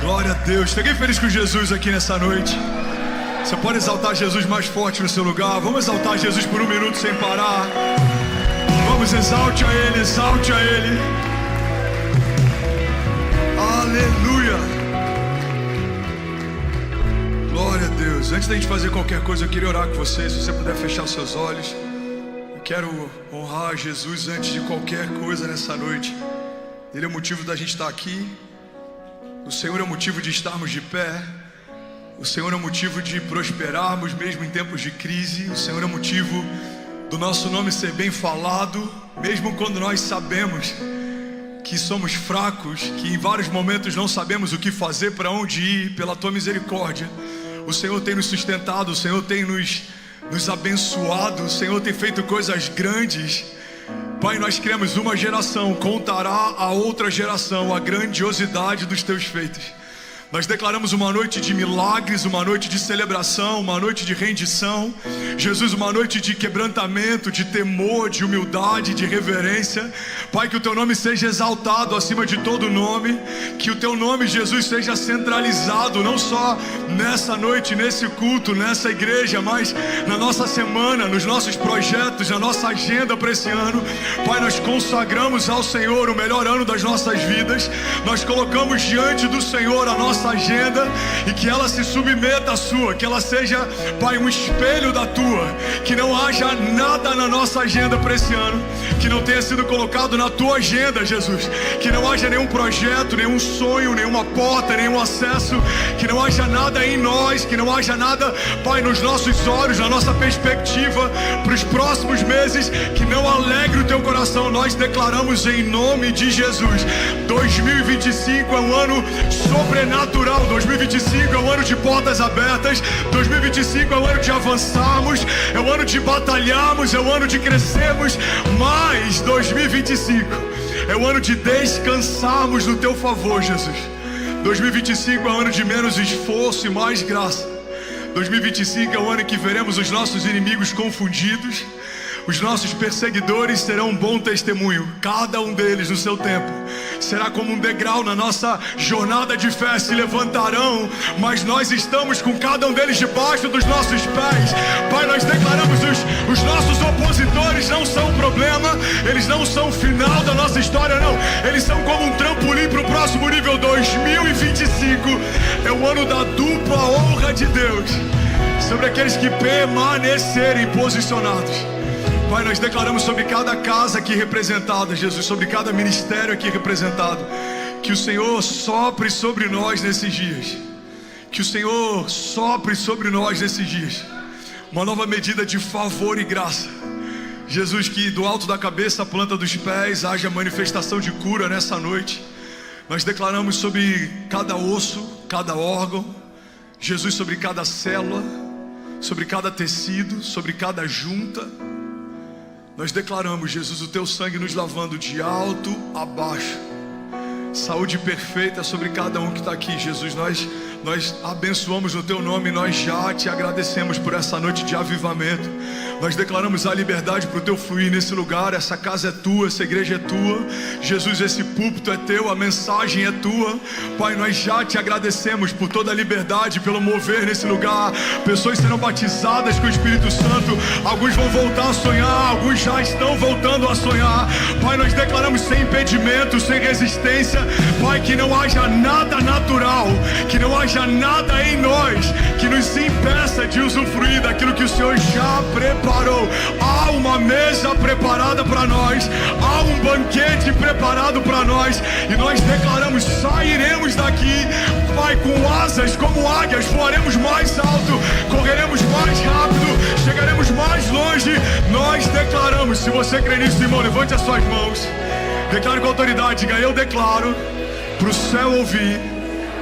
Glória a Deus. Está alguém feliz com Jesus aqui nessa noite? Você pode exaltar Jesus mais forte no seu lugar. Vamos exaltar Jesus por um minuto sem parar. Vamos, exalte a Ele, exalte a Ele. Aleluia. Glória a Deus. Antes da gente fazer qualquer coisa, eu queria orar com você. Se você puder fechar os seus olhos. Eu quero honrar Jesus antes de qualquer coisa nessa noite. Ele é o motivo da gente estar aqui. O Senhor é o motivo de estarmos de pé. O Senhor é o motivo de prosperarmos mesmo em tempos de crise. O Senhor é o motivo do nosso nome ser bem falado, mesmo quando nós sabemos que somos fracos, que em vários momentos não sabemos o que fazer, para onde ir. Pela Tua misericórdia, o Senhor tem nos sustentado, o Senhor tem nos abençoado, o Senhor tem feito coisas grandes. Pai, nós cremos, uma geração contará a outra geração a grandiosidade dos Teus feitos. Nós declaramos uma noite de milagres, uma noite de celebração, uma noite de rendição. Jesus, uma noite de quebrantamento, de temor, de humildade, de reverência. Pai, que o Teu nome seja exaltado acima de todo nome. Que o Teu nome, Jesus, seja centralizado, não só nessa noite, nesse culto, nessa igreja, mas na nossa semana, nos nossos projetos, na nossa agenda para esse ano. Pai, nós consagramos ao Senhor o melhor ano das nossas vidas. Nós colocamos diante do Senhor a nossa agenda, e que ela se submeta à sua, que ela seja, Pai, um espelho da tua, que não haja nada na nossa agenda para esse ano que não tenha sido colocado na tua agenda, Jesus. Que não haja nenhum projeto, nenhum sonho, nenhuma porta, nenhum acesso, que não haja nada em nós, que não haja nada, Pai, nos nossos olhos, na nossa perspectiva para os próximos meses, que não alegre o teu coração. Nós declaramos em nome de Jesus, 2025 é um ano sobrenatural. 2025 é o ano de portas abertas. 2025 é o ano de avançarmos, é o ano de batalharmos, é o ano de crescermos. Mas 2025 é o ano de descansarmos no Teu favor, Jesus. 2025 é o ano de menos esforço e mais graça. 2025 é o ano em que veremos os nossos inimigos confundidos. Os nossos perseguidores serão um bom testemunho, cada um deles no seu tempo. Será como um degrau na nossa jornada de fé, se levantarão, mas nós estamos com cada um deles debaixo dos nossos pés. Pai, nós declaramos os nossos opositores não são um problema, eles não são o final da nossa história, não. Eles são como um trampolim para o próximo nível. 2025 é o ano da dupla honra de Deus sobre aqueles que permanecerem posicionados. Pai, nós declaramos sobre cada casa aqui representada, Jesus, sobre cada ministério aqui representado, que o Senhor sopre sobre nós nesses dias. Que o Senhor sopre sobre nós nesses dias uma nova medida de favor e graça. Jesus, que do alto da cabeça à planta dos pés haja manifestação de cura nessa noite. Nós declaramos sobre cada osso, cada órgão, Jesus, sobre cada célula, sobre cada tecido, sobre cada junta. Nós declaramos, Jesus, o Teu sangue nos lavando de alto a baixo. Saúde perfeita sobre cada um que está aqui, Jesus. Nós abençoamos no Teu nome. Nós já Te agradecemos por essa noite de avivamento. Nós declaramos a liberdade para o Teu fluir nesse lugar. Essa casa é Tua, essa igreja é Tua. Jesus, esse púlpito é Teu, a mensagem é Tua. Pai, nós já Te agradecemos por toda a liberdade, pelo mover nesse lugar. Pessoas serão batizadas com o Espírito Santo. Alguns vão voltar a sonhar, alguns já estão voltando a sonhar. Pai, nós declaramos sem impedimento, sem resistência. Pai, que não haja nada natural, que não haja nada em nós que nos impeça de usufruir daquilo que o Senhor já preparou. Há uma mesa preparada para nós, há um banquete preparado para nós, e nós declaramos: sairemos daqui, Pai, com asas como águias, voaremos mais alto, correremos mais rápido, chegaremos mais longe. Nós declaramos. Se você crê nisso, irmão, levante as suas mãos. Declare com autoridade. Diga: eu declaro para o céu ouvir,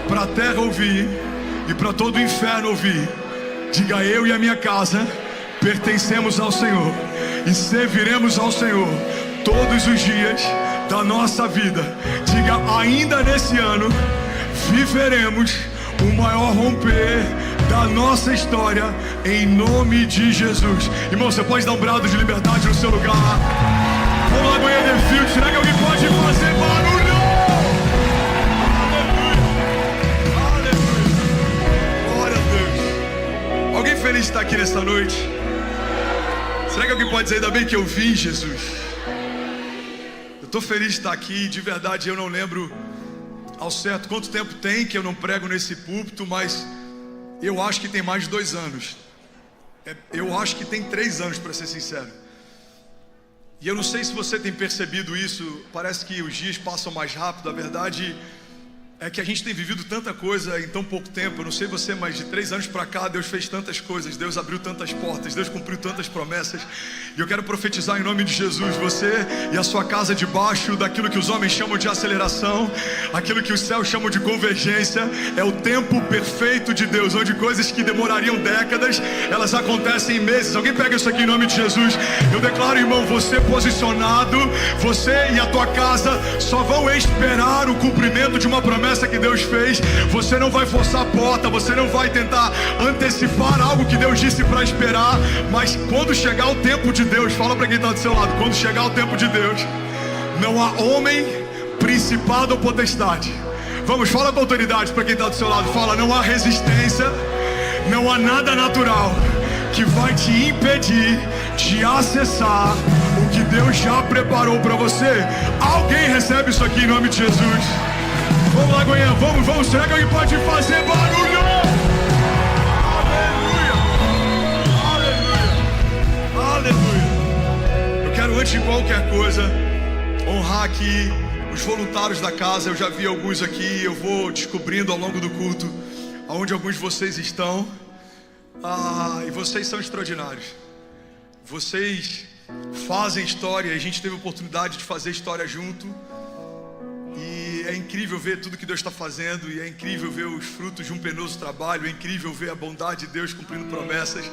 para a terra ouvir e para todo o inferno ouvir. Diga: eu e a minha casa pertencemos ao Senhor e serviremos ao Senhor todos os dias da nossa vida. Diga: ainda nesse ano viveremos o maior romper da nossa história, em nome de Jesus. Irmão, você pode dar um brado de liberdade no seu lugar. Vamos lá, Goiânia Field. Será que alguém pode fazer barulho? Aleluia. feliz de estar aqui nessa noite? Será que alguém pode dizer, ainda bem que eu vim, Jesus? Eu estou feliz de estar aqui, de verdade. Eu não lembro ao certo quanto tempo tem que eu não prego nesse púlpito, mas eu acho que tem mais de 2 anos. Eu acho que tem 3 anos, para ser sincero. E eu não sei se você tem percebido isso. Parece que os dias passam mais rápido. A verdade é que a gente tem vivido tanta coisa em tão pouco tempo. Eu não sei você, mas de 3 anos para cá Deus fez tantas coisas, Deus abriu tantas portas, Deus cumpriu tantas promessas. E eu quero profetizar em nome de Jesus, você e a sua casa debaixo daquilo que os homens chamam de aceleração, aquilo que os céus chamam de convergência. É o tempo perfeito de Deus, onde coisas que demorariam décadas, elas acontecem em meses. Alguém pega isso aqui em nome de Jesus. Eu declaro, irmão, você posicionado, você e a tua casa só vão esperar o cumprimento de uma promessa que Deus fez. Você não vai forçar a porta, você não vai tentar antecipar algo que Deus disse para esperar. Mas quando chegar o tempo de Deus, fala para quem está do seu lado, quando chegar o tempo de Deus, não há homem, principado ou potestade. Vamos, fala com autoridade para quem está do seu lado, fala, não há resistência, não há nada natural que vai te impedir de acessar o que Deus já preparou para você. Alguém recebe isso aqui em nome de Jesus? Vamos lá, Goiânia, vamos, será que alguém pode fazer barulho? Aleluia, aleluia, aleluia. Eu quero, antes de qualquer coisa, honrar aqui os voluntários da casa. Eu já vi alguns aqui, eu vou descobrindo ao longo do culto aonde alguns de vocês estão. E vocês são extraordinários. Vocês fazem história, a gente teve a oportunidade de fazer história junto. E é incrível ver tudo que Deus está fazendo, e é incrível ver os frutos de um penoso trabalho, é incrível ver a bondade de Deus cumprindo promessas,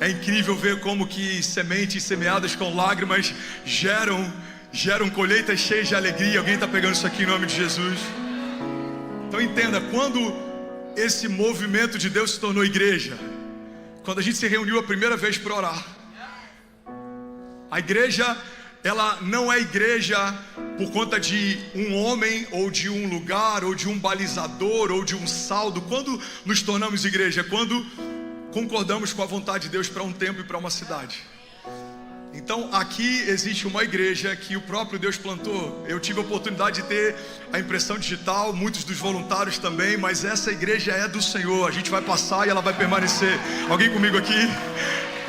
é incrível ver como que sementes semeadas com lágrimas geram colheitas cheias de alegria. Alguém está pegando isso aqui em nome de Jesus? Então entenda, quando esse movimento de Deus se tornou igreja, quando a gente se reuniu a primeira vez para orar, a igreja, ela não é igreja por conta de um homem, ou de um lugar, ou de um balizador, ou de um saldo. Quando nos tornamos igreja? Quando concordamos com a vontade de Deus para um tempo e para uma cidade. Então aqui existe uma igreja que o próprio Deus plantou. Eu tive a oportunidade de ter a impressão digital, muitos dos voluntários também, mas essa igreja é do Senhor. A gente vai passar e ela vai permanecer. Alguém comigo aqui?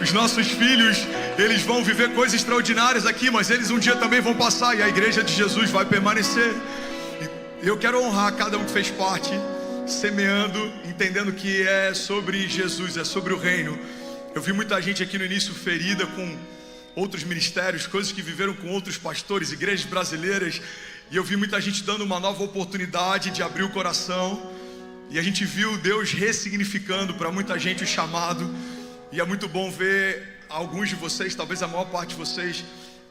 Os nossos filhos, eles vão viver coisas extraordinárias aqui, mas eles um dia também vão passar, e a igreja de Jesus vai permanecer. E eu quero honrar cada um que fez parte, semeando, entendendo que é sobre Jesus, é sobre o reino. Eu vi muita gente aqui no início ferida com outros ministérios, coisas que viveram com outros pastores, igrejas brasileiras, e eu vi muita gente dando uma nova oportunidade de abrir o coração, e a gente viu Deus ressignificando para muita gente o chamado. E é muito bom ver alguns de vocês, talvez a maior parte de vocês,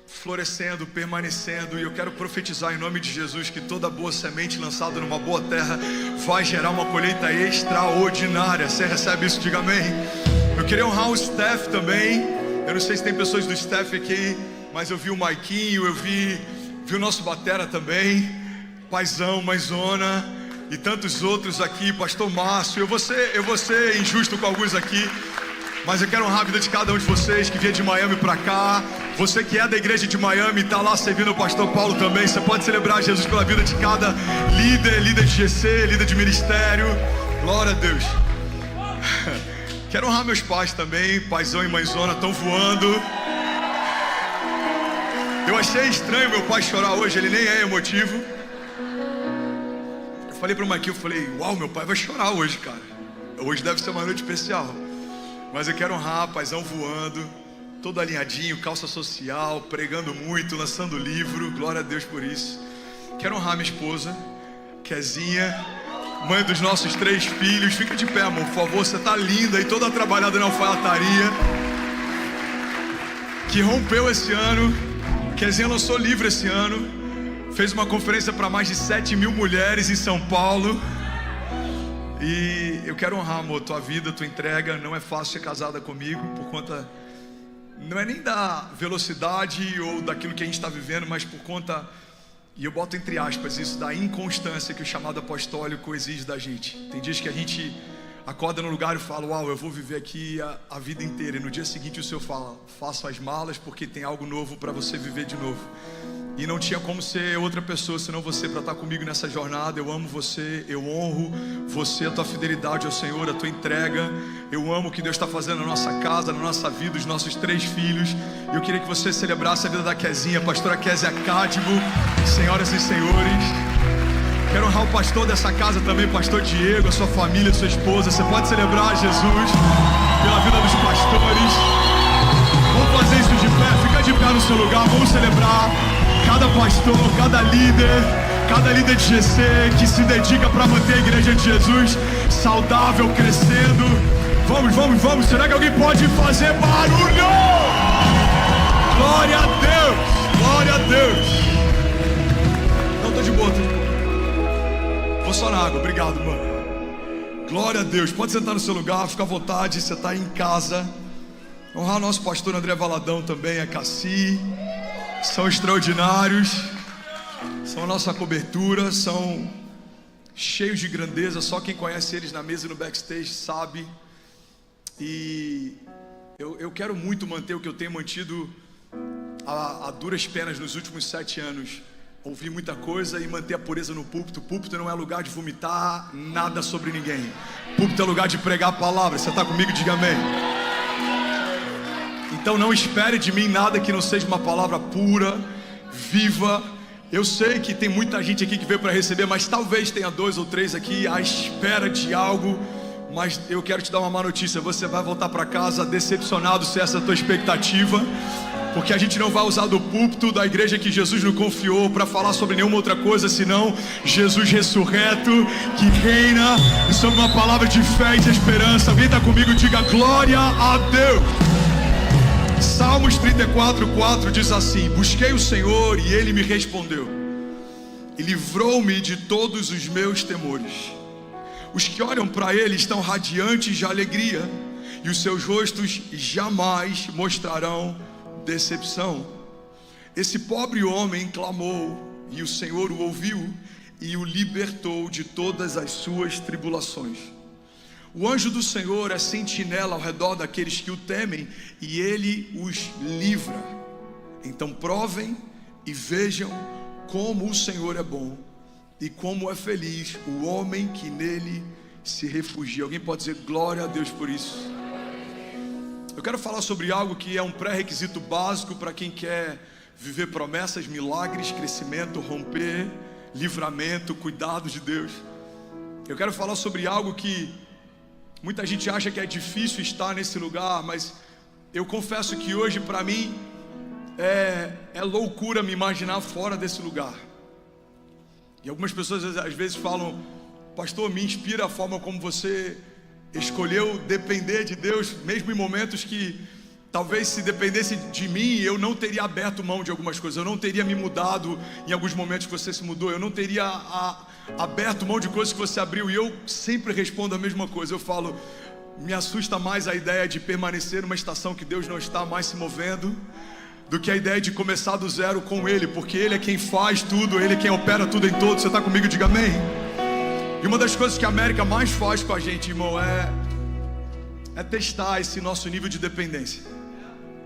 florescendo, permanecendo. E eu quero profetizar em nome de Jesus que toda boa semente lançada numa boa terra vai gerar uma colheita extraordinária. Você recebe isso? Diga amém. Eu queria honrar o staff também. Eu não sei se tem pessoas do staff aqui, mas eu vi o Maiquinho, eu vi o nosso batera também, Paizão, Maizona e tantos outros aqui, Pastor Márcio. Eu vou ser injusto com alguns aqui, mas eu quero honrar a vida de cada um de vocês que veio de Miami para cá. Você que é da igreja de Miami e está lá servindo o pastor Paulo também. Você pode celebrar Jesus pela vida de cada líder de GC, líder de ministério. Glória a Deus. Quero honrar meus pais também. Paizão e mãezona estão voando. Eu achei estranho meu pai chorar hoje. Ele nem é emotivo. Eu falei para o Maquinho, eu falei, uau, meu pai vai chorar hoje, cara. Hoje deve ser uma noite especial. Mas eu quero honrar, paizão voando, todo alinhadinho, calça social, pregando muito, lançando livro, glória a Deus por isso. Quero honrar minha esposa, Kezinha, mãe dos nossos 3 filhos. Fica de pé, amor, por favor, você tá linda e toda trabalhada na alfaiataria. Que rompeu esse ano, Kezinha lançou livro esse ano, fez uma conferência para mais de 7.000 mulheres em São Paulo. E eu quero honrar, amor, tua vida, tua entrega. Não é fácil ser casada comigo, por conta, não é nem da velocidade ou daquilo que a gente está vivendo, mas por conta, e eu boto entre aspas isso, da inconstância que o chamado apostólico exige da gente. Tem dias que a gente acorda no lugar e fala: uau, eu vou viver aqui a vida inteira. E no dia seguinte o Senhor fala: faça as malas, porque tem algo novo para você viver de novo. E não tinha como ser outra pessoa senão você para estar comigo nessa jornada. Eu amo você, eu honro você, a tua fidelidade ao Senhor, a tua entrega. Eu amo o que Deus está fazendo na nossa casa, na nossa vida, os nossos 3 filhos. Eu queria que você celebrasse a vida da Kezinha, pastora Kézia Cádimo, senhoras e senhores. Quero honrar o pastor dessa casa também, pastor Diego, a sua família, a sua esposa. Você pode celebrar Jesus pela vida dos pastores. Vamos fazer isso de pé, fica de pé no seu lugar, vamos celebrar cada pastor, cada líder de GC que se dedica para manter a igreja de Jesus saudável, crescendo. Vamos, será que alguém pode fazer barulho? Glória a Deus. Não, tô de boa, vou só na água, obrigado, mano. Glória a Deus, pode sentar no seu lugar, fica à vontade, você está em casa. Honrar nosso pastor André Valadão também, a Cassi. São extraordinários, são a nossa cobertura, são cheios de grandeza. Só quem conhece eles na mesa e no backstage sabe. E eu quero muito manter o que eu tenho mantido a duras penas nos últimos 7 anos. Ouvir muita coisa e manter a pureza no púlpito. Púlpito não é lugar de vomitar nada sobre ninguém. Púlpito é lugar de pregar a palavra. Você está comigo? Diga amém. Então não espere de mim nada que não seja uma palavra pura, viva. Eu sei que tem muita gente aqui que veio para receber, mas talvez tenha 2 ou 3 aqui à espera de algo. Mas eu quero te dar uma má notícia: você vai voltar para casa decepcionado se essa é a tua expectativa, porque a gente não vai usar do púlpito da igreja que Jesus nos confiou para falar sobre nenhuma outra coisa senão Jesus ressurreto, que reina, e sobre uma palavra de fé e de esperança. Alguém está comigo? Diga glória a Deus. Salmos 34:4 diz assim: busquei o Senhor e Ele me respondeu e livrou-me de todos os meus temores. Os que olham para Ele estão radiantes de alegria, e os seus rostos jamais mostrarão decepção. Esse pobre homem clamou, e o Senhor o ouviu e o libertou de todas as suas tribulações. O anjo do Senhor é sentinela ao redor daqueles que o temem, e Ele os livra. Então provem e vejam como o Senhor é bom, e como é feliz o homem que nele se refugia. Alguém pode dizer glória a Deus por isso? Eu quero falar sobre algo que é um pré-requisito básico para quem quer viver promessas, milagres, crescimento, romper, livramento, cuidado de Deus. Eu quero falar sobre algo que muita gente acha que é difícil estar nesse lugar, mas eu confesso que hoje para mim é loucura me imaginar fora desse lugar. E algumas pessoas às vezes falam: pastor, me inspira a forma como você escolheu depender de Deus, mesmo em momentos que talvez se dependesse de mim eu não teria aberto mão de algumas coisas, eu não teria me mudado em alguns momentos que você se mudou, eu não teria aberto mão de coisas que você abriu. E eu sempre respondo a mesma coisa, eu falo: me assusta mais a ideia de permanecer numa estação que Deus não está mais se movendo, do que a ideia de começar do zero com Ele, porque Ele é quem faz tudo, Ele é quem opera tudo em todos. Você está comigo? Diga amém. E uma das coisas que a América mais faz com a gente, irmão, é testar esse nosso nível de dependência.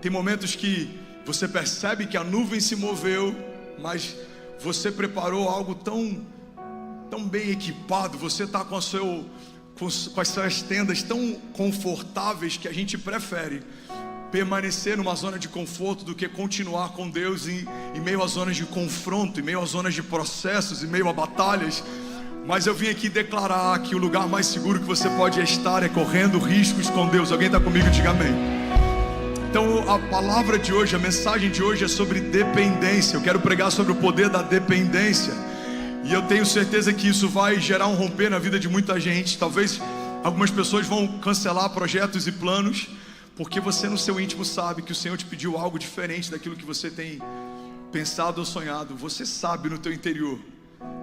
Tem momentos que você percebe que a nuvem se moveu, mas você preparou algo tão bem equipado, você está com as suas tendas tão confortáveis, que a gente prefere permanecer numa zona de conforto do que continuar com Deus em meio a zonas de confronto, em meio a zonas de processos, em meio a batalhas. Mas eu vim aqui declarar que o lugar mais seguro que você pode estar é correndo riscos com Deus. Alguém está comigo? Diga amém. Então a palavra de hoje, a mensagem de hoje é sobre dependência. Eu quero pregar sobre o poder da dependência, e eu tenho certeza que isso vai gerar um romper na vida de muita gente. Talvez algumas pessoas vão cancelar projetos e planos, porque você no seu íntimo sabe que o Senhor te pediu algo diferente daquilo que você tem pensado ou sonhado. Você sabe no teu interior.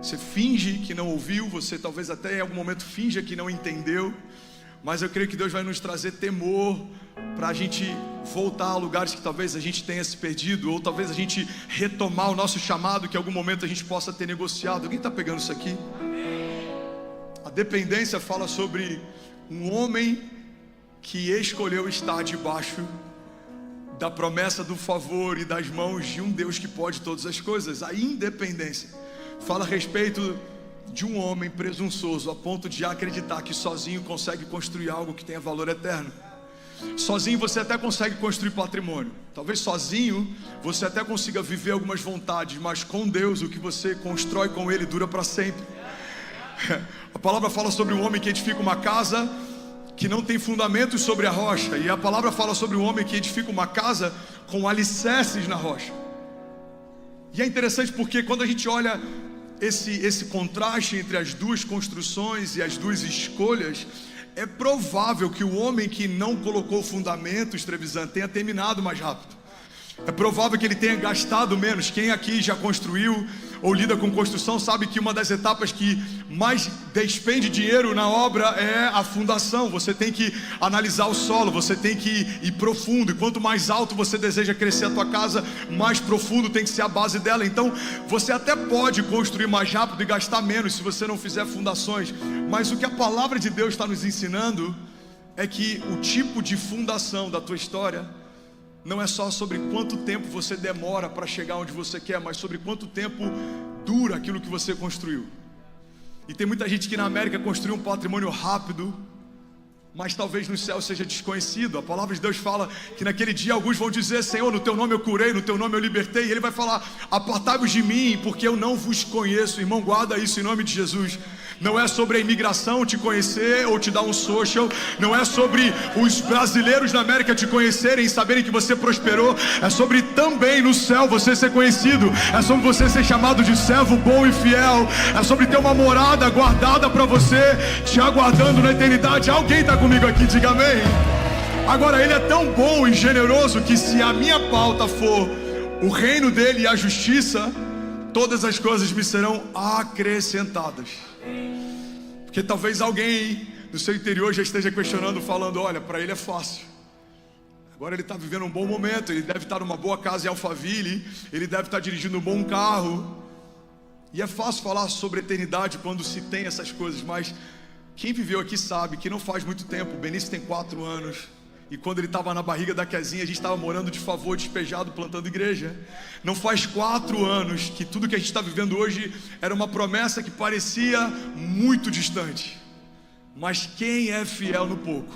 Você finge que não ouviu, você talvez até em algum momento finja que não entendeu. Mas eu creio que Deus vai nos trazer temor para a gente voltar a lugares que talvez a gente tenha se perdido, ou talvez a gente retomar o nosso chamado que em algum momento a gente possa ter negociado. Alguém está pegando isso aqui? A dependência fala sobre um homem que escolheu estar debaixo da promessa do favor e das mãos de um Deus que pode todas as coisas. A independência fala a respeito de um homem presunçoso a ponto de acreditar que sozinho consegue construir algo que tenha valor eterno. Sozinho você até consegue construir patrimônio, talvez sozinho você até consiga viver algumas vontades, mas com Deus o que você constrói com Ele dura para sempre. A palavra fala sobre um homem que edifica uma casa que não tem fundamentos sobre a rocha, e a palavra fala sobre um homem que edifica uma casa com alicerces na rocha. E é interessante porque quando a gente olha esse contraste entre as duas construções e as duas escolhas, é provável que o homem que não colocou fundamentos, Trevisan, tenha terminado mais rápido. É provável que ele tenha gastado menos. Quem aqui já construiu ou lida com construção sabe que uma das etapas que mais despende dinheiro na obra é a fundação. Você tem que analisar o solo, você tem que ir profundo, e quanto mais alto você deseja crescer a tua casa, mais profundo tem que ser a base dela. Então você até pode construir mais rápido e gastar menos se você não fizer fundações, mas o que a palavra de Deus está nos ensinando é que o tipo de fundação da tua história não é só sobre quanto tempo você demora para chegar onde você quer, mas sobre quanto tempo dura aquilo que você construiu. E tem muita gente que na América construiu um patrimônio rápido, mas talvez no céu seja desconhecido. A palavra de Deus fala que naquele dia alguns vão dizer: Senhor, no teu nome eu curei, no teu nome eu libertei. E Ele vai falar: apartai-vos de mim, porque eu não vos conheço. Irmão, guarda isso em nome de Jesus. Não é sobre a imigração te conhecer ou te dar um social. Não é sobre os brasileiros na América te conhecerem e saberem que você prosperou. É sobre também no céu você ser conhecido. É sobre você ser chamado de servo bom e fiel. É sobre ter uma morada guardada para você, te aguardando na eternidade. Alguém está comigo aqui? Diga amém. Agora, Ele é tão bom e generoso que se a minha pauta for o reino dEle e a justiça, todas as coisas me serão acrescentadas. Porque talvez alguém no seu interior já esteja questionando, falando: olha, para ele é fácil. Agora ele está vivendo um bom momento, ele deve estar numa boa casa em Alphaville, ele deve estar dirigindo um bom carro. E é fácil falar sobre eternidade quando se tem essas coisas, mas quem viveu aqui sabe que não faz muito tempo. O Benício tem 4 anos. E quando ele estava na barriga da Kezinha, a gente estava morando de favor, despejado, plantando igreja. Não faz 4 anos que tudo que a gente está vivendo hoje era uma promessa que parecia muito distante. Mas quem é fiel no pouco,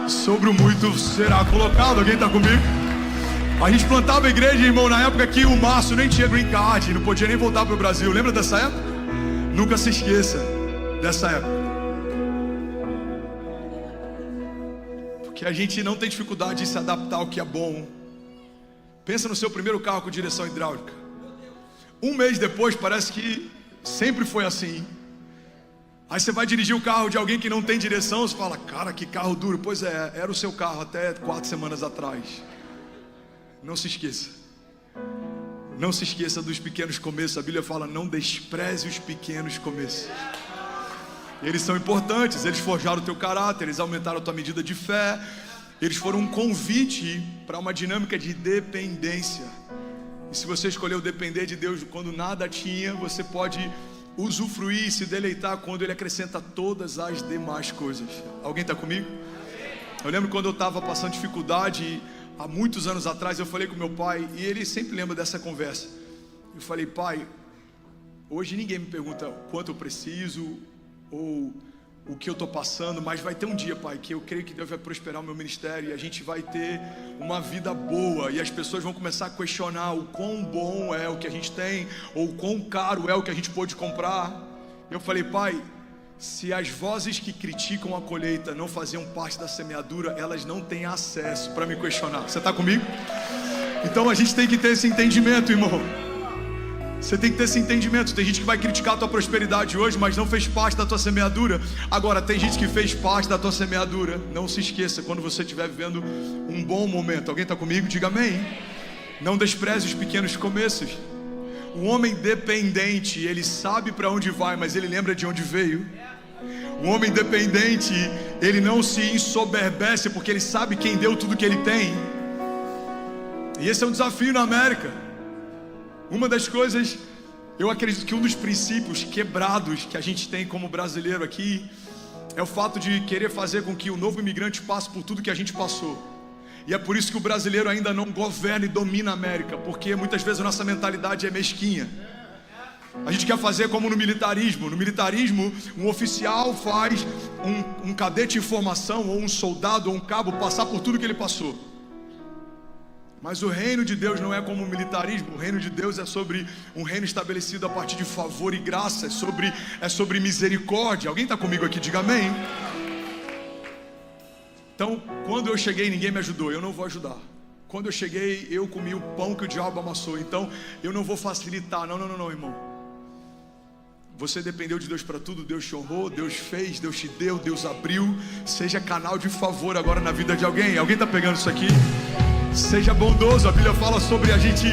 sobre o muito será colocado. Alguém está comigo? A gente plantava igreja, irmão, na época que o Márcio nem tinha green card, não podia nem voltar para o Brasil. Lembra dessa época? Nunca se esqueça dessa época. Que a gente não tem dificuldade de se adaptar ao que é bom. Pensa no seu primeiro carro com direção hidráulica. Um mês depois parece que sempre foi assim. Aí você vai dirigir o carro de alguém que não tem direção, você fala: cara, que carro duro. Pois é, era o seu carro até 4 semanas atrás. Não se esqueça. Não se esqueça dos pequenos começos. A Bíblia fala: não despreze os pequenos começos. Eles são importantes, eles forjaram o teu caráter, eles aumentaram a tua medida de fé. Eles foram um convite para uma dinâmica de dependência. E se você escolheu depender de Deus quando nada tinha, você pode usufruir e se deleitar quando Ele acrescenta todas as demais coisas. Alguém está comigo? Eu lembro quando eu estava passando dificuldade, há muitos anos atrás, eu falei com meu pai, e ele sempre lembra dessa conversa. Eu falei: pai, hoje ninguém me pergunta quanto eu preciso ou o que eu estou passando, mas vai ter um dia, pai, que eu creio que Deus vai prosperar o meu ministério e a gente vai ter uma vida boa, e as pessoas vão começar a questionar o quão bom é o que a gente tem, ou o quão caro é o que a gente pôde comprar. Eu falei: pai, se as vozes que criticam a colheita não faziam parte da semeadura, elas não têm acesso para me questionar. Você está comigo? Então a gente tem que ter esse entendimento, irmão. Você tem que ter esse entendimento. Tem gente que vai criticar a tua prosperidade hoje, mas não fez parte da tua semeadura. Agora, tem gente que fez parte da tua semeadura. Não se esqueça, quando você estiver vivendo um bom momento. Alguém está comigo? Diga amém. Não despreze os pequenos começos. Um homem dependente, ele sabe para onde vai, mas ele lembra de onde veio. Um homem dependente, ele não se ensoberbece, porque ele sabe quem deu tudo que ele tem. E esse é um desafio na América. Uma das coisas, eu acredito que um dos princípios quebrados que a gente tem como brasileiro aqui, é o fato de querer fazer com que o novo imigrante passe por tudo que a gente passou. E é por isso que o brasileiro ainda não governa e domina a América, porque muitas vezes a nossa mentalidade é mesquinha. A gente quer fazer como no militarismo. No militarismo, um oficial faz um cadete em formação, ou um soldado, ou um cabo, passar por tudo que ele passou. Mas o reino de Deus não é como o militarismo. O reino de Deus é sobre um reino estabelecido a partir de favor e graça. É sobre misericórdia. Alguém está comigo aqui? Diga amém. Então, quando eu cheguei, ninguém me ajudou. Eu não vou ajudar. Quando eu cheguei, eu comi o pão que o diabo amassou. Então, eu não vou facilitar. Não, irmão. Você dependeu de Deus para tudo. Deus te honrou, Deus fez, Deus te deu, Deus abriu. Seja canal de favor agora na vida de alguém. Alguém está pegando isso aqui? Seja bondoso. A Bíblia fala sobre a gente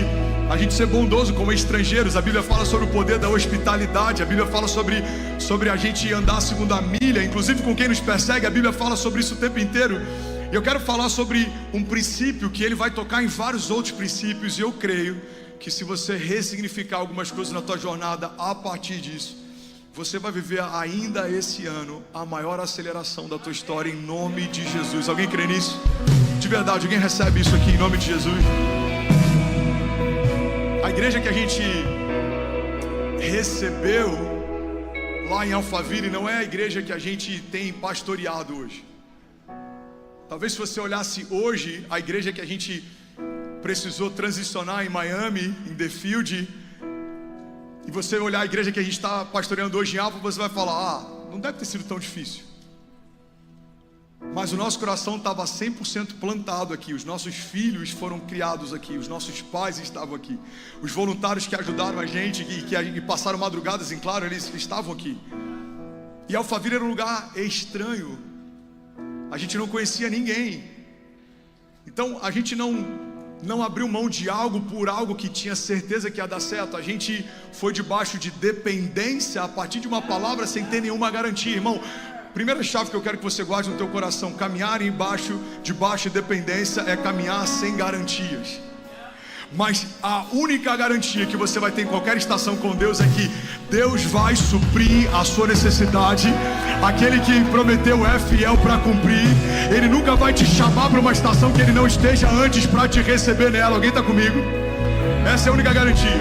ser bondoso como estrangeiros. A Bíblia fala sobre o poder da hospitalidade. A Bíblia fala sobre a gente andar segundo a milha, inclusive com quem nos persegue. A Bíblia fala sobre isso o tempo inteiro. E eu quero falar sobre um princípio que ele vai tocar em vários outros princípios. E eu creio que se você ressignificar algumas coisas na tua jornada a partir disso, você vai viver ainda esse ano a maior aceleração da tua história, em nome de Jesus. Alguém crê nisso? De verdade, alguém recebe isso aqui em nome de Jesus? A igreja que a gente recebeu lá em Alphaville não é a igreja que a gente tem pastoreado hoje. Talvez se você olhasse hoje a igreja que a gente precisou transicionar em Miami, em The Field, e você olhar a igreja que a gente está pastoreando hoje em Alpha, você vai falar: não deve ter sido tão difícil. Mas o nosso coração estava 100% plantado aqui. Os nossos filhos foram criados aqui. Os nossos pais estavam aqui. Os voluntários que ajudaram a gente e que passaram madrugadas em claro, eles estavam aqui. E Alphaville era um lugar estranho. A gente não conhecia ninguém. Então a gente não abriu mão de algo por algo que tinha certeza que ia dar certo. A gente foi debaixo de dependência a partir de uma palavra sem ter nenhuma garantia. Irmão, primeira chave que eu quero que você guarde no teu coração: caminhar debaixo de dependência é caminhar sem garantias. Mas a única garantia que você vai ter em qualquer estação com Deus é que Deus vai suprir a sua necessidade. Aquele que prometeu é fiel para cumprir. Ele nunca vai te chamar para uma estação que Ele não esteja antes para te receber nela. Alguém está comigo? Essa é a única garantia.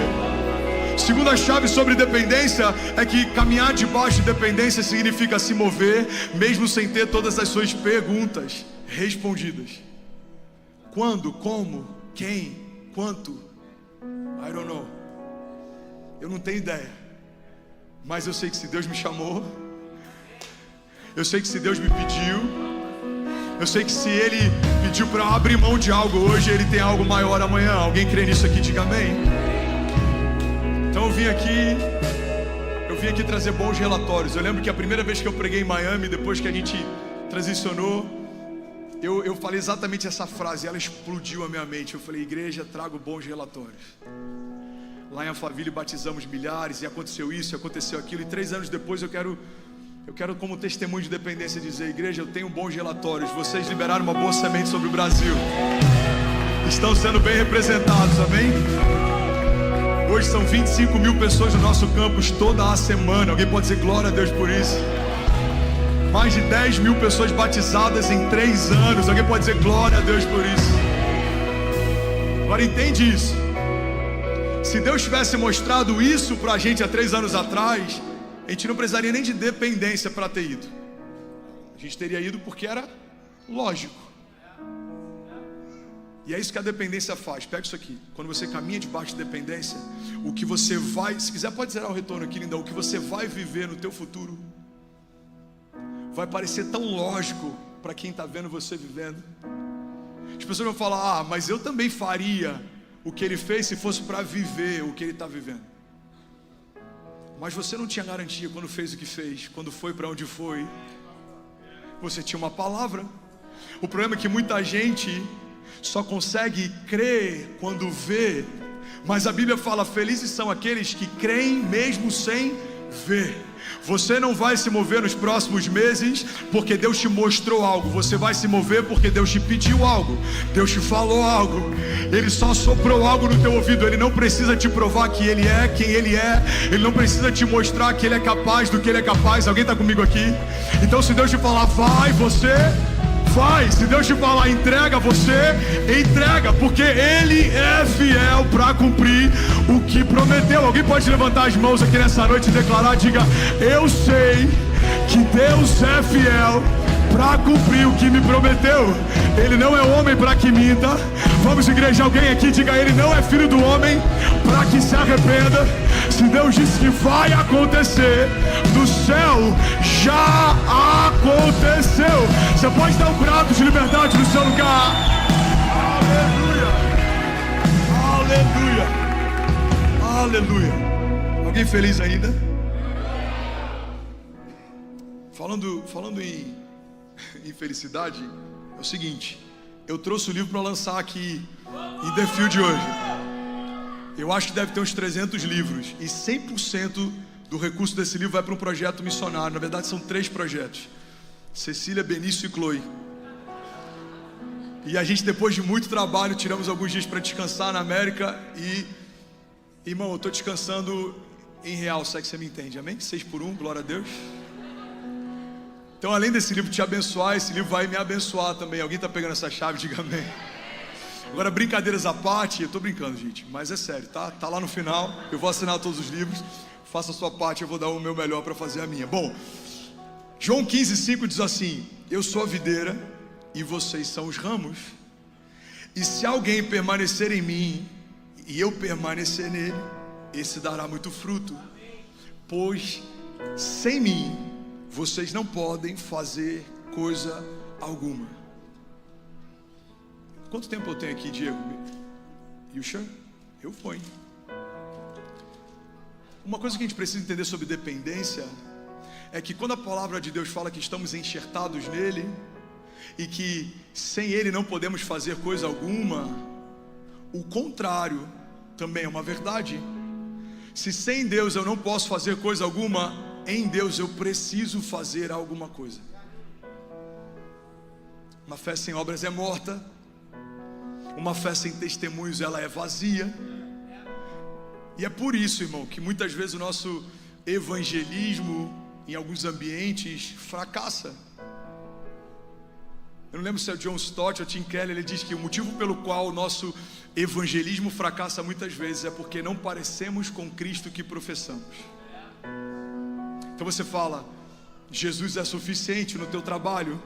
Segunda chave sobre dependência é que caminhar debaixo de dependência significa se mover mesmo sem ter todas as suas perguntas respondidas. Quando, como, quem, quanto? I don't know. Eu não tenho ideia. Mas eu sei que se Deus me chamou, eu sei que se Deus me pediu, eu sei que se Ele pediu para abrir mão de algo hoje, Ele tem algo maior amanhã. Alguém crê nisso aqui? Diga amém. Então eu vim aqui trazer bons relatórios. Eu lembro que a primeira vez que eu preguei em Miami, depois que a gente transicionou, eu falei exatamente essa frase. Ela explodiu a minha mente. Eu falei: igreja, trago bons relatórios. Lá em Alphaville batizamos milhares, e aconteceu isso, aconteceu aquilo. E 3 anos depois eu quero como testemunho de dependência dizer: igreja, eu tenho bons relatórios. Vocês liberaram uma boa semente sobre o Brasil. Estão sendo bem representados, amém? Hoje são 25 mil pessoas no nosso campus toda a semana. Alguém pode dizer glória a Deus por isso? Mais de 10 mil pessoas batizadas em 3 anos. Alguém pode dizer glória a Deus por isso? Agora entende isso. Se Deus tivesse mostrado isso pra gente há 3 anos atrás, a gente não precisaria nem de dependência para ter ido. A gente teria ido porque era lógico. E é isso que a dependência faz. Pega isso aqui. Quando você caminha debaixo de dependência, o que você vai, se quiser pode zerar o retorno aqui, lindão. O que você vai viver no teu futuro vai parecer tão lógico para quem está vendo você vivendo. As pessoas vão falar: mas eu também faria o que ele fez se fosse para viver o que ele está vivendo. Mas você não tinha garantia quando fez o que fez, quando foi para onde foi. Você tinha uma palavra. O problema é que muita gente só consegue crer quando vê. Mas a Bíblia fala: felizes são aqueles que creem mesmo sem ver. Você não vai se mover nos próximos meses porque Deus te mostrou algo. Você vai se mover porque Deus te pediu algo. Deus te falou algo. Ele só soprou algo no teu ouvido. Ele não precisa te provar que Ele é quem Ele é. Ele não precisa te mostrar que Ele é capaz do que Ele é capaz. Alguém está comigo aqui? Então se Deus te falar vai, você vai. Se Deus te falar entrega, você entrega, porque Ele é fiel para cumprir o que prometeu. Alguém pode levantar as mãos aqui nessa noite e declarar, diga: eu sei que Deus é fiel para cumprir o que me prometeu. Ele não é homem para que minta. Vamos, igreja, alguém aqui diga: ele não é filho do homem para que se arrependa. Se Deus disse que vai acontecer, no céu já aconteceu. Você pode dar um brado de liberdade no seu lugar. Aleluia, aleluia, aleluia. Alguém feliz ainda? Falando em felicidade, é o seguinte: eu trouxe o livro para lançar aqui em The Field hoje. Eu acho que deve ter uns 300 livros, e 100% do recurso desse livro vai para um projeto missionário. Na verdade são 3 projetos: Cecília, Benício e Chloe. E a gente, depois de muito trabalho, tiramos alguns dias para descansar na América. E, irmão, eu estou descansando em real, se é que você me entende, amém? 6x1, glória a Deus. Então, além desse livro te abençoar, esse livro vai me abençoar também. Alguém está pegando essa chave? Diga amém. Agora, brincadeiras à parte, eu estou brincando, gente, mas é sério, tá? Tá lá no final, eu vou assinar todos os livros. Faça a sua parte, eu vou dar o meu melhor para fazer a minha. Bom, João 15:5 diz assim: eu sou a videira e vocês são os ramos. E se alguém permanecer em mim e eu permanecer nele, esse dará muito fruto. Pois sem mim vocês não podem fazer coisa alguma. Quanto tempo eu tenho aqui, Diego? You sure? Eu fui. Uma coisa que a gente precisa entender sobre dependência é que quando a palavra de Deus fala que estamos enxertados nele e que sem ele não podemos fazer coisa alguma, o contrário também é uma verdade. Se sem Deus eu não posso fazer coisa alguma, em Deus eu preciso fazer alguma coisa. Uma fé sem obras é morta. Uma fé sem testemunhos, ela é vazia. E é por isso, irmão, que muitas vezes o nosso evangelismo em alguns ambientes fracassa. Eu não lembro se é o John Stott ou Tim Keller. Ele diz que o motivo pelo qual o nosso evangelismo fracassa muitas vezes é porque não parecemos com Cristo que professamos. Então você fala: Jesus é suficiente no teu trabalho.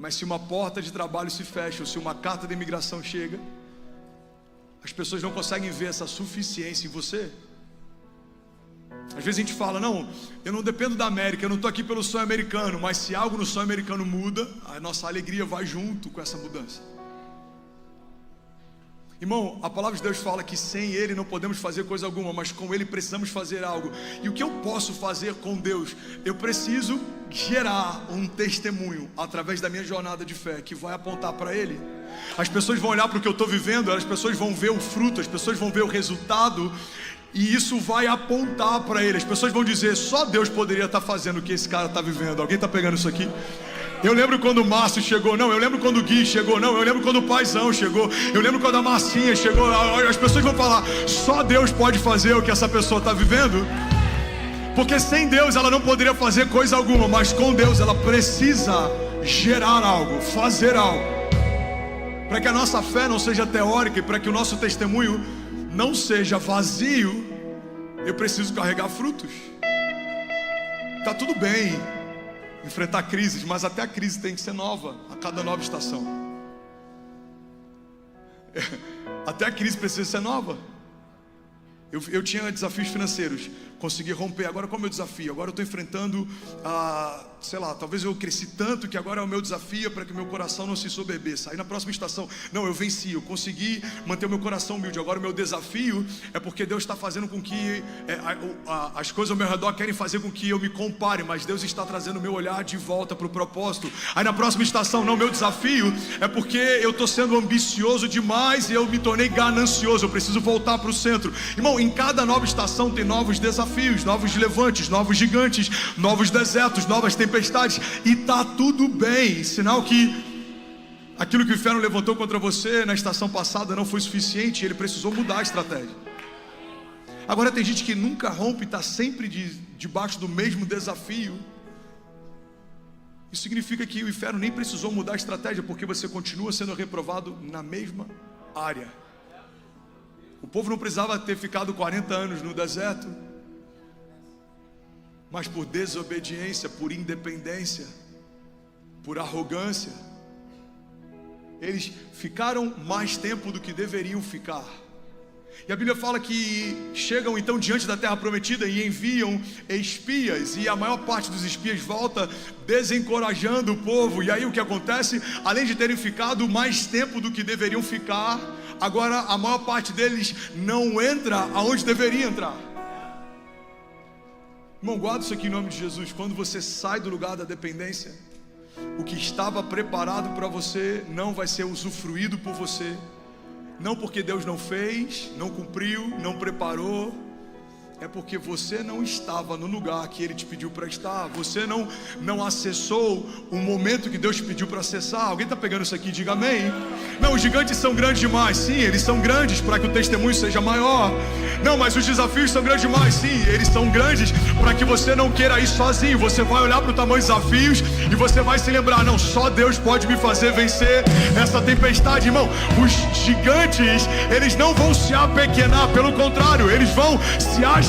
Mas se uma porta de trabalho se fecha, ou se uma carta de imigração chega, as pessoas não conseguem ver essa suficiência em você. Às vezes a gente fala: não, eu não dependo da América, eu não estou aqui pelo sonho americano. Mas se algo no sonho americano muda, a nossa alegria vai junto com essa mudança. Irmão, a palavra de Deus fala que sem Ele não podemos fazer coisa alguma, mas com Ele precisamos fazer algo. E o que eu posso fazer com Deus? Eu preciso gerar um testemunho através da minha jornada de fé que vai apontar para Ele. As pessoas vão olhar para o que eu estou vivendo, as pessoas vão ver o fruto, as pessoas vão ver o resultado, e isso vai apontar para Ele. As pessoas vão dizer: só Deus poderia estar fazendo o que esse cara está vivendo. Alguém está pegando isso aqui? Eu lembro quando o Márcio chegou, não, eu lembro quando o Gui chegou, não, eu lembro quando o Paizão chegou, eu lembro quando a Marcinha chegou. As pessoas vão falar: só Deus pode fazer o que essa pessoa está vivendo. Porque sem Deus ela não poderia fazer coisa alguma, mas com Deus ela precisa gerar algo, fazer algo. Para que a nossa fé não seja teórica e para que o nosso testemunho não seja vazio, eu preciso carregar frutos. Tá tudo bem enfrentar crises, mas até a crise tem que ser nova a cada nova estação. Até a crise precisa ser nova. Eu tinha desafios financeiros, consegui romper. Agora qual é o meu desafio? Agora eu estou enfrentando, sei lá, talvez eu cresci tanto que agora o meu desafio é para que o meu coração não se soberbeça. Aí na próxima estação, não, eu venci, eu consegui manter o meu coração humilde. Agora o meu desafio é porque Deus está fazendo com que as coisas ao meu redor querem fazer com que eu me compare, mas Deus está trazendo o meu olhar de volta para o propósito. Aí na próxima estação, não, meu desafio é porque eu estou sendo ambicioso demais e eu me tornei ganancioso, eu preciso voltar para o centro. Irmão, em cada nova estação tem novos desafios. desafios, novos levantes, novos gigantes, novos desertos, novas tempestades, e tá tudo bem. Sinal que aquilo que o inferno levantou contra você na estação passada não foi suficiente, ele precisou mudar a estratégia. Agora tem gente que nunca rompe, está sempre debaixo do mesmo desafio. Isso significa que o inferno nem precisou mudar a estratégia, porque você continua sendo reprovado na mesma área. O povo não precisava ter ficado 40 anos no deserto, mas por desobediência, por independência, por arrogância, eles ficaram mais tempo do que deveriam ficar. E a Bíblia fala que chegam então diante da terra prometida e enviam espias, e a maior parte dos espias volta desencorajando o povo. E aí o que acontece? Além de terem ficado mais tempo do que deveriam ficar, agora a maior parte deles não entra aonde deveria entrar. Irmão, guarda isso aqui em nome de Jesus. Quando você sai do lugar da dependência, o que estava preparado para você não vai ser usufruído por você. Não porque Deus não fez, não cumpriu, não preparou. É porque você não estava no lugar que Ele te pediu para estar. Você não acessou o momento que Deus te pediu para acessar. Alguém está pegando isso aqui? Diga amém. Não, os gigantes são grandes demais. Sim, eles são grandes para que o testemunho seja maior. Não, mas os desafios são grandes demais. Sim, eles são grandes para que você não queira ir sozinho. Você vai olhar para o tamanho dos desafios e você vai se lembrar: não, só Deus pode me fazer vencer essa tempestade. Irmão, os gigantes, eles não vão se apequenar. Pelo contrário, eles vão se agigantar.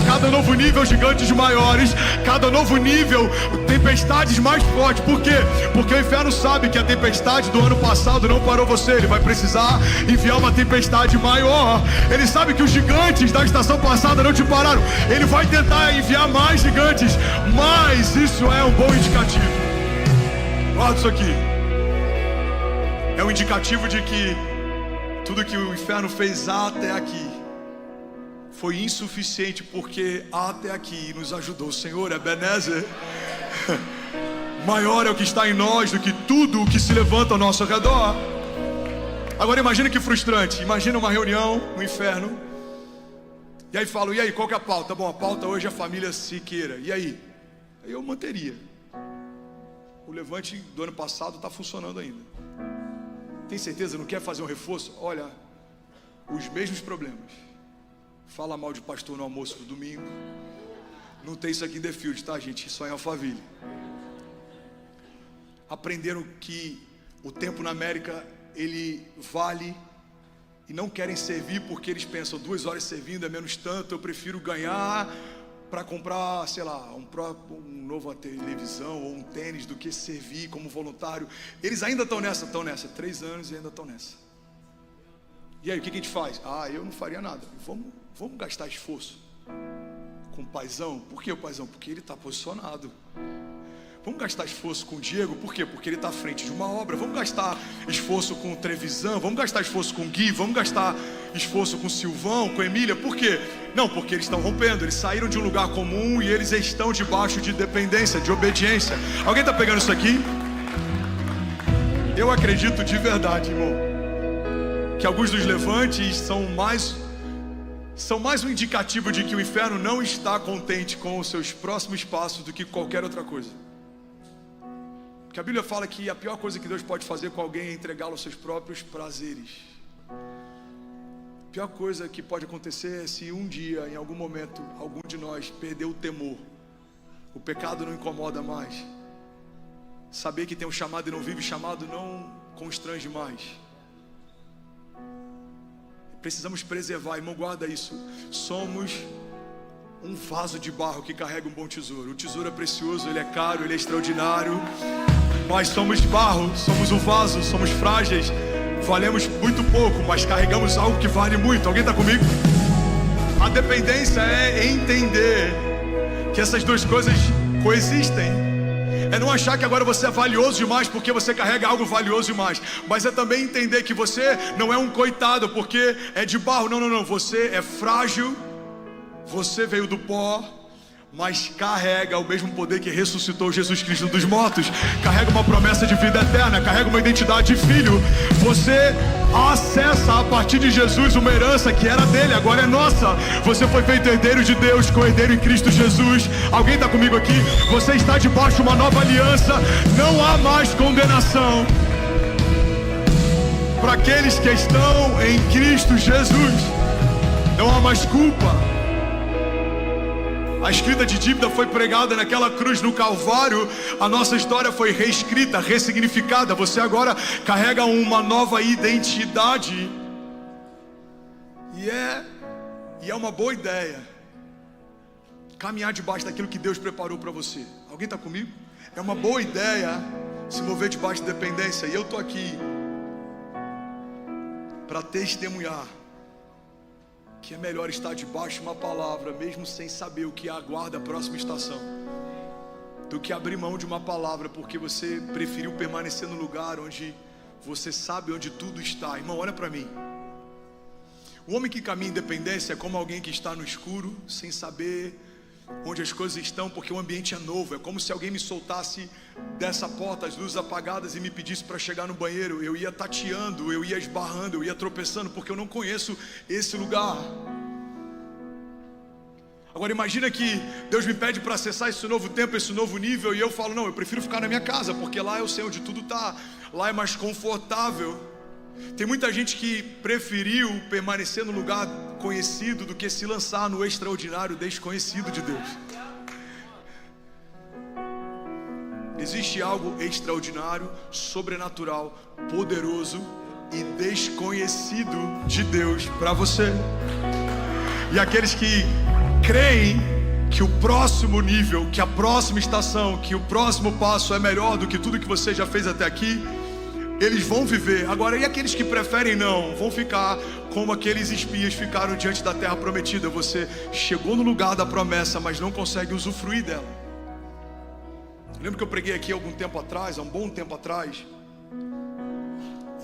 Cada novo nível, gigantes maiores. Cada novo nível, tempestades mais fortes. Por quê? Porque o inferno sabe que a tempestade do ano passado não parou você. Ele vai precisar enviar uma tempestade maior. Ele sabe que os gigantes da estação passada não te pararam. Ele vai tentar enviar mais gigantes. Mas isso é um bom indicativo. Guarda isso aqui. É um indicativo de que tudo que o inferno fez até aqui foi insuficiente, porque até aqui nos ajudou o Senhor. Ebenezer. Maior é o que está em nós do que tudo o que se levanta ao nosso redor. Agora imagina que frustrante. Imagina uma reunião no inferno, e aí falam: e aí, qual que é a pauta? Bom, a pauta hoje é a família Siqueira. E aí? Aí eu manteria. O levante do ano passado está funcionando ainda. Tem certeza? Não quer fazer um reforço? Olha, os mesmos problemas. Fala mal de pastor no almoço do domingo. Não tem isso aqui em The Field, tá, gente? Só em Alphaville. Aprenderam que o tempo na América, ele vale, e não querem servir porque eles pensam: 2 horas servindo é menos tanto, eu prefiro ganhar para comprar, sei lá, um novo televisão ou um tênis do que servir como voluntário. Eles ainda estão nessa, 3 anos e ainda estão nessa. E aí, o que a gente faz? Eu não faria nada. Vamos gastar esforço com o paizão. Por que o paizão? Porque ele está posicionado. Vamos gastar esforço com o Diego. Por quê? Porque ele está à frente de uma obra. Vamos gastar esforço com o Trevisan. Vamos gastar esforço com o Gui. Vamos gastar esforço com o Silvão, com a Emília. Por quê? Não, porque eles estão rompendo. Eles saíram de um lugar comum e eles estão debaixo de dependência, de obediência. Alguém está pegando isso aqui? Eu acredito de verdade, irmão, que alguns dos levantes são mais um indicativo de que o inferno não está contente com os seus próximos passos do que qualquer outra coisa. Porque a Bíblia fala que a pior coisa que Deus pode fazer com alguém é entregá-lo aos seus próprios prazeres. A pior coisa que pode acontecer é se um dia, em algum momento, algum de nós perder o temor. O pecado não incomoda mais. Saber que tem um chamado e não vive chamado não constrange mais. Precisamos preservar, irmão, guarda isso. Somos um vaso de barro que carrega um bom tesouro. O tesouro é precioso, ele é caro, ele é extraordinário. Nós somos barro, somos um vaso, somos frágeis. Valemos muito pouco, mas carregamos algo que vale muito. Alguém está comigo? A dependência é entender que essas duas coisas coexistem. É não achar que agora você é valioso demais porque você carrega algo valioso demais. Mas é também entender que você não é um coitado porque é de barro. Não. Você é frágil. Você veio do pó. mas carrega o mesmo poder que ressuscitou Jesus Cristo dos mortos, carrega uma promessa de vida eterna, carrega uma identidade de filho. Você acessa a partir de Jesus uma herança que era dele, agora é nossa. Você foi feito herdeiro de Deus, co-herdeiro em Cristo Jesus. Alguém está comigo aqui? Você está debaixo de uma nova aliança. Não há mais condenação para aqueles que estão em Cristo Jesus. Não há mais culpa. A escrita de dívida foi pregada naquela cruz no Calvário. A nossa história foi reescrita, ressignificada. Você agora carrega uma nova identidade. E é uma boa ideia caminhar debaixo daquilo que Deus preparou para você. Alguém está comigo? É uma boa ideia se mover debaixo de dependência. E eu estou aqui para testemunhar que é melhor estar debaixo de uma palavra, mesmo sem saber o que aguarda a próxima estação, do que abrir mão de uma palavra porque você preferiu permanecer no lugar onde você sabe onde tudo está. Irmão, olha para mim. O homem que caminha em dependência é como alguém que está no escuro, sem saber onde as coisas estão, porque o ambiente é novo. É como se alguém me soltasse dessa porta, as luzes apagadas, e me pedisse para chegar no banheiro. Eu ia tateando, eu ia esbarrando, eu ia tropeçando, porque eu não conheço esse lugar. Agora imagina que Deus me pede para acessar esse novo tempo, esse novo nível, e eu falo, não, eu prefiro ficar na minha casa, porque lá eu sei onde tudo está, lá é mais confortável. Tem muita gente que preferiu permanecer no lugar conhecido do que se lançar no extraordinário desconhecido de Deus. Existe algo extraordinário, sobrenatural, poderoso e desconhecido de Deus para você. E aqueles que creem que o próximo nível, que a próxima estação, que o próximo passo é melhor do que tudo que você já fez até aqui, eles vão viver. Agora, e aqueles que preferem não, vão ficar como aqueles espias ficaram diante da terra prometida. Você chegou no lugar da promessa, mas não consegue usufruir dela. Eu lembro que eu preguei aqui há um bom tempo atrás,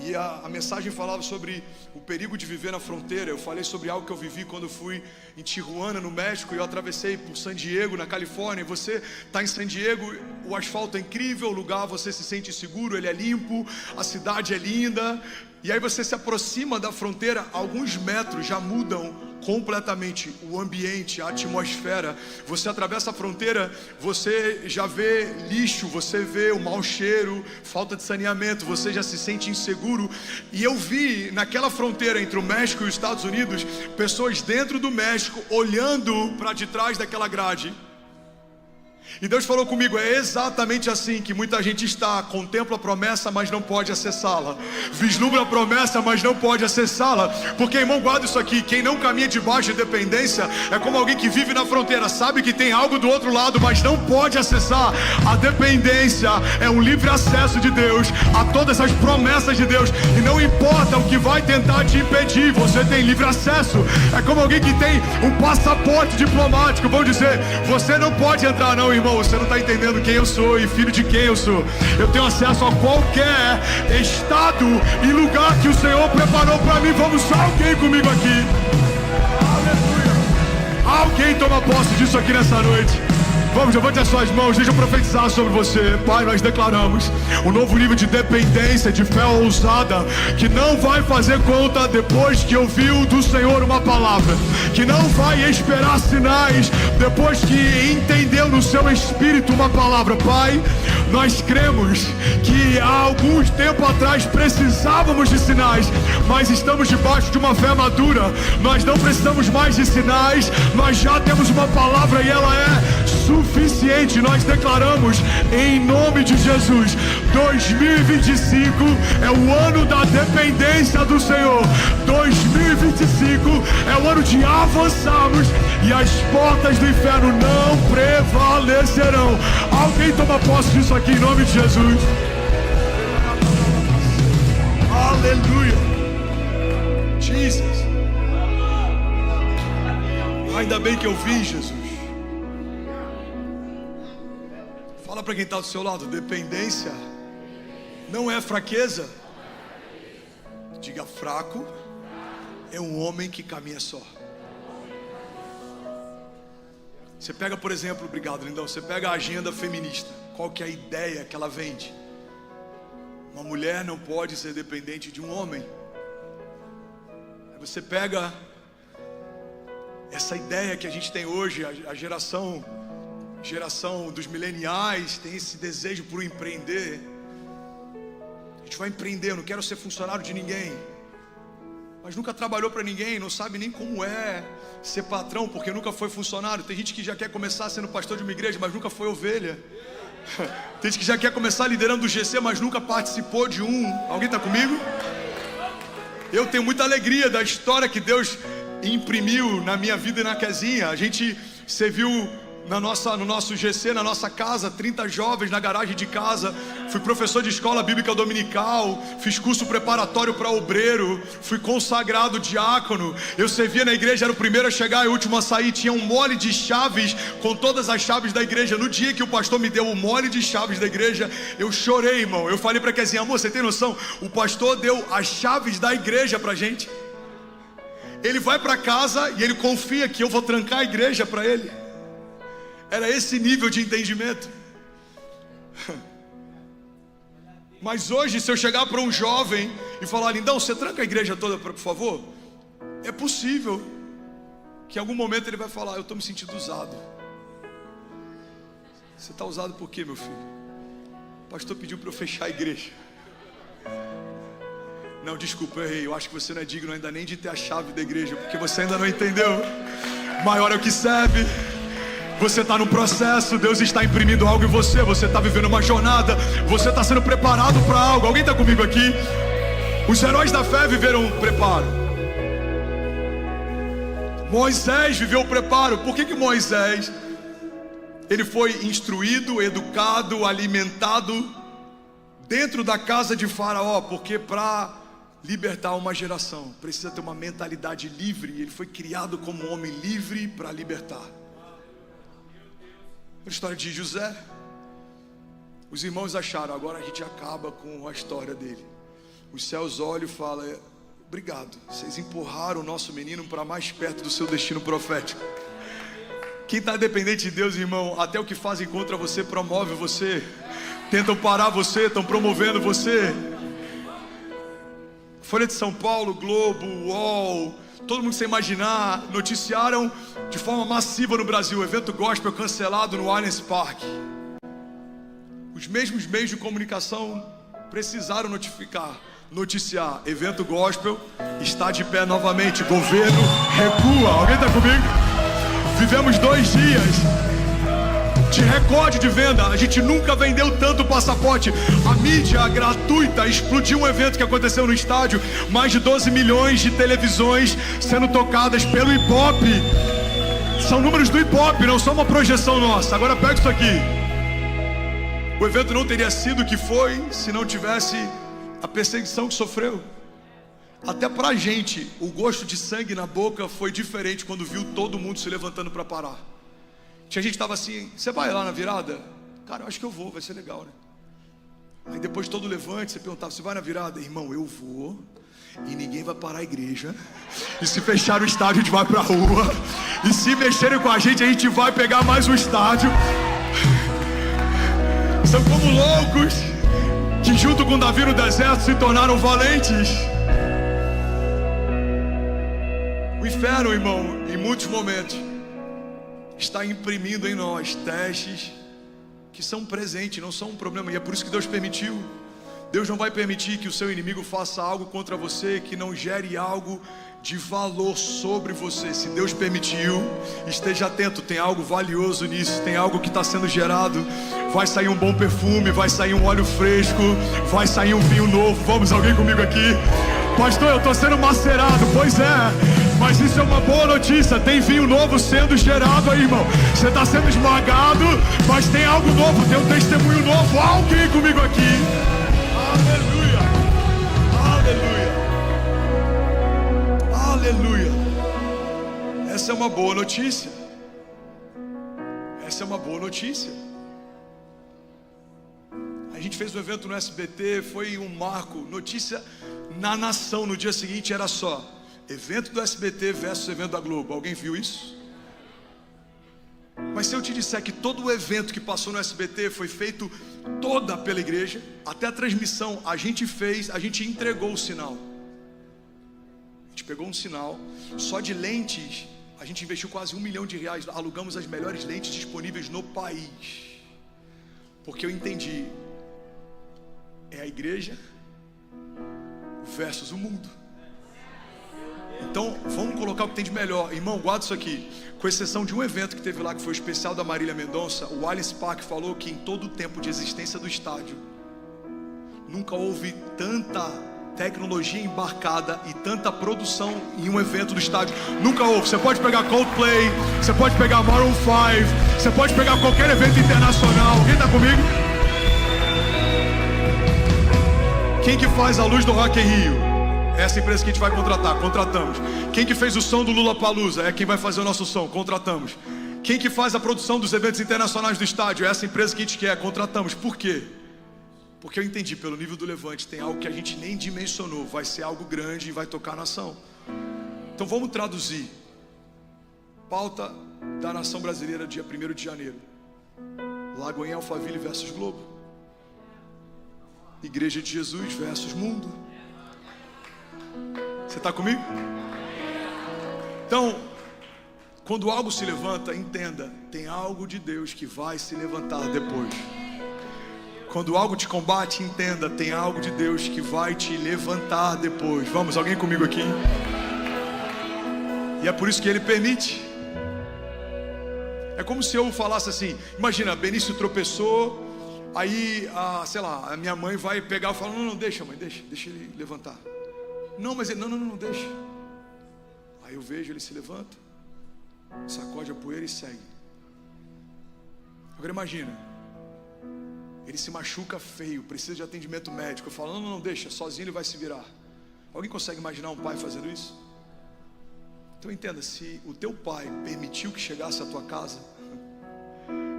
e a mensagem falava sobre o perigo de viver na fronteira. Eu falei sobre algo que eu vivi quando fui em Tijuana, no México, e eu atravessei por San Diego, na Califórnia. E você está em San Diego, o asfalto é incrível, o lugar você se sente seguro, ele é limpo, a cidade é linda. E aí você se aproxima da fronteira, alguns metros já mudam completamente o ambiente, a atmosfera. Você atravessa a fronteira, você já vê lixo, você vê o mau cheiro, falta de saneamento, você já se sente inseguro. E eu vi naquela fronteira entre o México e os Estados Unidos, pessoas dentro do México olhando para de trás daquela grade. E Deus falou comigo, é exatamente assim que muita gente está, contempla a promessa, mas não pode acessá-la, vislumbra a promessa, mas não pode acessá-la, porque, irmão, guarda isso aqui, quem não caminha debaixo de dependência, é como alguém que vive na fronteira, sabe que tem algo do outro lado, mas não pode acessar. A dependência é um livre acesso de Deus, a todas as promessas de Deus, e não importa o que vai tentar te impedir, você tem livre acesso. É como alguém que tem um passaporte diplomático, vão dizer, você não pode entrar não, irmão, você não está entendendo quem eu sou e filho de quem eu sou. Eu tenho acesso a qualquer estado e lugar que o Senhor preparou para mim. Vamos só alguém comigo aqui. Aleluia. Alguém toma posse disso aqui nessa noite. Vamos, levante as suas mãos, deixa eu profetizar sobre você. Pai, nós declaramos um novo nível de dependência, de fé ousada, que não vai fazer conta depois que ouviu do Senhor uma palavra, que não vai esperar sinais depois que entendeu no seu espírito uma palavra. Pai, nós cremos que há alguns tempo atrás precisávamos de sinais, mas estamos debaixo de uma fé madura. Nós não precisamos mais de sinais, nós já temos uma palavra e ela é suficiente. Nós declaramos em nome de Jesus, 2025 é o ano da dependência do Senhor. 2025 é o ano de avançarmos e as portas do inferno não prevalecerão. Alguém toma posse disso aqui em nome de Jesus. Aleluia. Jesus. Ainda bem que eu vi, Jesus. Fala para quem está do seu lado, dependência não é fraqueza. Diga, fraco é um homem que caminha só. Você pega, por exemplo, obrigado, lindão, você pega a agenda feminista. Qual que é a ideia que ela vende? Uma mulher não pode ser dependente de um homem. Aí você pega essa ideia que a gente tem hoje, a geração dos mileniais tem esse desejo por empreender. A gente vai empreender, eu não quero ser funcionário de ninguém, mas nunca trabalhou para ninguém, não sabe nem como é ser patrão, porque nunca foi funcionário. Tem gente que já quer começar sendo pastor de uma igreja, mas nunca foi ovelha. Tem gente que já quer começar liderando o GC, mas nunca participou de um. Alguém está comigo? Eu tenho muita alegria da história que Deus imprimiu na minha vida e na Kezinha. A gente serviu no nosso GC, na nossa casa, 30 jovens na garagem de casa. Fui professor de escola bíblica dominical, fiz curso preparatório para obreiro, fui consagrado diácono. Eu servia na igreja, era o primeiro a chegar e o último a sair. Tinha um mole de chaves com todas as chaves da igreja. No dia que o pastor me deu o mole de chaves da igreja, eu chorei, irmão. Eu falei para Kezinha: amor, você tem noção? O pastor deu as chaves da igreja pra gente. Ele vai para casa e ele confia que eu vou trancar a igreja para ele. Era esse nível de entendimento. Mas hoje, se eu chegar para um jovem e falar: lindão, você tranca a igreja toda, por favor? É possível que em algum momento ele vai falar: eu estou me sentindo usado. Você está usado por quê, meu filho? O pastor pediu para eu fechar a igreja. Não, desculpa, eu errei. Eu acho que você não é digno ainda nem de ter a chave da igreja, porque você ainda não entendeu. Maior é o que serve. Você está no processo, Deus está imprimindo algo em você. Você está vivendo uma jornada, você está sendo preparado para algo. Alguém está comigo aqui? Os heróis da fé viveram um preparo. Moisés viveu o preparo. Por que Moisés, ele foi instruído, educado, alimentado dentro da casa de Faraó? Porque para libertar uma geração precisa ter uma mentalidade livre. Ele foi criado como um homem livre para libertar. A história de José, os irmãos acharam: agora a gente acaba com a história dele. Os céus olham e falam: obrigado, vocês empurraram o nosso menino para mais perto do seu destino profético. Quem está dependente de Deus, irmão, até o que fazem contra você promove você. Tentam parar você, estão promovendo você. Folha de São Paulo, Globo, UOL, todo mundo sem imaginar, noticiaram de forma massiva no Brasil: o evento gospel cancelado no Allianz Parque. Os mesmos meios de comunicação precisaram noticiar: evento gospel está de pé novamente, governo recua. Alguém está comigo? Vivemos 2 dias de recorde de venda. A gente nunca vendeu tanto passaporte. A mídia gratuita explodiu um evento que aconteceu no estádio. Mais de 12 milhões de televisões sendo tocadas pelo hip hop. São números do hip hop, não são uma projeção nossa. Agora pega isso aqui. O evento não teria sido o que foi se não tivesse a perseguição que sofreu. Até pra gente, o gosto de sangue na boca foi diferente quando viu todo mundo se levantando para parar. Tinha gente que estava assim: você vai lá na virada? Cara, eu acho que eu vou, vai ser legal, né? Aí depois de todo levante, você perguntava: você vai na virada? Irmão, eu vou, e ninguém vai parar a igreja. E se fechar o estádio, a gente vai pra rua. E se mexerem com a gente vai pegar mais um estádio. São como loucos que junto com Davi no deserto se tornaram valentes. O inferno, irmão, em muitos momentos está imprimindo em nós testes que são presentes, não são um problema. E é por isso que Deus permitiu. Deus não vai permitir que o seu inimigo faça algo contra você que não gere algo de valor sobre você. Se Deus permitiu, esteja atento, tem algo valioso nisso, tem algo que está sendo gerado. Vai sair um bom perfume, vai sair um óleo fresco, vai sair um vinho novo. Vamos, alguém comigo aqui? Pastor, eu estou sendo macerado. Pois é, mas isso é uma boa notícia. Tem vinho novo sendo gerado aí, irmão. Você está sendo esmagado, mas tem algo novo, tem um testemunho novo. Alguém comigo aqui? Aleluia, aleluia, aleluia. Essa é uma boa notícia. Essa é uma boa notícia. A gente fez um evento no SBT, foi um marco, notícia na nação. No dia seguinte era só evento do SBT versus evento da Globo. Alguém viu isso? Mas se eu te disser que todo o evento que passou no SBT foi feito toda pela igreja, até a transmissão a gente fez, a gente entregou o sinal. A gente pegou um sinal, só de lentes, a gente investiu quase R$1 milhão, alugamos as melhores lentes disponíveis no país. Porque eu entendi, é a igreja versus o mundo. Então, vamos colocar o que tem de melhor. Irmão, guarda isso aqui. Com exceção de um evento que teve lá, que foi o especial da Marília Mendonça, o Allianz Parque falou que em todo o tempo de existência do estádio, nunca houve tanta tecnologia embarcada e tanta produção em um evento do estádio. Nunca houve. Você pode pegar Coldplay, você pode pegar Maroon 5, você pode pegar qualquer evento internacional. Alguém tá comigo? Quem que faz a luz do Rock in Rio? Essa empresa que a gente vai contratar, contratamos. Quem que fez o som do Lollapalooza? É quem vai fazer o nosso som, contratamos. Quem que faz a produção dos eventos internacionais do estádio? É essa empresa que a gente quer, contratamos. Por quê? Porque eu entendi, pelo nível do Levante, tem algo que a gente nem dimensionou. Vai ser algo grande e vai tocar a nação. Então vamos traduzir. Pauta da nação brasileira, dia 1º de janeiro. Lagoinha Alphaville versus Globo. Igreja de Jesus versus mundo. Você está comigo? Então, quando algo se levanta, entenda, tem algo de Deus que vai se levantar depois. Quando algo te combate, entenda, tem algo de Deus que vai te levantar depois. Vamos, alguém comigo aqui? E é por isso que Ele permite. É como se eu falasse assim, imagina, Benício tropeçou, aí, sei lá, a minha mãe vai pegar e falar, não, deixa mãe, deixa ele levantar. Não, mas ele, não, deixa. Aí eu vejo, ele se levanta, sacode a poeira e segue. Agora imagina, ele se machuca feio, precisa de atendimento médico. Eu falo, não, deixa, sozinho ele vai se virar. Alguém consegue imaginar um pai fazendo isso? Então entenda, se o teu pai permitiu que chegasse à tua casa,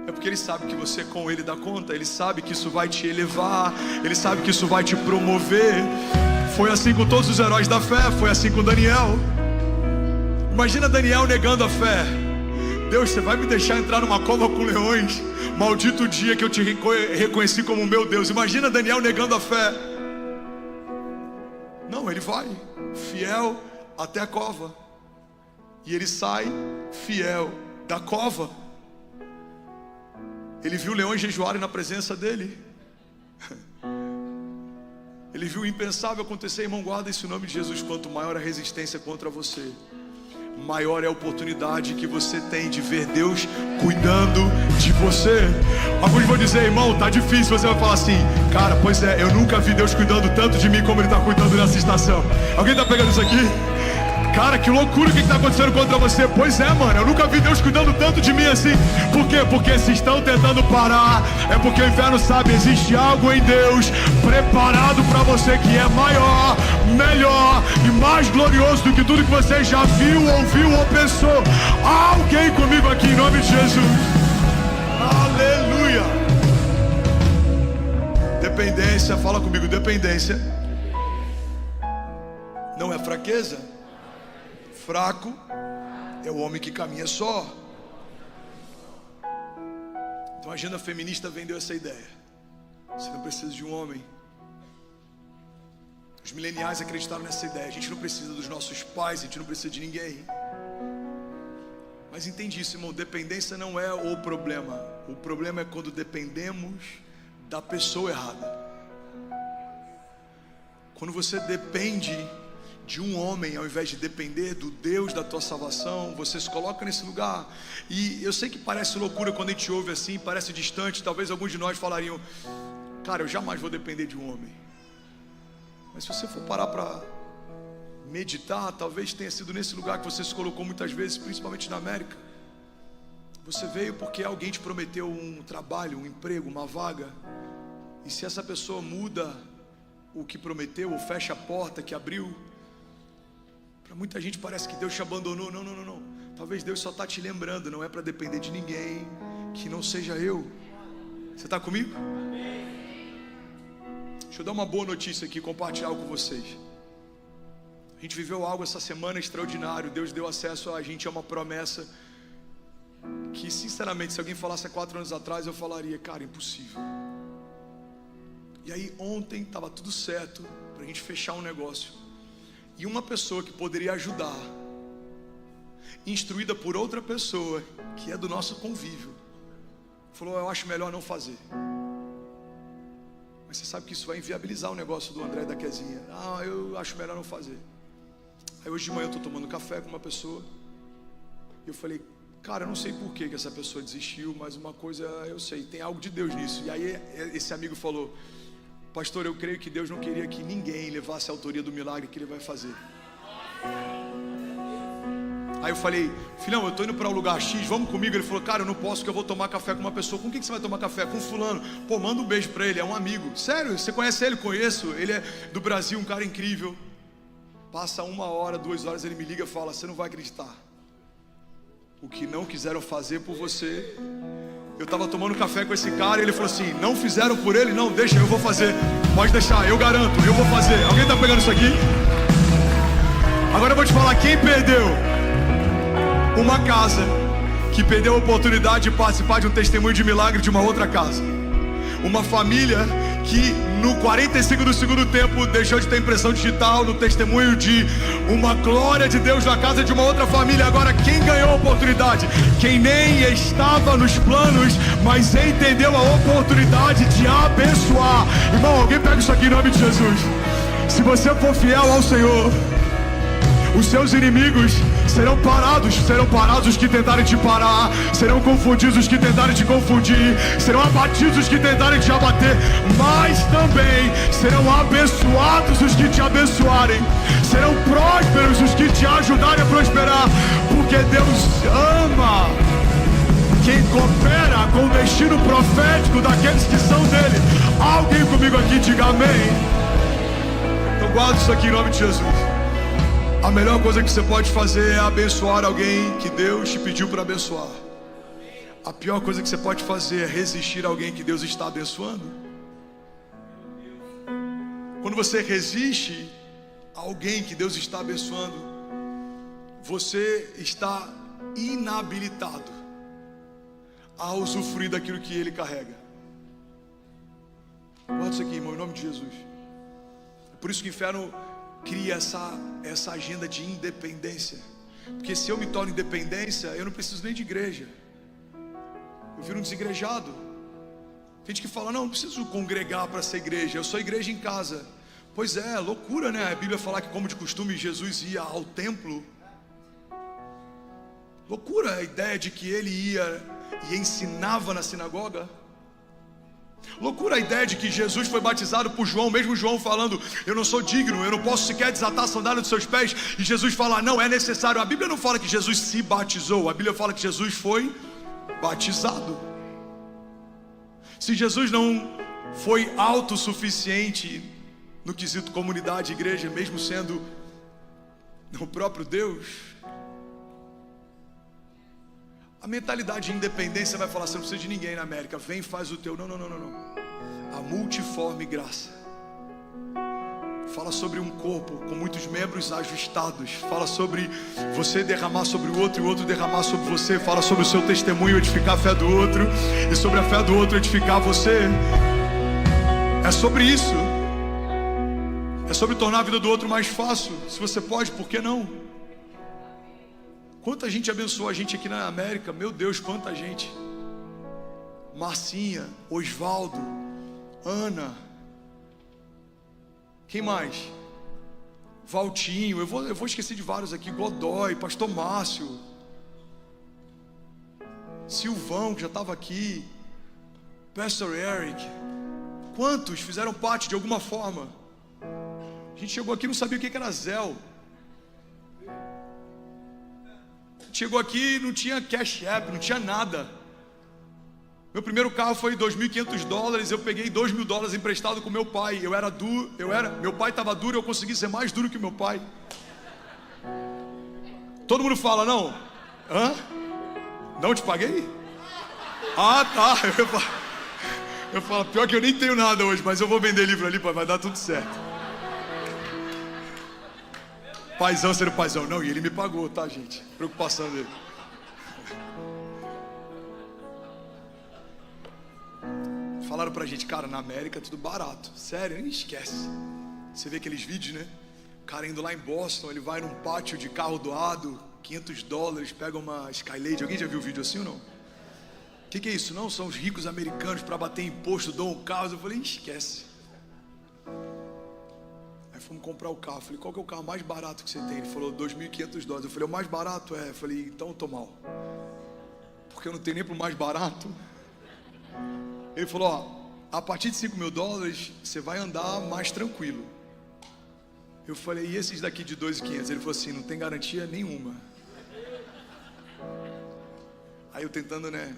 é porque ele sabe que você com ele dá conta. Ele sabe que isso vai te elevar, ele sabe que isso vai te promover. Foi assim com todos os heróis da fé, foi assim com Daniel. Imagina Daniel negando a fé. Deus, você vai me deixar entrar numa cova com leões? Maldito o dia que eu te reconheci como meu Deus. Imagina Daniel negando a fé. Não, ele vai fiel até a cova. E ele sai fiel da cova. Ele viu leões jejuarem na presença dele. Ele viu o impensável acontecer. Irmão, guarda esse nome de Jesus. Quanto maior a resistência contra você, maior é a oportunidade que você tem de ver Deus cuidando de você. Alguns vão dizer, irmão, tá difícil. Você vai falar assim, cara, pois é, eu nunca vi Deus cuidando tanto de mim como Ele está cuidando nessa estação. Alguém tá pegando isso aqui? Cara, que loucura, o que está acontecendo contra você? Pois é, mano, eu nunca vi Deus cuidando tanto de mim assim. Por quê? Porque se estão tentando parar, é porque o inferno sabe, existe algo em Deus preparado para você que é maior, melhor e mais glorioso do que tudo que você já viu, ouviu ou pensou. Há alguém comigo aqui em nome de Jesus? Aleluia! Dependência, fala comigo, dependência não é fraqueza. Fraco é o homem que caminha só. Então a agenda feminista vendeu essa ideia. Você não precisa de um homem. Os mileniais acreditaram nessa ideia. A gente não precisa dos nossos pais, a gente não precisa de ninguém. Mas entende isso, irmão, dependência não é o problema. O problema é quando dependemos da pessoa errada. Quando você depende de um homem, ao invés de depender do Deus da tua salvação, você se coloca nesse lugar. E eu sei que parece loucura quando a gente ouve assim, parece distante. Talvez alguns de nós falariam, cara, eu jamais vou depender de um homem. Mas se você for parar para meditar, talvez tenha sido nesse lugar que você se colocou muitas vezes, principalmente na América. Você veio porque alguém te prometeu um trabalho, um emprego, uma vaga. E se essa pessoa muda o que prometeu, ou fecha a porta que abriu, para muita gente parece que Deus te abandonou. Não. Talvez Deus só está te lembrando, não é para depender de ninguém que não seja eu. Você está comigo? Deixa eu dar uma boa notícia aqui, compartilhar algo com vocês. A gente viveu algo essa semana extraordinário. Deus deu acesso a gente a uma promessa que sinceramente, se alguém falasse há 4 anos atrás, eu falaria, cara, impossível. E aí ontem estava tudo certo para a gente fechar um negócio, e uma pessoa que poderia ajudar, instruída por outra pessoa que é do nosso convívio, falou, eu acho melhor não fazer. Mas você sabe que isso vai inviabilizar o negócio do André e da Kezinha. Ah, eu acho melhor não fazer. Aí hoje de manhã eu estou tomando café com uma pessoa, e eu falei, cara, eu não sei por que essa pessoa desistiu, mas uma coisa eu sei, tem algo de Deus nisso. E aí esse amigo falou, pastor, eu creio que Deus não queria que ninguém levasse a autoria do milagre que Ele vai fazer. Aí eu falei, filhão, eu tô indo para o lugar X, vamos comigo? Ele falou, cara, eu não posso, porque eu vou tomar café com uma pessoa. Com quem que você vai tomar café? Com fulano. Pô, manda um beijo para ele, é um amigo. Sério, você conhece ele? Conheço, ele é do Brasil, um cara incrível. Passa 1 hora, 2 horas, ele me liga e fala, você não vai acreditar, o que não quiseram fazer por você. Eu estava tomando café com esse cara e ele falou assim, não fizeram por ele? Não, deixa, eu vou fazer. Pode deixar, eu garanto, eu vou fazer. Alguém está pegando isso aqui? Agora eu vou te falar, quem perdeu uma casa, que perdeu a oportunidade de participar de um testemunho de milagre de uma outra casa. Uma família que no 45 do segundo tempo deixou de ter impressão digital, no testemunho de uma glória de Deus na casa de uma outra família. Agora quem ganhou a oportunidade? Quem nem estava nos planos, mas entendeu a oportunidade de abençoar. Irmão, alguém pega isso aqui em nome de Jesus. Se você for fiel ao Senhor, os seus inimigos serão parados os que tentarem te parar, serão confundidos os que tentarem te confundir, serão abatidos os que tentarem te abater, mas também serão abençoados os que te abençoarem, serão prósperos os que te ajudarem a prosperar, porque Deus ama quem coopera com o destino profético daqueles que são dele. Alguém comigo aqui diga amém. Então guarda isso aqui em nome de Jesus. A melhor coisa que você pode fazer é abençoar alguém que Deus te pediu para abençoar. A pior coisa que você pode fazer é resistir a alguém que Deus está abençoando. Quando você resiste a alguém que Deus está abençoando, você está inabilitado a usufruir daquilo que Ele carrega. Guarda isso aqui, irmão, em nome de Jesus. É por isso que o inferno cria essa agenda de independência, porque se eu me torno independência, eu não preciso nem de igreja, eu viro um desigrejado. Tem gente que fala, não preciso congregar para ser igreja, eu sou igreja em casa. Pois é, loucura, né? A Bíblia fala que, como de costume, Jesus ia ao templo. Loucura a ideia de que ele ia e ensinava na sinagoga. Loucura a ideia de que Jesus foi batizado por João, mesmo João falando, eu não sou digno, eu não posso sequer desatar a sandália dos seus pés, e Jesus fala, não, é necessário. A Bíblia não fala que Jesus se batizou, a Bíblia fala que Jesus foi batizado. Se Jesus não foi autossuficiente no quesito comunidade e igreja, mesmo sendo o próprio Deus, a mentalidade de independência vai falar, você não precisa de ninguém na América, vem e faz o teu. Não. A multiforme graça fala sobre um corpo com muitos membros ajustados, fala sobre você derramar sobre o outro e o outro derramar sobre você, fala sobre o seu testemunho edificar a fé do outro e sobre a fé do outro edificar você. É sobre isso, é sobre tornar a vida do outro mais fácil. Se você pode, por que não? Quanta gente abençoou a gente aqui na América, meu Deus, quanta gente. Marcinha, Osvaldo, Ana, quem mais? Valtinho, eu vou esquecer de vários aqui, Godoy, Pastor Márcio, Silvão, que já estava aqui, Pastor Eric. Quantos fizeram parte de alguma forma? A gente chegou aqui e não sabia o que era Zelle. Chegou aqui, não tinha cash app, não tinha nada. Meu primeiro carro foi $2.500, eu peguei $2.000 emprestado com meu pai. Meu pai estava duro, eu consegui ser mais duro que meu pai. Todo mundo fala, não? Hã? Não te paguei? Ah, tá. Eu falo, pior que eu nem tenho nada hoje, mas eu vou vender livro ali, vai dar tudo certo. Paizão sendo paizão. Não, e ele me pagou, tá, gente? Preocupação dele. falaram pra gente, cara, na América é tudo barato. Sério, nem esquece. Você vê aqueles vídeos, né? O cara indo lá em Boston, ele vai num pátio de carro doado, $500, pega uma Skylade. Alguém já viu vídeo assim ou não? O que é isso? Não, são os ricos americanos para bater imposto, dão um carro. Eu falei, esquece. Aí fomos comprar o carro. Eu falei, qual que é o carro mais barato que você tem? Ele falou, $2.500. Eu falei, o mais barato é? Eu falei, então eu tô mal, porque eu não tenho nem pro mais barato. Ele falou, ó, a partir de $5.000 você vai andar mais tranquilo. Eu falei, e esses daqui de 2.500? Ele falou assim, não tem garantia nenhuma. Aí eu tentando, né,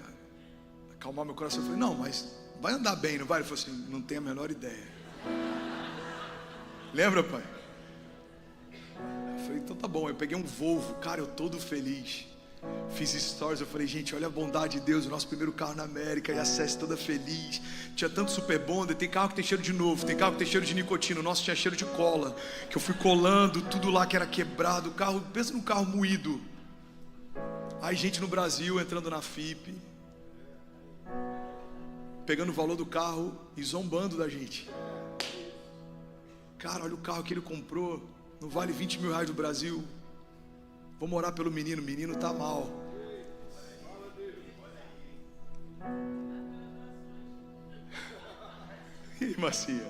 acalmar meu coração, eu falei, não, mas vai andar bem, não vai? Ele falou assim, não tenho a menor ideia. Lembra, pai? Eu falei, então tá bom. Eu peguei um Volvo, cara, eu todo feliz. Fiz stories, eu falei, gente, olha a bondade de Deus, o nosso primeiro carro na América, e a Cécia toda feliz. Tinha tanto Super Bonder, tem carro que tem cheiro de novo, tem carro que tem cheiro de nicotina, o nosso tinha cheiro de cola, que eu fui colando, tudo lá que era quebrado, o carro, pensa num carro moído. Aí gente no Brasil entrando na FIP, pegando o valor do carro e zombando da gente. Cara, olha o carro que ele comprou, não vale $20 mil do Brasil. Vamos orar pelo menino, o menino tá mal. E Macia,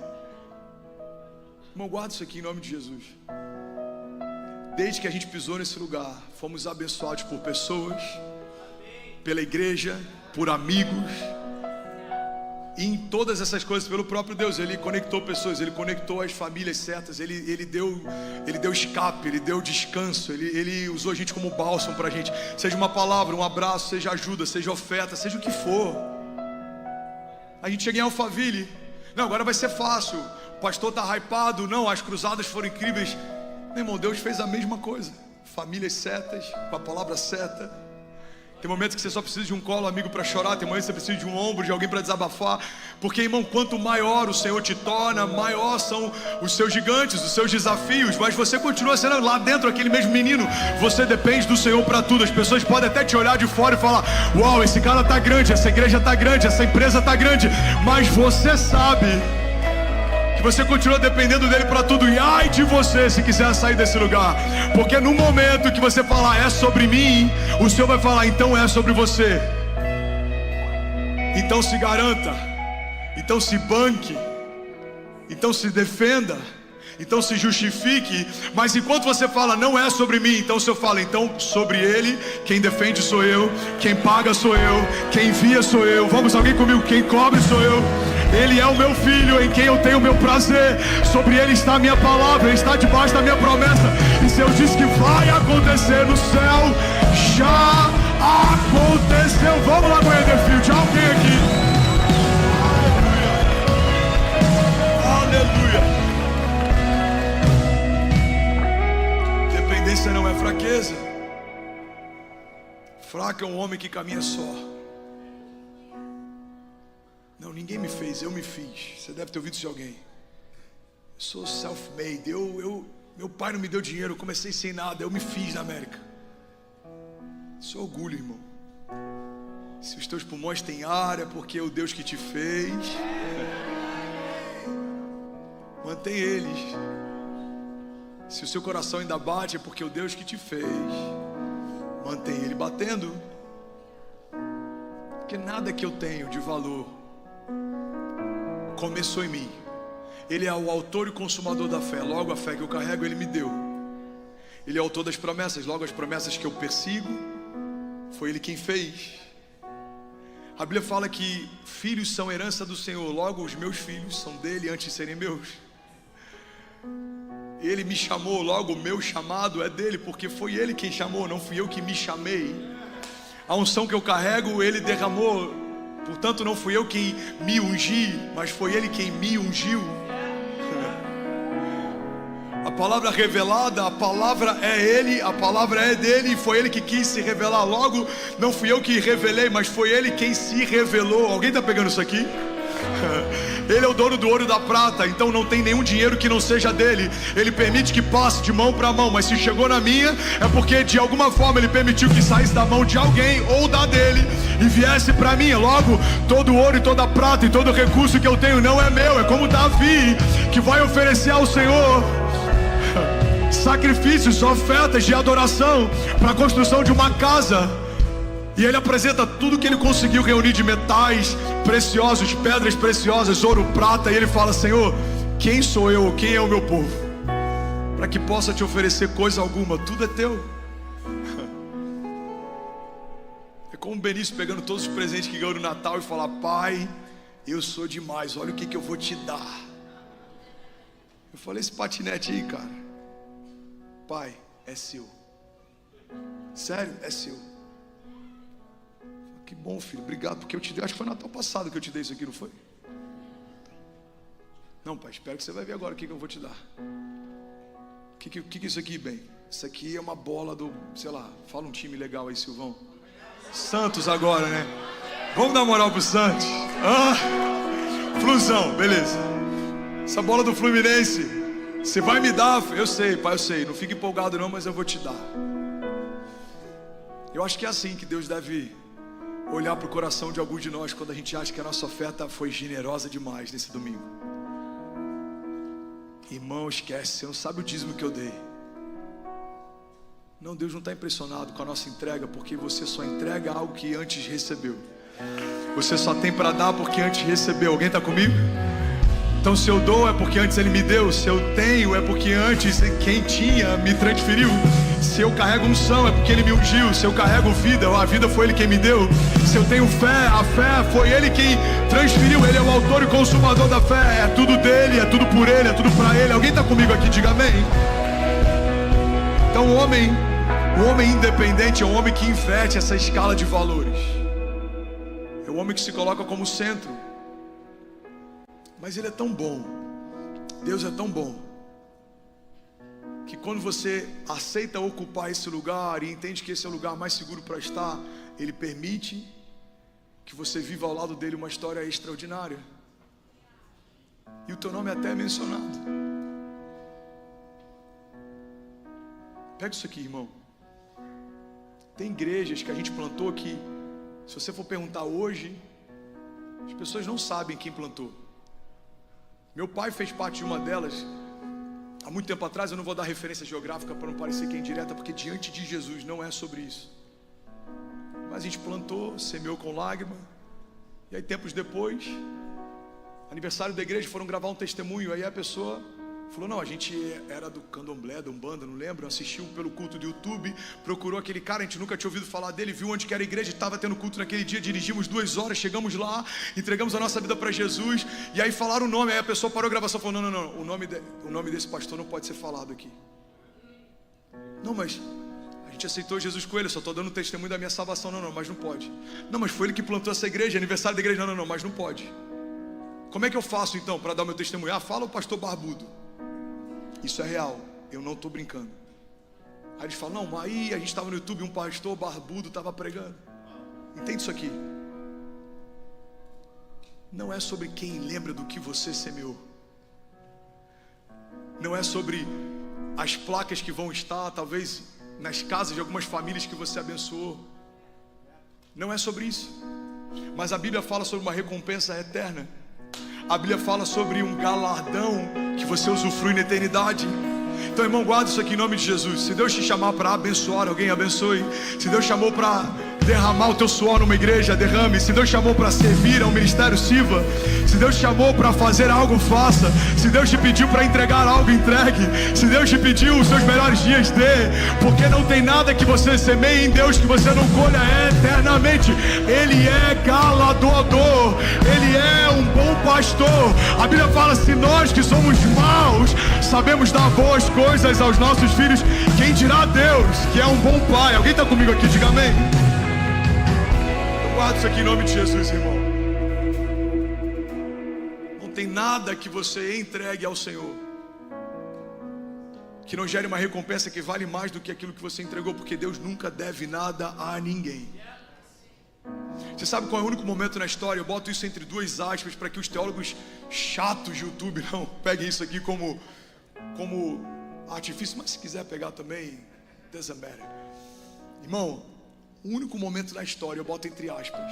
irmão, guarda isso aqui em nome de Jesus. Desde que a gente pisou nesse lugar, fomos abençoados por pessoas, pela igreja, por amigos, e em todas essas coisas pelo próprio Deus. Ele conectou pessoas, Ele conectou as famílias certas, Ele deu escape, Ele deu descanso, Ele usou a gente como bálsamo pra gente. Seja uma palavra, um abraço, seja ajuda, seja oferta, seja o que for. A gente chega em Alphaville, não, agora vai ser fácil, o pastor tá hypado, não, as cruzadas foram incríveis. Meu irmão, Deus fez a mesma coisa. Famílias certas, com a palavra certa. Tem momentos que você só precisa de um colo amigo para chorar. Tem momentos que você precisa de um ombro, de alguém para desabafar. Porque, irmão, quanto maior o Senhor te torna, maior são os seus gigantes, os seus desafios. Mas você continua sendo lá dentro aquele mesmo menino. Você depende do Senhor para tudo. As pessoas podem até te olhar de fora e falar, uau, esse cara tá grande, essa igreja tá grande, essa empresa tá grande. Mas você sabe que você continua dependendo dele para tudo. E ai de você se quiser sair desse lugar, porque no momento que você falar é sobre mim, o Senhor vai falar, então é sobre você. Então se garanta, então se banque, então se defenda, então se justifique. Mas enquanto você fala não é sobre mim, então o Senhor fala, então sobre ele, quem defende sou eu, quem paga sou eu, quem envia sou eu. Vamos, alguém comigo, quem cobre sou eu. Ele é o meu filho em quem eu tenho o meu prazer. Sobre ele está a minha palavra, ele está debaixo da minha promessa. E se eu disse que vai acontecer no céu, já aconteceu. Vamos lá, Goiânia, alguém aqui. Aleluia. Aleluia. Dependência não é fraqueza. Fraco é um homem que caminha só. Não, ninguém me fez, eu me fiz. Você deve ter ouvido isso de alguém. Eu sou self-made. Meu pai não me deu dinheiro, eu comecei sem nada, eu me fiz na América. Isso é orgulho, irmão. Se os teus pulmões têm ar, é porque é o Deus que te fez. Mantém eles. Se o seu coração ainda bate, é porque é o Deus que te fez. Mantém ele batendo. Porque nada que eu tenho de valor começou em mim. Ele é o autor e consumador da fé. Logo a fé que eu carrego, Ele me deu. Ele é o autor das promessas. Logo as promessas que eu persigo, foi Ele quem fez. A Bíblia fala que filhos são herança do Senhor. Logo os meus filhos são dele antes de serem meus. Ele me chamou. Logo o meu chamado é dele, porque foi Ele quem chamou, não fui eu que me chamei. A unção que eu carrego, Ele derramou. Portanto, não fui eu quem me ungi, mas foi Ele quem me ungiu. A palavra revelada, a palavra é Ele, a palavra é dele, e foi Ele que quis se revelar. Logo, não fui eu que revelei, mas foi Ele quem se revelou. Alguém está pegando isso aqui? Ele é o dono do ouro e da prata, então não tem nenhum dinheiro que não seja dele. Ele permite que passe de mão para mão, mas se chegou na minha, é porque de alguma forma ele permitiu que saísse da mão de alguém ou da dele e viesse para mim. Logo, todo ouro e toda prata e todo recurso que eu tenho não é meu. É como Davi, que vai oferecer ao Senhor sacrifícios, ofertas de adoração para a construção de uma casa. E ele apresenta tudo que ele conseguiu reunir de metais preciosos, pedras preciosas, ouro, prata. E ele fala: Senhor, quem sou eu, quem é o meu povo, para que possa te oferecer coisa alguma? Tudo é teu. É como o Benício pegando todos os presentes que ganhou no Natal e falar: Pai, eu sou demais, olha o que eu vou te dar. Eu falei: esse patinete aí, cara, Pai, é seu. Sério, é seu. Que bom, filho, obrigado, porque eu te dei, acho que foi Natal passado que eu te dei isso aqui, não foi? Não, pai, espero que você vai ver agora o que eu vou te dar. O que é isso aqui, bem? Isso aqui é uma bola do, sei lá, fala um time legal aí, Silvão. Santos agora, né? Vamos dar moral pro Santos. Flusão, beleza. Essa bola do Fluminense, você vai me dar? Eu sei, pai, eu sei, não fique empolgado não, mas eu vou te dar. Eu acho que é assim que Deus deve olhar para o coração de alguns de nós quando a gente acha que a nossa oferta foi generosa demais nesse domingo. Irmão, esquece, você não sabe o dízimo que eu dei. Não, Deus não está impressionado com a nossa entrega, porque você só entrega algo que antes recebeu. Você só tem para dar porque antes recebeu. Alguém está comigo? Então se eu dou é porque antes Ele me deu. Se eu tenho é porque antes quem tinha me transferiu. Se eu carrego unção é porque Ele me ungiu. Se eu carrego vida, a vida foi Ele quem me deu. Se eu tenho fé, a fé foi Ele quem transferiu. Ele é o autor e consumador da fé. É tudo dele, é tudo por Ele, é tudo para Ele. Alguém está comigo aqui? Diga amém. Então o homem independente é um homem que inverte essa escala de valores. É um homem que se coloca como centro. Mas Ele é tão bom, Deus é tão bom, que quando você aceita ocupar esse lugar e entende que esse é o lugar mais seguro para estar, Ele permite que você viva ao lado dele uma história extraordinária. E o teu nome até é mencionado. Pega isso aqui, irmão. Tem igrejas que a gente plantou que, se você for perguntar hoje, as pessoas não sabem quem plantou. Meu pai fez parte de uma delas há muito tempo atrás. Eu não vou dar referência geográfica para não parecer que é indireta, porque diante de Jesus não é sobre isso. Mas a gente plantou, semeou com lágrima. E aí tempos depois, aniversário da igreja, foram gravar um testemunho. Aí a pessoa falou: não, a gente era do candomblé, da Umbanda, não lembro, assistiu pelo culto do YouTube, procurou aquele cara, a gente nunca tinha ouvido falar dele, viu onde que era a igreja, estava tendo culto naquele dia, dirigimos 2 horas, chegamos lá, entregamos a nossa vida para Jesus, e aí falaram o nome, aí a pessoa parou a gravação e falou: não, o nome desse pastor não pode ser falado aqui. Não, mas a gente aceitou Jesus com ele, eu só estou dando testemunho da minha salvação. Não, mas não pode. Não, mas foi ele que plantou essa igreja, aniversário da igreja. Não, mas não pode. Como é que eu faço então para dar o meu testemunho? Fala o pastor barbudo. Isso é real, eu não estou brincando. Aí eles falam: não, aí a gente estava no YouTube, um pastor barbudo estava pregando. Entende isso aqui? Não é sobre quem lembra do que você semeou. Não é sobre as placas que vão estar, talvez, nas casas de algumas famílias que você abençoou. Não é sobre isso. Mas a Bíblia fala sobre uma recompensa eterna. A Bíblia fala sobre um galardão que você usufrui na eternidade. Então, irmão, guarda isso aqui em nome de Jesus. Se Deus te chamar para abençoar alguém, abençoe. Se Deus chamou para derramar o teu suor numa igreja, derrame. Se Deus chamou para servir a um ministério, sirva. Se Deus te chamou para fazer algo, faça. Se Deus te pediu para entregar algo, entregue. Se Deus te pediu os seus melhores dias, dê. Porque não tem nada que você semeie em Deus que você não colha eternamente. Ele é galardoador. Ele é um bom pastor. A Bíblia fala: se nós que somos maus sabemos dar boas coisas aos nossos filhos, quem dirá Deus, que é um bom pai? Alguém está comigo aqui? Diga amém. Eu guardo isso aqui em nome de Jesus, irmão. Não tem nada que você entregue ao Senhor que não gere uma recompensa que vale mais do que aquilo que você entregou, porque Deus nunca deve nada a ninguém. Você sabe qual é o único momento na história? Eu boto isso entre duas aspas para que os teólogos chatos de YouTube não peguem isso aqui como artifício, mas se quiser pegar também, doesn't matter. Irmão, o único momento na história, eu boto entre aspas,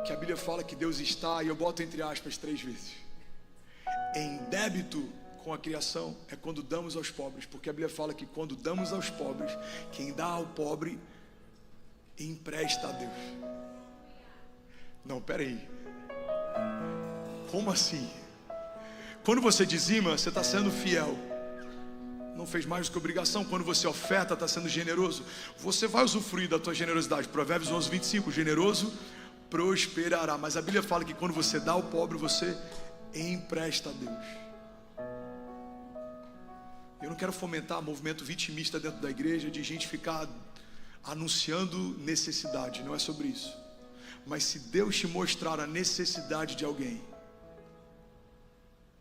que a Bíblia fala que Deus está, e eu boto entre aspas 3 vezes, em débito com a criação, é quando damos aos pobres, porque a Bíblia fala que quando damos aos pobres, quem dá ao pobre empresta a Deus. Não, peraí, como assim? Quando você dizima, você está sendo fiel, não fez mais do que obrigação. Quando você oferta, está sendo generoso, você vai usufruir da tua generosidade. Provérbios 11, 25, generoso prosperará. Mas a Bíblia fala que quando você dá ao pobre, você empresta a Deus. Eu não quero fomentar movimento vitimista dentro da igreja, de gente ficar anunciando necessidade, não é sobre isso. Mas se Deus te mostrar a necessidade de alguém,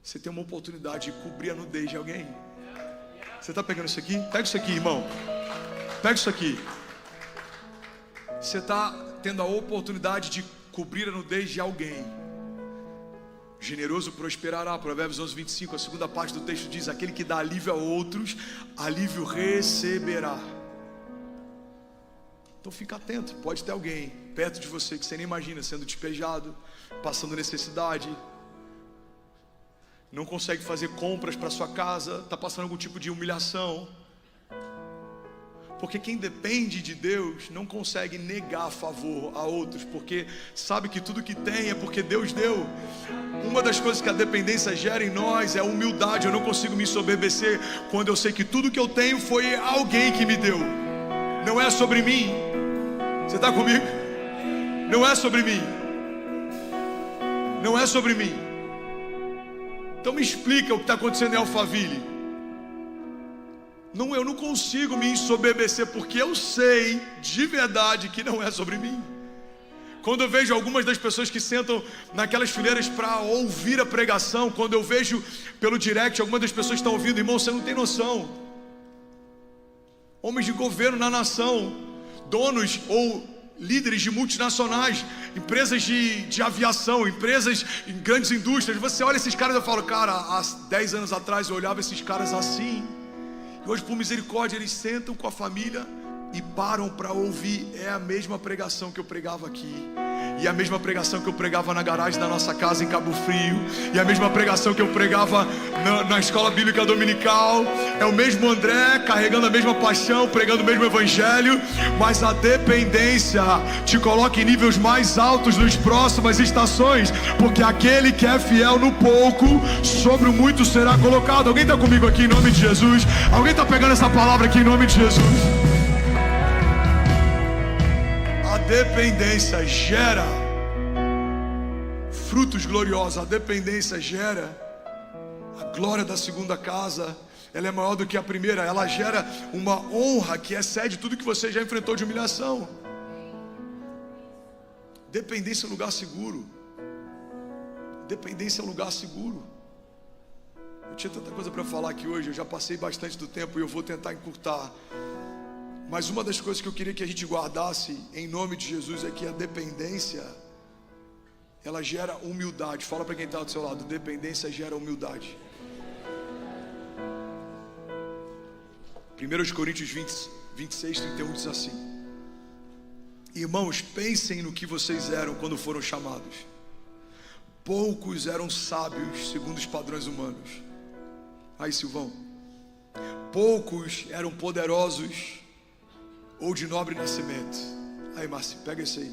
você tem uma oportunidade de cobrir a nudez de alguém. Você está pegando isso aqui? Pega isso aqui, irmão. Pega isso aqui. Você está tendo a oportunidade de cobrir a nudez de alguém. Generoso prosperará. Provérbios 11, 25. A segunda parte do texto diz: aquele que dá alívio a outros, alívio receberá. Então fica atento. Pode ter alguém perto de você que você nem imagina sendo despejado, passando necessidade, não consegue fazer compras para sua casa, está passando algum tipo de humilhação. Porque quem depende de Deus não consegue negar favor a outros, porque sabe que tudo que tem é porque Deus deu. Uma das coisas que a dependência gera em nós é a humildade. Eu não consigo me ensoberbecer quando eu sei que tudo que eu tenho foi alguém que me deu. Não é sobre mim. Você está comigo? Não é sobre mim. Não é sobre mim. Então me explica o que está acontecendo em Alphaville. Não, eu não consigo me ensoberbecer, porque eu sei de verdade que não é sobre mim. Quando eu vejo algumas das pessoas que sentam naquelas fileiras para ouvir a pregação, quando eu vejo pelo direct algumas das pessoas que estão ouvindo, irmão, você não tem noção. Homens de governo na nação, donos ou líderes de multinacionais, empresas de aviação, empresas em grandes indústrias. Você olha esses caras e eu falo, cara, há 10 anos atrás eu olhava esses caras assim, e hoje por misericórdia eles sentam com a família e param para ouvir. É a mesma pregação que eu pregava aqui, e a mesma pregação que eu pregava na garagem da nossa casa em Cabo Frio, e a mesma pregação que eu pregava na escola bíblica dominical. É o mesmo André carregando a mesma paixão, pregando o mesmo evangelho, mas a dependência te coloca em níveis mais altos nas próximas estações, porque aquele que é fiel no pouco, sobre o muito será colocado. Alguém está comigo aqui em nome de Jesus? Alguém está pegando essa palavra aqui em nome de Jesus? A dependência gera frutos gloriosos. A dependência gera a glória da segunda casa. Ela é maior do que a primeira. Ela gera uma honra que excede tudo que você já enfrentou de humilhação. Dependência é um lugar seguro. Dependência é um lugar seguro. Eu tinha tanta coisa para falar aqui hoje. Eu já passei bastante do tempo e eu vou tentar encurtar. Mas uma das coisas que eu queria que a gente guardasse em nome de Jesus é que a dependência, ela gera humildade. Fala para quem está do seu lado: dependência gera humildade. 1 Coríntios 26, 31 diz assim: irmãos, pensem no que vocês eram quando foram chamados. Poucos eram sábios segundo os padrões humanos. Aí, Silvão. Poucos eram poderosos ou de nobre nascimento. Aí, Márcio, pega isso aí.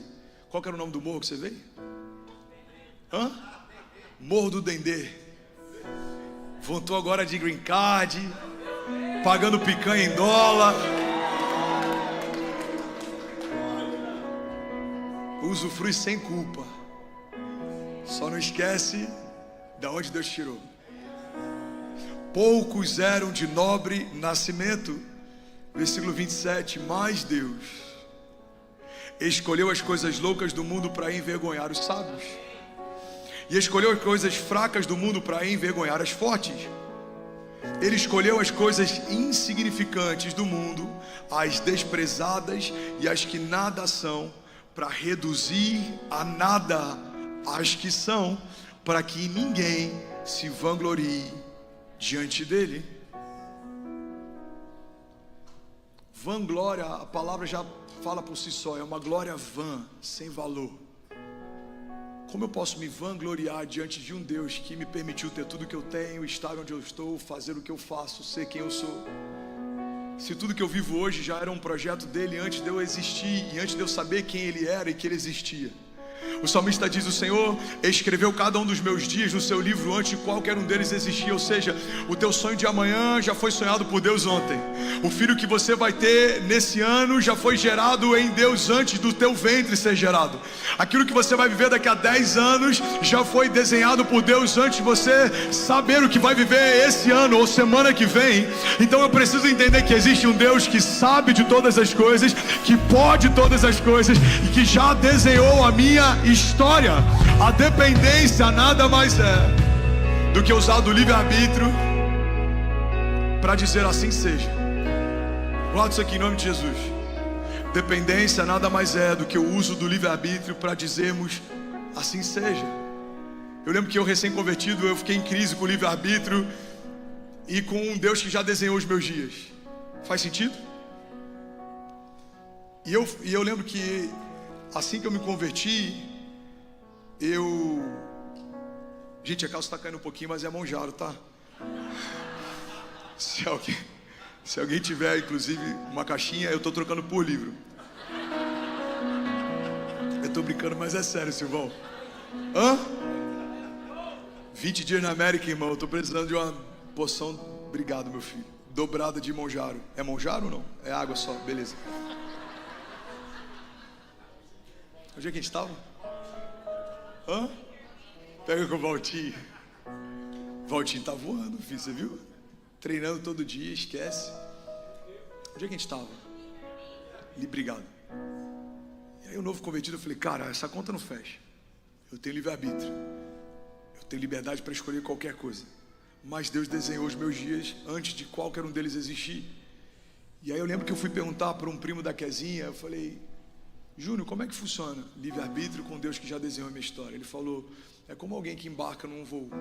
Qual que era o nome do morro que você veio? Hã? Morro do Dendê. Voltou agora de green card, pagando picanha em dólar. Usufrui sem culpa. Só não esquece de onde Deus tirou. Poucos eram de nobre nascimento. Versículo 27, mas Deus escolheu as coisas loucas do mundo para envergonhar os sábios, e escolheu as coisas fracas do mundo para envergonhar as fortes. Ele escolheu as coisas insignificantes do mundo, as desprezadas e as que nada são, para reduzir a nada as que são, para que ninguém se vanglorie diante dele. Vanglória, a palavra já fala por si só, é uma glória vã, sem valor. Como eu posso me vangloriar diante de um Deus que me permitiu ter tudo que eu tenho, estar onde eu estou, fazer o que eu faço, ser quem eu sou? Se tudo que eu vivo hoje já era um projeto dele antes de eu existir e antes de eu saber quem ele era e que ele existia. O salmista diz: o Senhor escreveu cada um dos meus dias no seu livro antes de qualquer um deles existir. Ou seja, o teu sonho de amanhã já foi sonhado por Deus ontem. O filho que você vai ter nesse ano já foi gerado em Deus antes do teu ventre ser gerado. Aquilo que você vai viver daqui a 10 anos já foi desenhado por Deus antes de você saber o que vai viver esse ano ou semana que vem. Então eu preciso entender que existe um Deus que sabe de todas as coisas, que pode todas as coisas e que já desenhou a minha história. A dependência nada mais é do que usar do livre-arbítrio para dizer assim seja. Guarda isso aqui em nome de Jesus. Dependência nada mais é do que o uso do livre-arbítrio para dizermos assim seja. Eu lembro que eu recém-convertido, eu fiquei em crise com o livre-arbítrio e com um Deus que já desenhou os meus dias. Faz sentido? E eu lembro que assim que eu me converti, gente, a calça está caindo um pouquinho, mas é Monjaro, tá? Se alguém tiver, inclusive, uma caixinha, eu estou trocando por livro. Eu estou brincando, mas é sério, Silvão. 20 dias na América, irmão. Eu estou precisando de uma porção, obrigado, meu filho, dobrada de Monjaro. É Monjaro ou não? É água só, beleza. Onde é que a gente estava? Pega com o Valtinho. Valtinho tá voando, filho, você viu? Treinando todo dia, esquece. Onde é que a gente estava? Obrigado. E aí o novo convertido, eu falei: cara, essa conta não fecha. Eu tenho livre-arbítrio. Eu tenho liberdade para escolher qualquer coisa. Mas Deus desenhou os meus dias antes de qualquer um deles existir. E aí eu lembro que eu fui perguntar para um primo da Quezinha. Eu falei: Júnior, como é que funciona livre-arbítrio com Deus que já desenhou a minha história? Ele falou: é como alguém que embarca num voo.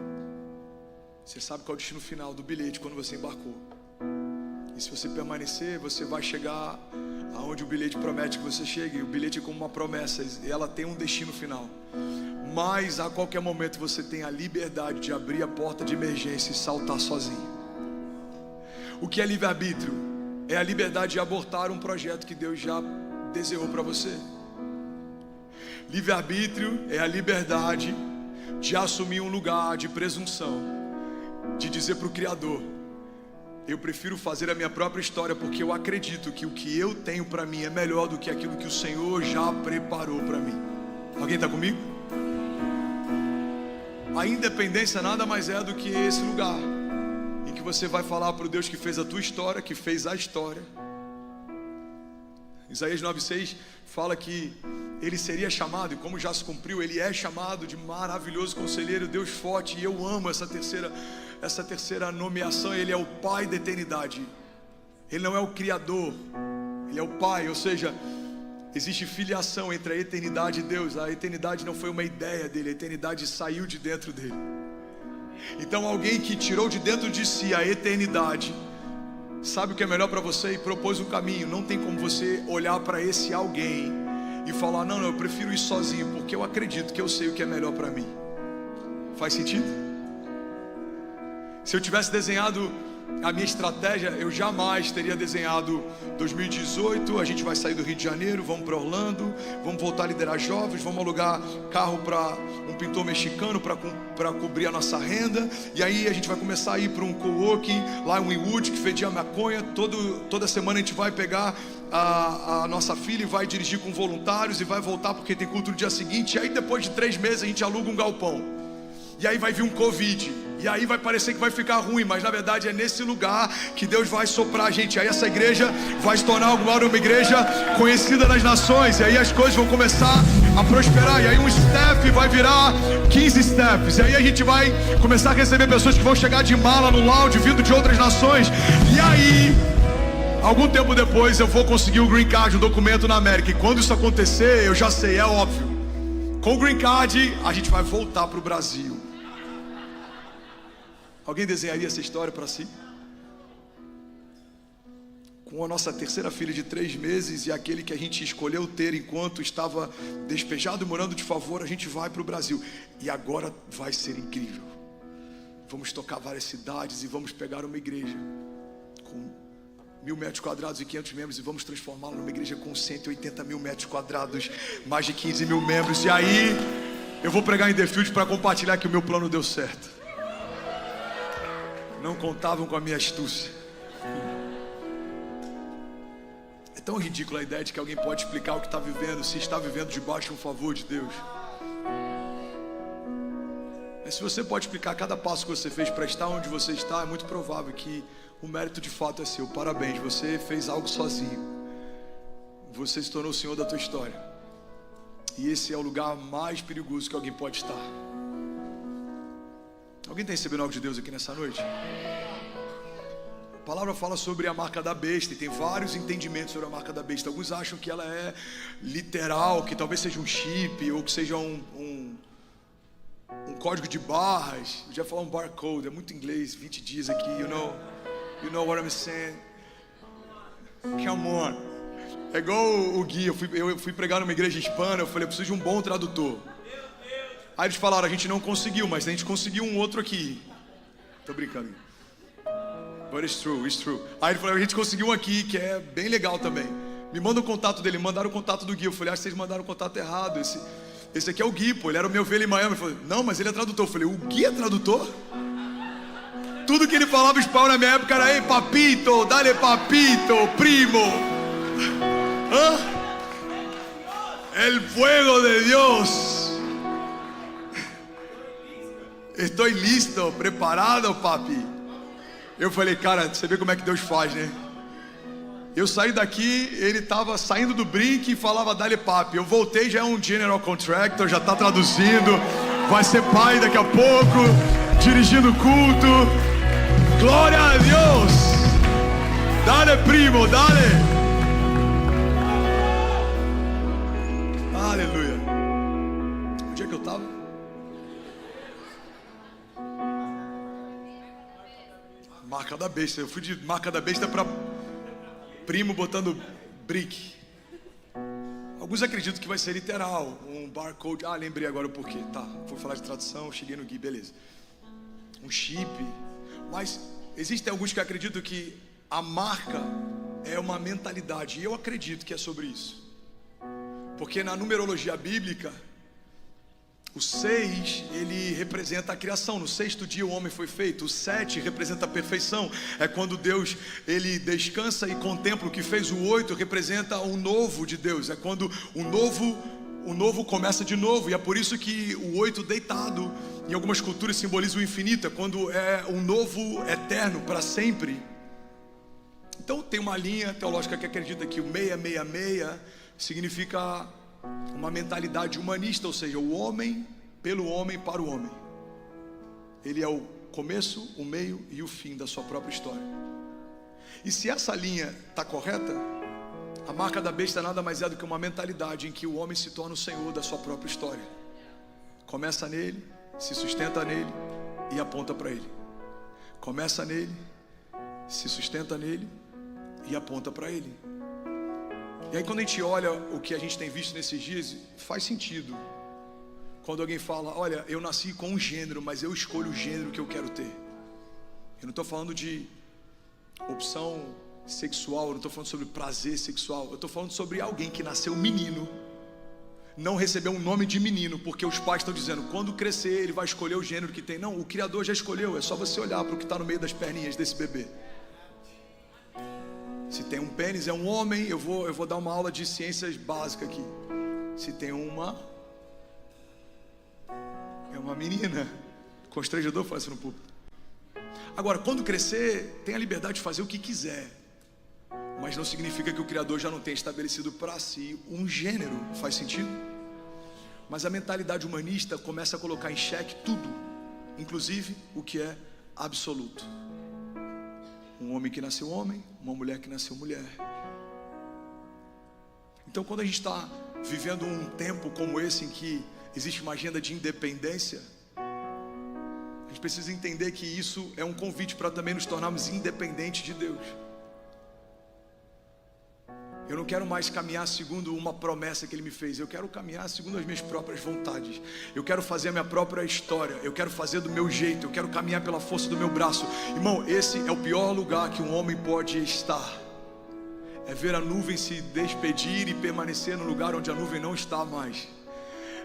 Você sabe qual é o destino final do bilhete quando você embarcou. E se você permanecer, você vai chegar aonde o bilhete promete que você chegue. O bilhete é como uma promessa, e ela tem um destino final. Mas a qualquer momento você tem a liberdade de abrir a porta de emergência e saltar sozinho. O que é livre-arbítrio? É a liberdade de abortar um projeto que Deus já desenhou para você. Livre-arbítrio é a liberdade de assumir um lugar de presunção, de dizer para o Criador: eu prefiro fazer a minha própria história, porque eu acredito que o que eu tenho para mim é melhor do que aquilo que o Senhor já preparou para mim. Alguém está comigo? A independência nada mais é do que esse lugar em que você vai falar para o Deus que fez a tua história, que fez a história. Isaías 9,6 fala que ele seria chamado, e como já se cumpriu, ele é chamado de maravilhoso conselheiro, Deus forte. E eu amo essa terceira nomeação. Ele é o Pai da eternidade. Ele não é o Criador, ele é o Pai. Ou seja, existe filiação entre a eternidade e Deus. A eternidade não foi uma ideia dele, a eternidade saiu de dentro dele. Então alguém que tirou de dentro de si a eternidade sabe o que é melhor para você e propôs um caminho. Não tem como você olhar para esse alguém e falar: não, eu prefiro ir sozinho, porque eu acredito que eu sei o que é melhor para mim. Faz sentido? Se eu tivesse desenhado a minha estratégia, eu jamais teria desenhado 2018, a gente vai sair do Rio de Janeiro, vamos para Orlando, vamos voltar a liderar jovens, vamos alugar carro para um pintor mexicano para cobrir a nossa renda. E aí a gente vai começar a ir para um coworking lá em Wynwood, que fedia maconha. Toda semana a gente vai pegar a nossa filha e vai dirigir com voluntários e vai voltar porque tem culto no dia seguinte. E aí depois de 3 meses a gente aluga um galpão. E aí vai vir um Covid, e aí vai parecer que vai ficar ruim, mas na verdade é nesse lugar que Deus vai soprar a gente. Aí essa igreja vai se tornar agora uma igreja conhecida nas nações, e aí as coisas vão começar a prosperar. E aí um staff vai virar 15 staffs, e aí a gente vai começar a receber pessoas que vão chegar de mala no lounge, vindo de outras nações. E aí Algum tempo depois eu vou conseguir o green card, um documento na América. E quando isso acontecer, eu já sei, é óbvio. Com o green card, a gente vai voltar para o Brasil. Alguém desenharia essa história para si? Com a nossa terceira filha de 3 meses e aquele que a gente escolheu ter enquanto estava despejado e morando de favor, a gente vai para o Brasil. E agora vai ser incrível. Vamos tocar várias cidades e vamos pegar uma igreja com 1.000 metros quadrados e 500 membros e vamos transformá-la numa igreja com 180 mil metros quadrados, mais de 15 mil membros. E aí eu vou pregar em The Field para compartilhar que o meu plano deu certo. Não contavam com a minha astúcia. É tão ridícula a ideia de que alguém pode explicar o que está vivendo, se está vivendo debaixo de um favor de Deus. Mas se você pode explicar cada passo que você fez para estar onde você está, é muito provável que o mérito de fato é seu. Parabéns, você fez algo sozinho. Você se tornou o senhor da tua história. E esse é o lugar mais perigoso que alguém pode estar. Alguém está recebendo algo de Deus aqui nessa noite? A palavra fala sobre a marca da besta e tem vários entendimentos sobre a marca da besta. Alguns acham que ela é literal, que talvez seja um chip ou que seja um código de barras. Eu já falar um barcode, é muito inglês, 20 dias aqui, you know what I'm saying? Come on. É igual o Gui, eu fui pregar numa igreja hispana, eu falei, eu preciso de um bom tradutor. Aí eles falaram, a gente não conseguiu, mas a gente conseguiu um outro aqui. Tô brincando. But it's true. Aí ele falou, a gente conseguiu um aqui, que é bem legal também. Me manda o contato dele, mandaram o contato do Gui. Eu falei, acho que vocês mandaram o contato errado. Esse aqui é o Gui, pô, ele era o meu velho em Miami. Ele falou, não, mas ele é tradutor. Eu falei, o Gui é tradutor? Tudo que ele falava espanhol na minha época era, ei, papito, dale papito, primo. El fuego de Dios. Estou listo, preparado, papi. Eu falei, cara, você vê como é que Deus faz, né? Eu saí daqui, ele estava saindo do brinque e falava dale papi. Eu voltei, já é um general contractor, já está traduzindo, vai ser pai daqui a pouco, dirigindo o culto. Glória a Deus! Dale, primo, dale! Aleluia! Onde é que eu estava? Marca da besta. Eu fui de marca da besta para primo botando brick. Alguns acreditam que vai ser literal, um barcode. Ah, lembrei agora o porquê. Tá, vou falar de tradução, cheguei no Gui, beleza. Um chip. Mas existem alguns que acreditam que a marca é uma mentalidade. E eu acredito que é sobre isso. Porque na numerologia bíblica, o 6, ele representa a criação. No 6º dia o homem foi feito. O 7 representa a perfeição. É quando Deus, ele descansa e contempla o que fez. O 8 representa o novo de Deus. É quando o novo começa de novo. E é por isso que o 8 deitado, em algumas culturas, simboliza o infinito. É quando é um novo eterno para sempre. Então tem uma linha teológica que acredita que o 666 significa uma mentalidade humanista, ou seja, o homem pelo homem para o homem. Ele é o começo, o meio e o fim da sua própria história. E se essa linha está correta, a marca da besta nada mais é do que uma mentalidade em que o homem se torna o senhor da sua própria história. Começa nele, se sustenta nele e aponta para ele. Começa nele, se sustenta nele e aponta para ele. E aí quando a gente olha o que a gente tem visto nesses dias, faz sentido. Quando alguém fala, olha, eu nasci com um gênero, mas eu escolho o gênero que eu quero ter. Eu não estou falando de opção sexual, eu não estou falando sobre prazer sexual. Eu estou falando sobre alguém que nasceu menino, não recebeu um nome de menino, porque os pais estão dizendo, quando crescer ele vai escolher o gênero que tem. Não, o Criador já escolheu, é só você olhar para o que está no meio das perninhas desse bebê. Se tem um pênis, é um homem. Eu vou dar uma aula de ciências básicas aqui. Se tem uma, é uma menina. Constrangedor falar isso no público. Agora, quando crescer, tem a liberdade de fazer o que quiser. Mas não significa que o Criador já não tenha estabelecido para si um gênero. Faz sentido? Mas a mentalidade humanista começa a colocar em xeque tudo, inclusive o que é absoluto. Um homem que nasceu homem, uma mulher que nasceu mulher. Então, quando a gente está vivendo um tempo como esse, em que existe uma agenda de independência, a gente precisa entender que isso é um convite para também nos tornarmos independentes de Deus. Eu não quero mais caminhar segundo uma promessa que Ele me fez. Eu quero caminhar segundo as minhas próprias vontades. Eu quero fazer a minha própria história. Eu quero fazer do meu jeito. Eu quero caminhar pela força do meu braço. Irmão, esse é o pior lugar que um homem pode estar. É ver a nuvem se despedir e permanecer no lugar onde a nuvem não está mais.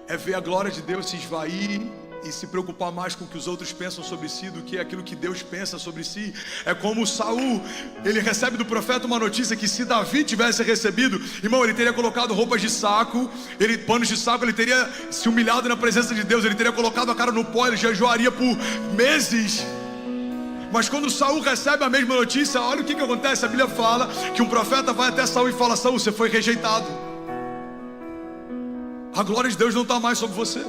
É ver a glória de Deus se esvair e se preocupar mais com o que os outros pensam sobre si do que aquilo que Deus pensa sobre si. É como Saul, ele recebe do profeta uma notícia que se Davi tivesse recebido, irmão, ele teria colocado roupas de saco, panos de saco, ele teria se humilhado na presença de Deus, ele teria colocado a cara no pó, ele jejuaria por meses. Mas quando Saul recebe a mesma notícia, olha o que acontece. A Bíblia fala que um profeta vai até Saul e fala: Saul, você foi rejeitado. A glória de Deus não está mais sobre você.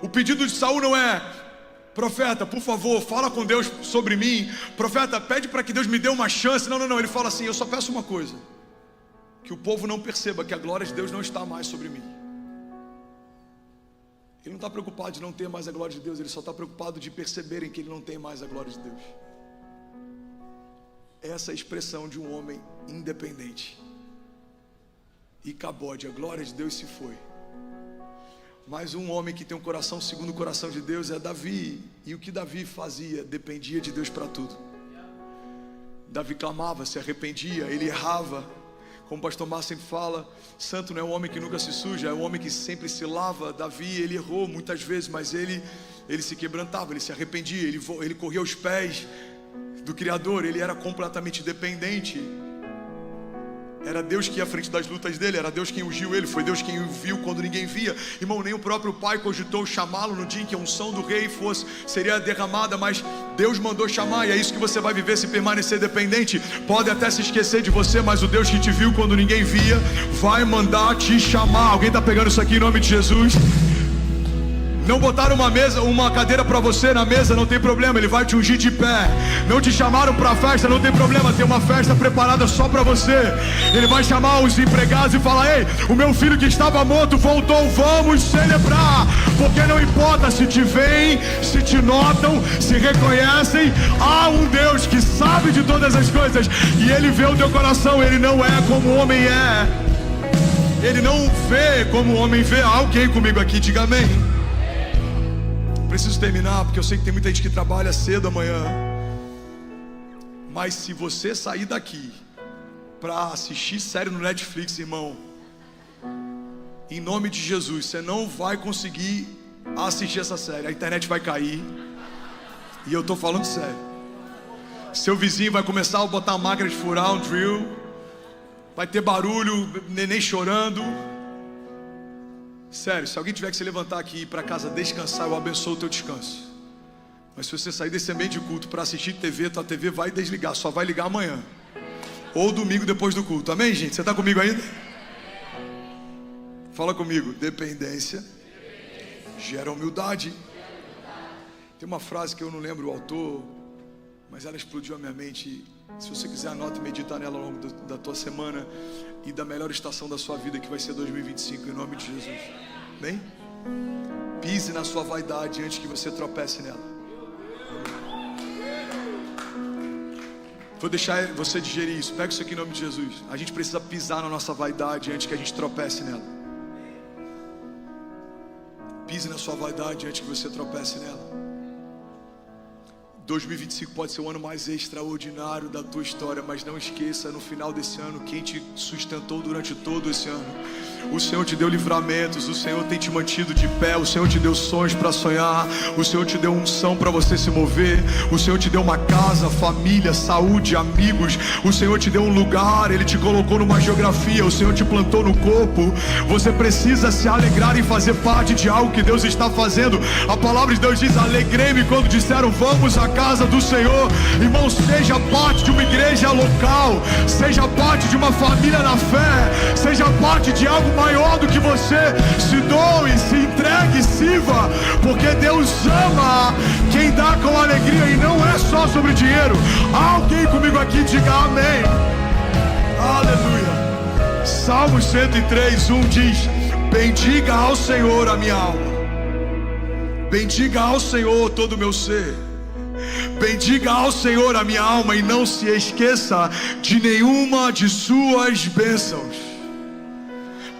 O pedido de Saul não é: profeta, por favor, fala com Deus sobre mim. Profeta, pede para que Deus me dê uma chance. Não, ele fala assim: eu só peço uma coisa, que o povo não perceba que a glória de Deus não está mais sobre mim. Ele não está preocupado de não ter mais a glória de Deus, ele só está preocupado de perceberem que ele não tem mais a glória de Deus. Essa é a expressão de um homem independente. E Cabode, a glória de Deus se foi. Mas um homem que tem um coração segundo o coração de Deus é Davi. E o que Davi fazia? Dependia de Deus para tudo. Davi clamava, se arrependia, ele errava. Como o pastor Márcio sempre fala, santo não é um homem que nunca se suja, é um homem que sempre se lava. Davi, ele errou muitas vezes, mas ele se quebrantava, ele se arrependia, ele corria aos pés do Criador, ele era completamente dependente. Era Deus que ia à frente das lutas dele, era Deus quem ungiu ele, foi Deus quem o viu quando ninguém via. Irmão, nem o próprio pai cogitou chamá-lo no dia em que a unção do rei seria derramada, mas Deus mandou chamar, e é isso que você vai viver se permanecer dependente. Pode até se esquecer de você, mas o Deus que te viu quando ninguém via, vai mandar te chamar. Alguém está pegando isso aqui em nome de Jesus? Não botaram uma cadeira para você na mesa, não tem problema, Ele vai te ungir de pé. Não te chamaram para festa, não tem problema, tem uma festa preparada só para você. Ele vai chamar os empregados e falar: ei, o meu filho que estava morto voltou, vamos celebrar. Porque não importa se te veem, se te notam, se reconhecem, há um Deus que sabe de todas as coisas, e Ele vê o teu coração. Ele não é como o homem é. Ele não vê como o homem vê. Há alguém comigo aqui, diga amém. Preciso terminar, porque eu sei que tem muita gente que trabalha cedo amanhã. Mas se você sair daqui para assistir série no Netflix, irmão, em nome de Jesus, você não vai conseguir assistir essa série. A internet vai cair. E eu tô falando sério. Seu vizinho vai começar a botar a máquina de furar, um drill. Vai ter barulho, neném chorando. Sério, se alguém tiver que se levantar aqui e ir para casa descansar, eu abençoo o teu descanso. Mas se você sair desse ambiente de culto para assistir TV, tua TV vai desligar, só vai ligar amanhã. Ou domingo depois do culto. Amém, gente? Você está comigo ainda? Fala comigo. Dependência gera humildade. Tem uma frase que eu não lembro o autor, mas ela explodiu a minha mente. Se você quiser, anota e medita nela ao longo da tua semana e da melhor estação da sua vida, que vai ser 2025, em nome de Jesus. Bem? Pise na sua vaidade antes que você tropece nela. Vou deixar você digerir isso. Pega isso aqui em nome de Jesus. A gente precisa pisar na nossa vaidade antes que a gente tropece nela. Pise na sua vaidade antes que você tropece nela. 2025 pode ser o ano mais extraordinário da tua história, mas não esqueça, no final desse ano, quem te sustentou durante todo esse ano. O Senhor te deu livramentos, o Senhor tem te mantido de pé, o Senhor te deu sonhos para sonhar, o Senhor te deu unção para você se mover, o Senhor te deu uma casa, família, saúde, amigos, o Senhor te deu um lugar, Ele te colocou numa geografia, o Senhor te plantou no corpo. Você precisa se alegrar em fazer parte de algo que Deus está fazendo. A palavra de Deus diz: alegrei-me quando disseram vamos à casa do Senhor. Irmão, seja parte de uma igreja local, seja parte de uma família na fé, seja parte de algo maior do que você. Se doe, se entregue, sirva, porque Deus ama quem dá com alegria. E não é só falar sobre dinheiro. Alguém comigo aqui diga amém. Aleluia. Salmos 103:1 diz: bendiga ao Senhor a minha alma, bendiga ao Senhor todo o meu ser. Bendiga ao Senhor a minha alma e não se esqueça de nenhuma de suas bênçãos.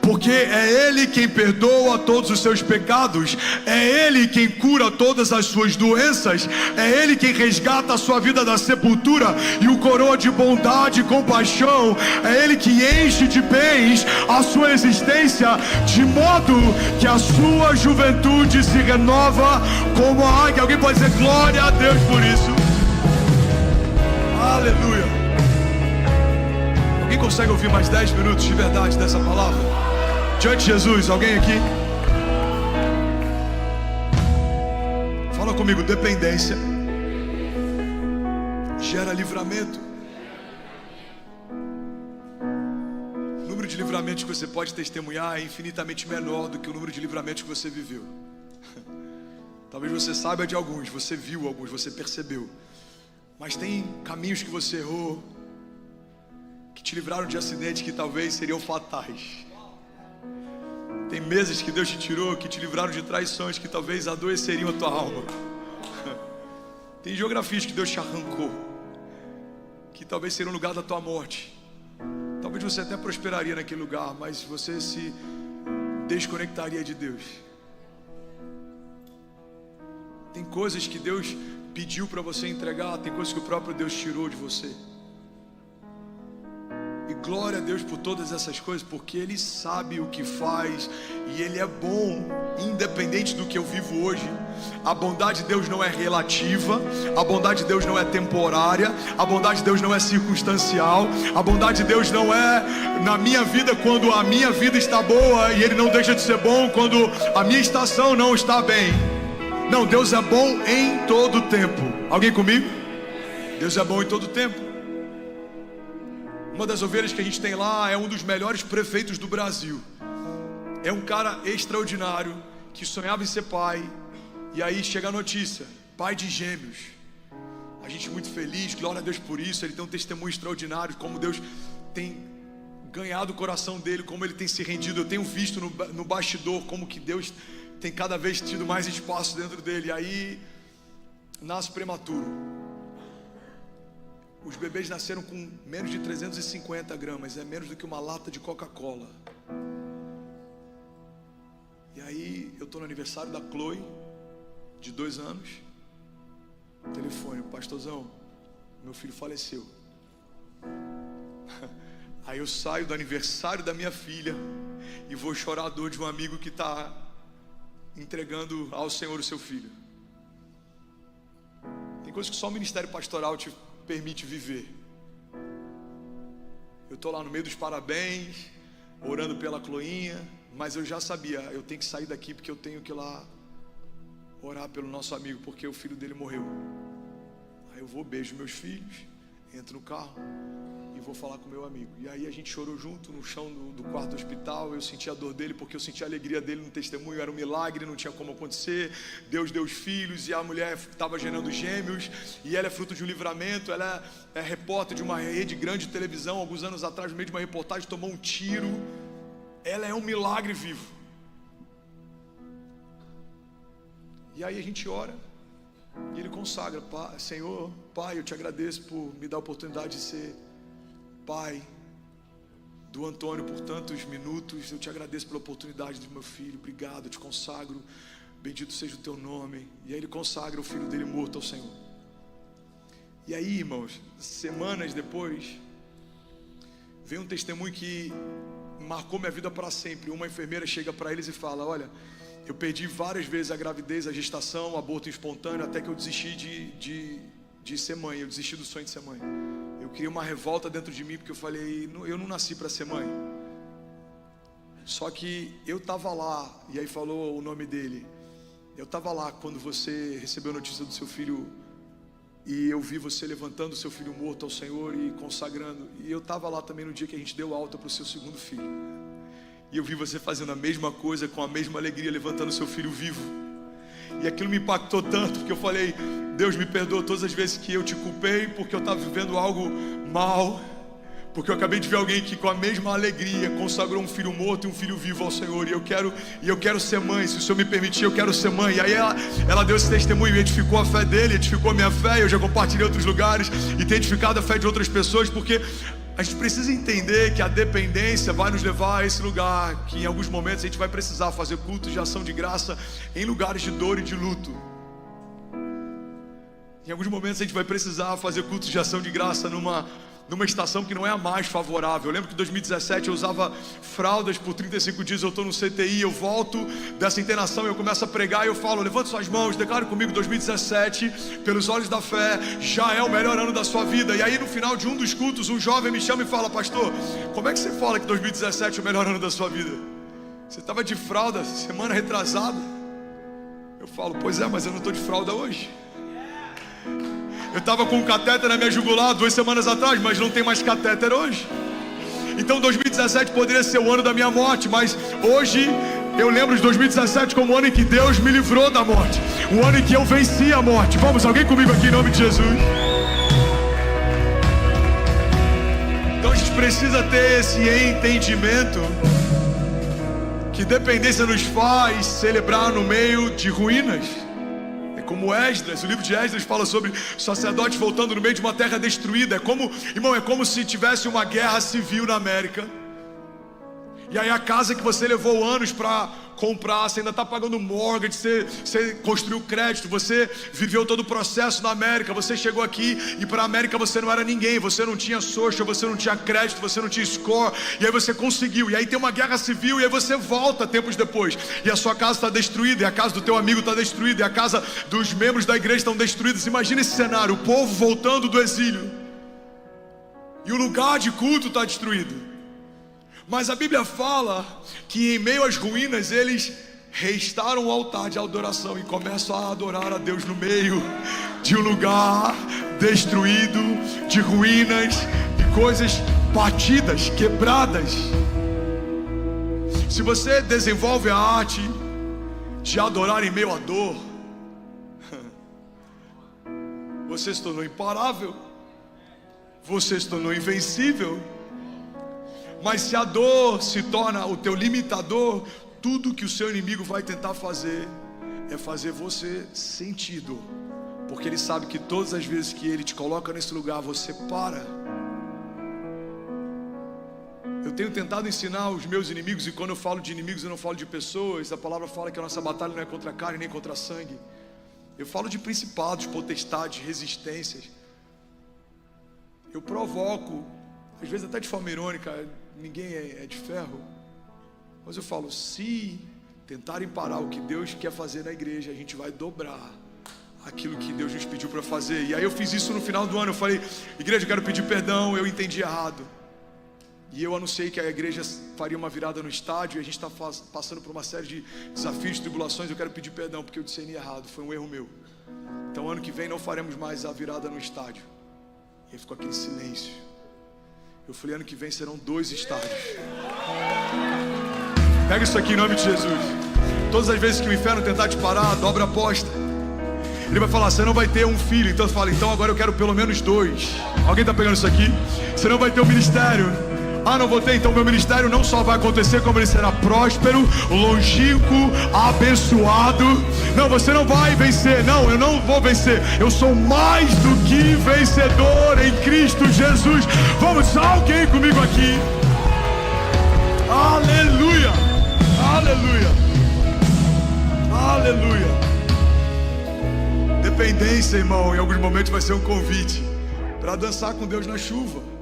Porque é Ele quem perdoa todos os seus pecados, é Ele quem cura todas as suas doenças, é Ele quem resgata a sua vida da sepultura e o coroa de bondade e compaixão, é Ele que enche de bens a sua existência, de modo que a sua juventude se renova como a águia. Alguém pode dizer glória a Deus por isso? Aleluia. Alguém consegue ouvir mais 10 minutos de verdade dessa palavra? Diante de Jesus, alguém aqui? Fala comigo, dependência gera livramento. O número de livramentos que você pode testemunhar é infinitamente menor do que o número de livramentos que você viveu. Talvez você saiba de alguns, você viu alguns, você percebeu. Mas tem caminhos que você errou, que te livraram de acidentes que talvez seriam fatais. Tem meses que Deus te tirou, que te livraram de traições que talvez adoeceriam a tua alma. Tem geografias que Deus te arrancou, que talvez seria um lugar da tua morte. Talvez você até prosperaria naquele lugar, mas você se desconectaria de Deus. Tem coisas que Deus pediu para você entregar, tem coisas que o próprio Deus tirou de você. E glória a Deus por todas essas coisas, porque Ele sabe o que faz e Ele é bom, independente do que eu vivo hoje. A bondade de Deus não é relativa, a bondade de Deus não é temporária, a bondade de Deus não é circunstancial, a bondade de Deus não é na minha vida quando a minha vida está boa e Ele não deixa de ser bom quando a minha estação não está bem. Não, Deus é bom em todo tempo. Alguém comigo? Deus é bom em todo tempo. Uma das ovelhas que a gente tem lá é um dos melhores prefeitos do Brasil. É um cara extraordinário que sonhava em ser pai. E aí chega a notícia: pai de gêmeos. A gente muito feliz, glória a Deus por isso. Ele tem um testemunho extraordinário, como Deus tem ganhado o coração dele, como ele tem se rendido. Eu tenho visto no bastidor como que Deus tem cada vez tido mais espaço dentro dele. E aí nasce prematuro. Os bebês nasceram com menos de 350 gramas, é menos do que uma lata de Coca-Cola. E aí eu estou no aniversário da Chloe, de 2 anos. Telefone: pastorzão, meu filho faleceu. Aí eu saio do aniversário da minha filha e vou chorar a dor de um amigo que está entregando ao Senhor o seu filho. Tem coisas que só o ministério pastoral te permite viver. Eu estou lá no meio dos parabéns, orando pela Chloinha, mas eu já sabia, eu tenho que sair daqui porque eu tenho que ir lá orar pelo nosso amigo, porque o filho dele morreu. Aí eu vou, beijo meus filhos, entro no carro e vou falar com meu amigo. E aí a gente chorou junto no chão do quarto do hospital. Eu senti a dor dele porque eu senti a alegria dele no testemunho. Era um milagre, não tinha como acontecer. Deus deu os filhos e a mulher estava gerando gêmeos, e ela é fruto de um livramento. Ela é repórter de uma rede grande de televisão. Alguns anos atrás, no meio de uma reportagem, tomou um tiro. Ela é um milagre vivo. E aí a gente ora e ele consagra: Senhor, Pai, eu te agradeço por me dar a oportunidade de ser pai do Antônio por tantos minutos. Eu te agradeço pela oportunidade do meu filho. Obrigado, eu te consagro. Bendito seja o teu nome. E aí ele consagra o filho dele morto ao Senhor. E aí, irmãos, semanas depois, veio um testemunho que marcou minha vida para sempre. Uma enfermeira chega para eles e fala: olha, eu perdi várias vezes a gravidez, a gestação, o aborto espontâneo, até que eu desisti de ser mãe. Eu desisti do sonho de ser mãe. Eu criei uma revolta dentro de mim, porque eu falei: eu não nasci para ser mãe. Só que eu estava lá, e aí falou o nome dele. Eu estava lá quando você recebeu a notícia do seu filho, e eu vi você levantando o seu filho morto ao Senhor e consagrando. E eu estava lá também no dia que a gente deu alta para o seu segundo filho. E eu vi você fazendo a mesma coisa, com a mesma alegria, levantando o seu filho vivo. E aquilo me impactou tanto, porque eu falei: Deus, me perdoa todas as vezes que eu te culpei porque eu estava vivendo algo mal, porque eu acabei de ver alguém que com a mesma alegria consagrou um filho morto e um filho vivo ao Senhor, e eu quero ser mãe, se o Senhor me permitir, eu quero ser mãe. E aí ela deu esse testemunho e edificou a fé dele, edificou a minha fé. Eu já compartilhei em outros lugares e tenho edificado a fé de outras pessoas, porque a gente precisa entender que a dependência vai nos levar a esse lugar, que em alguns momentos a gente vai precisar fazer cultos de ação de graça em lugares de dor e de luto. Em alguns momentos a gente vai precisar fazer cultos de ação de graça numa estação que não é a mais favorável. Eu lembro que em 2017 eu usava fraldas por 35 dias, eu estou no CTI, eu volto dessa internação, eu começo a pregar e eu falo: levante suas mãos, declare comigo, 2017, pelos olhos da fé, já é o melhor ano da sua vida. E aí no final de um dos cultos, um jovem me chama e fala: pastor, como é que você fala que 2017 é o melhor ano da sua vida? Você estava de fralda semana retrasada. Eu falo: pois é, mas eu não estou de fralda hoje. Eu estava com um catéter na minha jugular 2 semanas atrás, mas não tem mais catéter hoje. Então 2017 poderia ser o ano da minha morte, mas hoje eu lembro de 2017 como o ano em que Deus me livrou da morte, o ano em que eu venci a morte. Vamos, alguém comigo aqui em nome de Jesus? Então a gente precisa ter esse entendimento que dependência nos faz celebrar no meio de ruínas. Como Esdras, o livro de Esdras fala sobre sacerdotes voltando no meio de uma terra destruída. É como se tivesse uma guerra civil na América. E aí a casa que você levou anos para comprar, você ainda está pagando mortgage, você construiu crédito, você viveu todo o processo na América, você chegou aqui e para a América você não era ninguém, você não tinha social, você não tinha crédito, você não tinha score, e aí você conseguiu, e aí tem uma guerra civil, e aí você volta tempos depois, e a sua casa está destruída, e a casa do teu amigo está destruída, e a casa dos membros da igreja estão destruídas. Imagina esse cenário, o povo voltando do exílio, e o lugar de culto está destruído. Mas a Bíblia fala que em meio às ruínas eles restauram o altar de adoração e começam a adorar a Deus no meio de um lugar destruído, de ruínas, de coisas batidas, quebradas. Se você desenvolve a arte de adorar em meio à dor, você se tornou imparável, você se tornou invencível. Mas se a dor se torna o teu limitador, tudo que o seu inimigo vai tentar fazer é fazer você sentir dor, porque ele sabe que todas as vezes que ele te coloca nesse lugar, você para. Eu tenho tentado ensinar os meus inimigos, e quando eu falo de inimigos eu não falo de pessoas. A palavra fala que a nossa batalha não é contra a carne nem contra a sangue. Eu falo de principados, potestades, resistências. Eu provoco, às vezes até de forma irônica, ninguém é de ferro, mas eu falo: se tentarem parar o que Deus quer fazer na igreja, a gente vai dobrar aquilo que Deus nos pediu para fazer. E aí eu fiz isso no final do ano. Eu falei: igreja, eu quero pedir perdão, eu entendi errado. E eu anunciei que a igreja faria uma virada no estádio, e a gente está passando por uma série de desafios, tribulações. Eu quero pedir perdão porque eu discerni errado, foi um erro meu. Então ano que vem não faremos mais a virada no estádio. E aí ficou aquele silêncio. Eu falei: ano que vem serão 2 estádios. Pega isso aqui em nome de Jesus. Todas as vezes que o inferno tentar te parar, dobra a aposta. Ele vai falar: você não vai ter um filho. Então você fala: então agora eu quero pelo menos 2. Alguém está pegando isso aqui? Você não vai ter um ministério. Ah, não vou ter, então meu ministério não só vai acontecer, como ele será próspero, longínquo, abençoado. Não, você não vai vencer. Não, eu não vou vencer. Eu sou mais do que vencedor em Cristo Jesus. Vamos, alguém comigo aqui? Aleluia, aleluia, aleluia. Dependência, irmão, em alguns momentos vai ser um convite para dançar com Deus na chuva.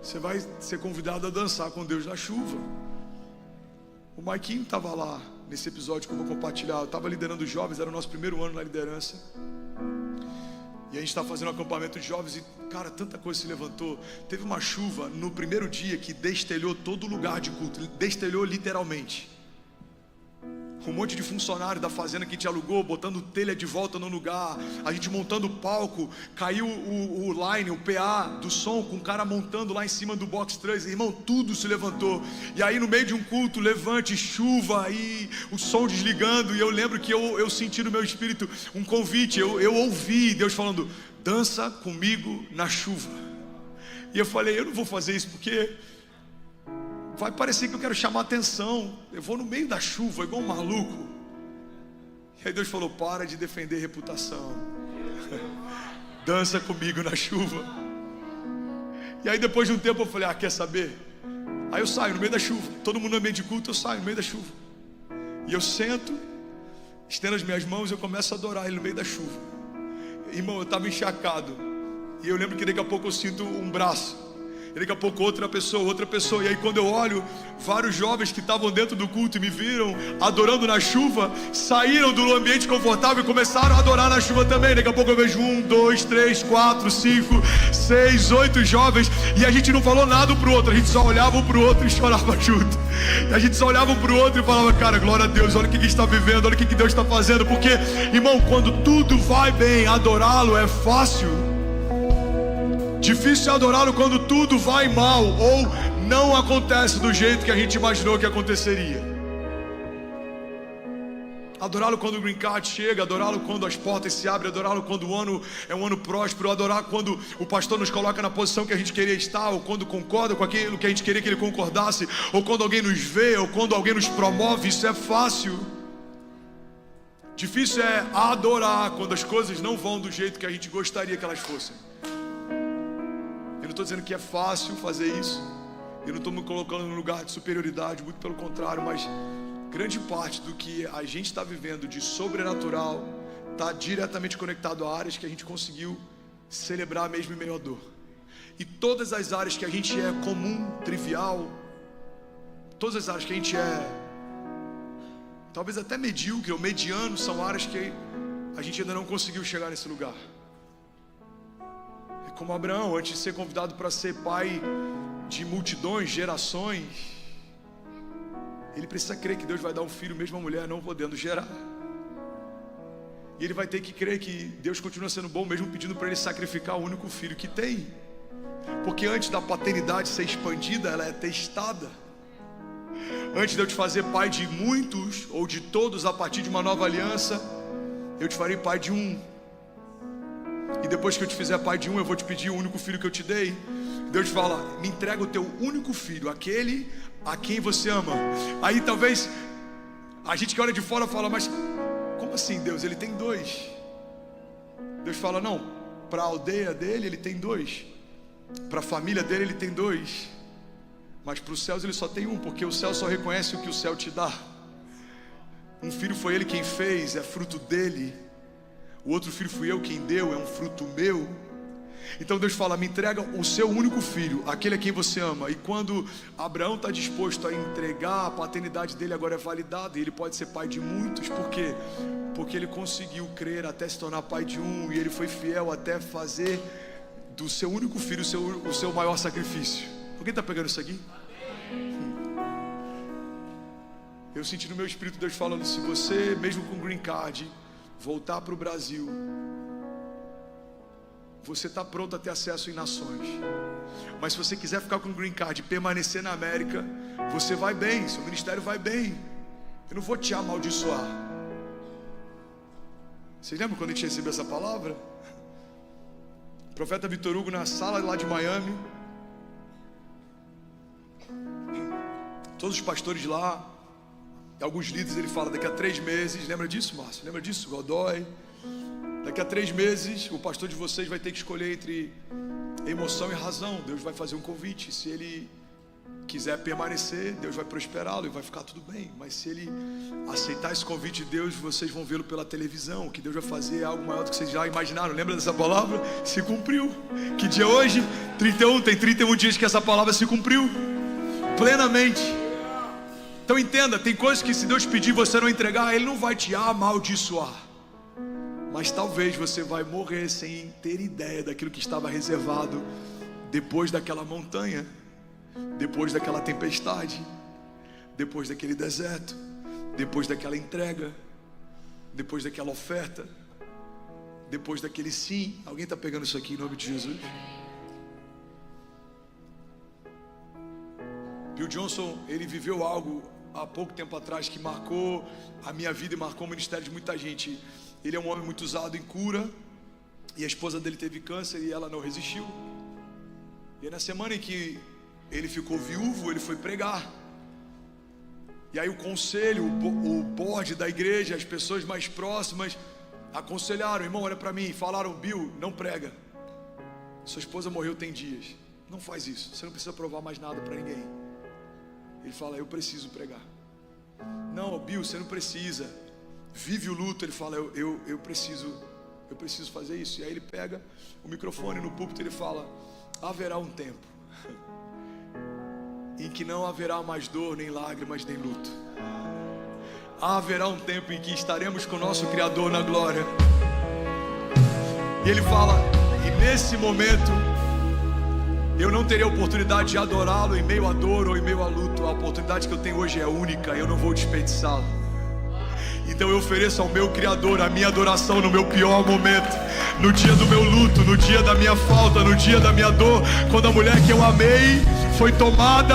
Você vai ser convidado a dançar com Deus na chuva. O Maiquinho estava lá nesse episódio que eu vou compartilhar. Eu estava liderando os jovens, era o nosso primeiro ano na liderança. E a gente está fazendo um acampamento de jovens e, cara, tanta coisa se levantou. Teve uma chuva no primeiro dia que destelhou todo lugar de culto. Destelhou literalmente. um monte de funcionário da fazenda que a gente alugou, botando telha de volta no lugar, a gente montando o palco, caiu o line, o PA do som, com o cara montando lá em cima do box trans, irmão, tudo se levantou. E aí no meio de um culto, levante, chuva, e o som desligando, e eu lembro que eu senti no meu espírito um convite, eu ouvi Deus falando, dança comigo na chuva. E eu falei, eu não vou fazer isso porque vai parecer que eu quero chamar atenção. Eu vou no meio da chuva, igual um maluco. E aí Deus falou, para de defender reputação. Dança comigo na chuva. E aí depois de um tempo eu falei, quer saber? Aí eu saio no meio da chuva. Todo mundo no ambiente de culto, eu saio no meio da chuva. E eu sento, estendo as minhas mãos e eu começo a adorar Ele no meio da chuva. Irmão, eu estava encharcado. E eu lembro que daqui a pouco eu sinto um braço. E daqui a pouco outra pessoa. E aí quando eu olho, vários jovens que estavam dentro do culto e me viram adorando na chuva, saíram do ambiente confortável e começaram a adorar na chuva também. Daqui a pouco eu vejo 1, 2, 3, 4, 5, 6, 8 jovens. E a gente não falou nada um pro outro, a gente só olhava um pro outro e chorava junto. E a gente só olhava um pro outro e falava, cara, glória a Deus, olha o que a gente está vivendo, olha o que Deus está fazendo. Porque, irmão, quando tudo vai bem, adorá-lo é fácil. Difícil é adorá-lo quando tudo vai mal ou não acontece do jeito que a gente imaginou que aconteceria. Adorá-lo quando o green card chega, adorá-lo quando as portas se abrem, adorá-lo quando o ano é um ano próspero, adorar quando o pastor nos coloca na posição que a gente queria estar, ou quando concorda com aquilo que a gente queria que ele concordasse, ou quando alguém nos vê, ou quando alguém nos promove. Isso é fácil. Difícil é adorar quando as coisas não vão do jeito que a gente gostaria que elas fossem. Eu não estou dizendo que é fácil fazer isso, eu não estou me colocando num lugar de superioridade, muito pelo contrário, mas grande parte do que a gente está vivendo de sobrenatural está diretamente conectado a áreas que a gente conseguiu celebrar mesmo em meio à dor. E todas as áreas que a gente é comum, trivial, todas as áreas que a gente é talvez até medíocre ou mediano, são áreas que a gente ainda não conseguiu chegar nesse lugar. Como Abraão, antes de ser convidado para ser pai de multidões, gerações, ele precisa crer que Deus vai dar um filho mesmo a mulher não podendo gerar. E ele vai ter que crer que Deus continua sendo bom mesmo pedindo para ele sacrificar o único filho que tem. Porque antes da paternidade ser expandida, ela é testada. Antes de eu te fazer pai de muitos ou de todos a partir de uma nova aliança, eu te farei pai de um. E depois que eu te fizer pai de um, eu vou te pedir o único filho que eu te dei. Deus fala, me entrega o teu único filho, aquele a quem você ama. Aí talvez a gente que olha de fora fala, mas como assim Deus? Ele tem 2. Deus fala, não, para a aldeia dele ele tem 2, para a família dele ele tem 2, mas para os céus ele só tem 1, porque o céu só reconhece o que o céu te dá. Um filho foi ele quem fez, é fruto dele. O outro filho fui eu quem deu, é um fruto meu. Então Deus fala, me entrega o seu único filho, aquele a quem você ama. E quando Abraão está disposto a entregar, a paternidade dele agora é validada, e ele pode ser pai de muitos. Por quê? Porque ele conseguiu crer até se tornar pai de um, e ele foi fiel até fazer do seu único filho o seu maior sacrifício. Alguém está pegando isso aqui? Eu senti no meu espírito Deus falando, se você, mesmo com green card, voltar para o Brasil, você está pronto a ter acesso em nações. Mas se você quiser ficar com o green card e permanecer na América, você vai bem, seu ministério vai bem. Eu não vou te amaldiçoar. Vocês lembram quando a gente recebeu essa palavra? O profeta Vitor Hugo na sala lá de Miami, todos os pastores lá, alguns líderes, ele fala, daqui a 3 meses, lembra disso, Márcio? Lembra disso, Godoy? Daqui a 3 meses, o pastor de vocês vai ter que escolher entre emoção e razão. Deus vai fazer um convite. Se ele quiser permanecer, Deus vai prosperá-lo e vai ficar tudo bem. Mas se ele aceitar esse convite de Deus, vocês vão vê-lo pela televisão. Que Deus vai fazer algo maior do que vocês já imaginaram. Lembra dessa palavra? Se cumpriu. Que dia é hoje? 31. Tem 31 dias que essa palavra se cumpriu plenamente. Então entenda, tem coisas que se Deus pedir você não entregar, Ele não vai te amaldiçoar. Mas talvez você vai morrer sem ter ideia daquilo que estava reservado depois daquela montanha, depois daquela tempestade, depois daquele deserto, depois daquela entrega, depois daquela oferta, depois daquele sim. Alguém está pegando isso aqui em nome de Jesus? Bill Johnson, ele viveu algo há pouco tempo atrás que marcou a minha vida e marcou o ministério de muita gente. Ele é um homem muito usado em cura, e a esposa dele teve câncer e ela não resistiu. E na semana em que ele ficou viúvo, ele foi pregar. E aí o conselho, o board da igreja, as pessoas mais próximas aconselharam: irmão, olha para mim, falaram: Bill, não prega, sua esposa morreu tem dias, não faz isso, você não precisa provar mais nada para ninguém. Ele fala: eu preciso pregar. Não, Bill, você não precisa, vive o luto. Ele fala: eu preciso fazer isso. E aí ele pega o microfone no púlpito e ele fala: haverá um tempo em que não haverá mais dor, nem lágrimas, nem luto. Haverá um tempo em que estaremos com o nosso Criador na glória. E ele fala: e nesse momento eu não terei a oportunidade de adorá-lo em meio à dor ou em meio à luto. A oportunidade que eu tenho hoje é única, eu não vou desperdiçá-la. Então eu ofereço ao meu Criador a minha adoração no meu pior momento, no dia do meu luto, no dia da minha falta, no dia da minha dor. Quando a mulher que eu amei foi tomada,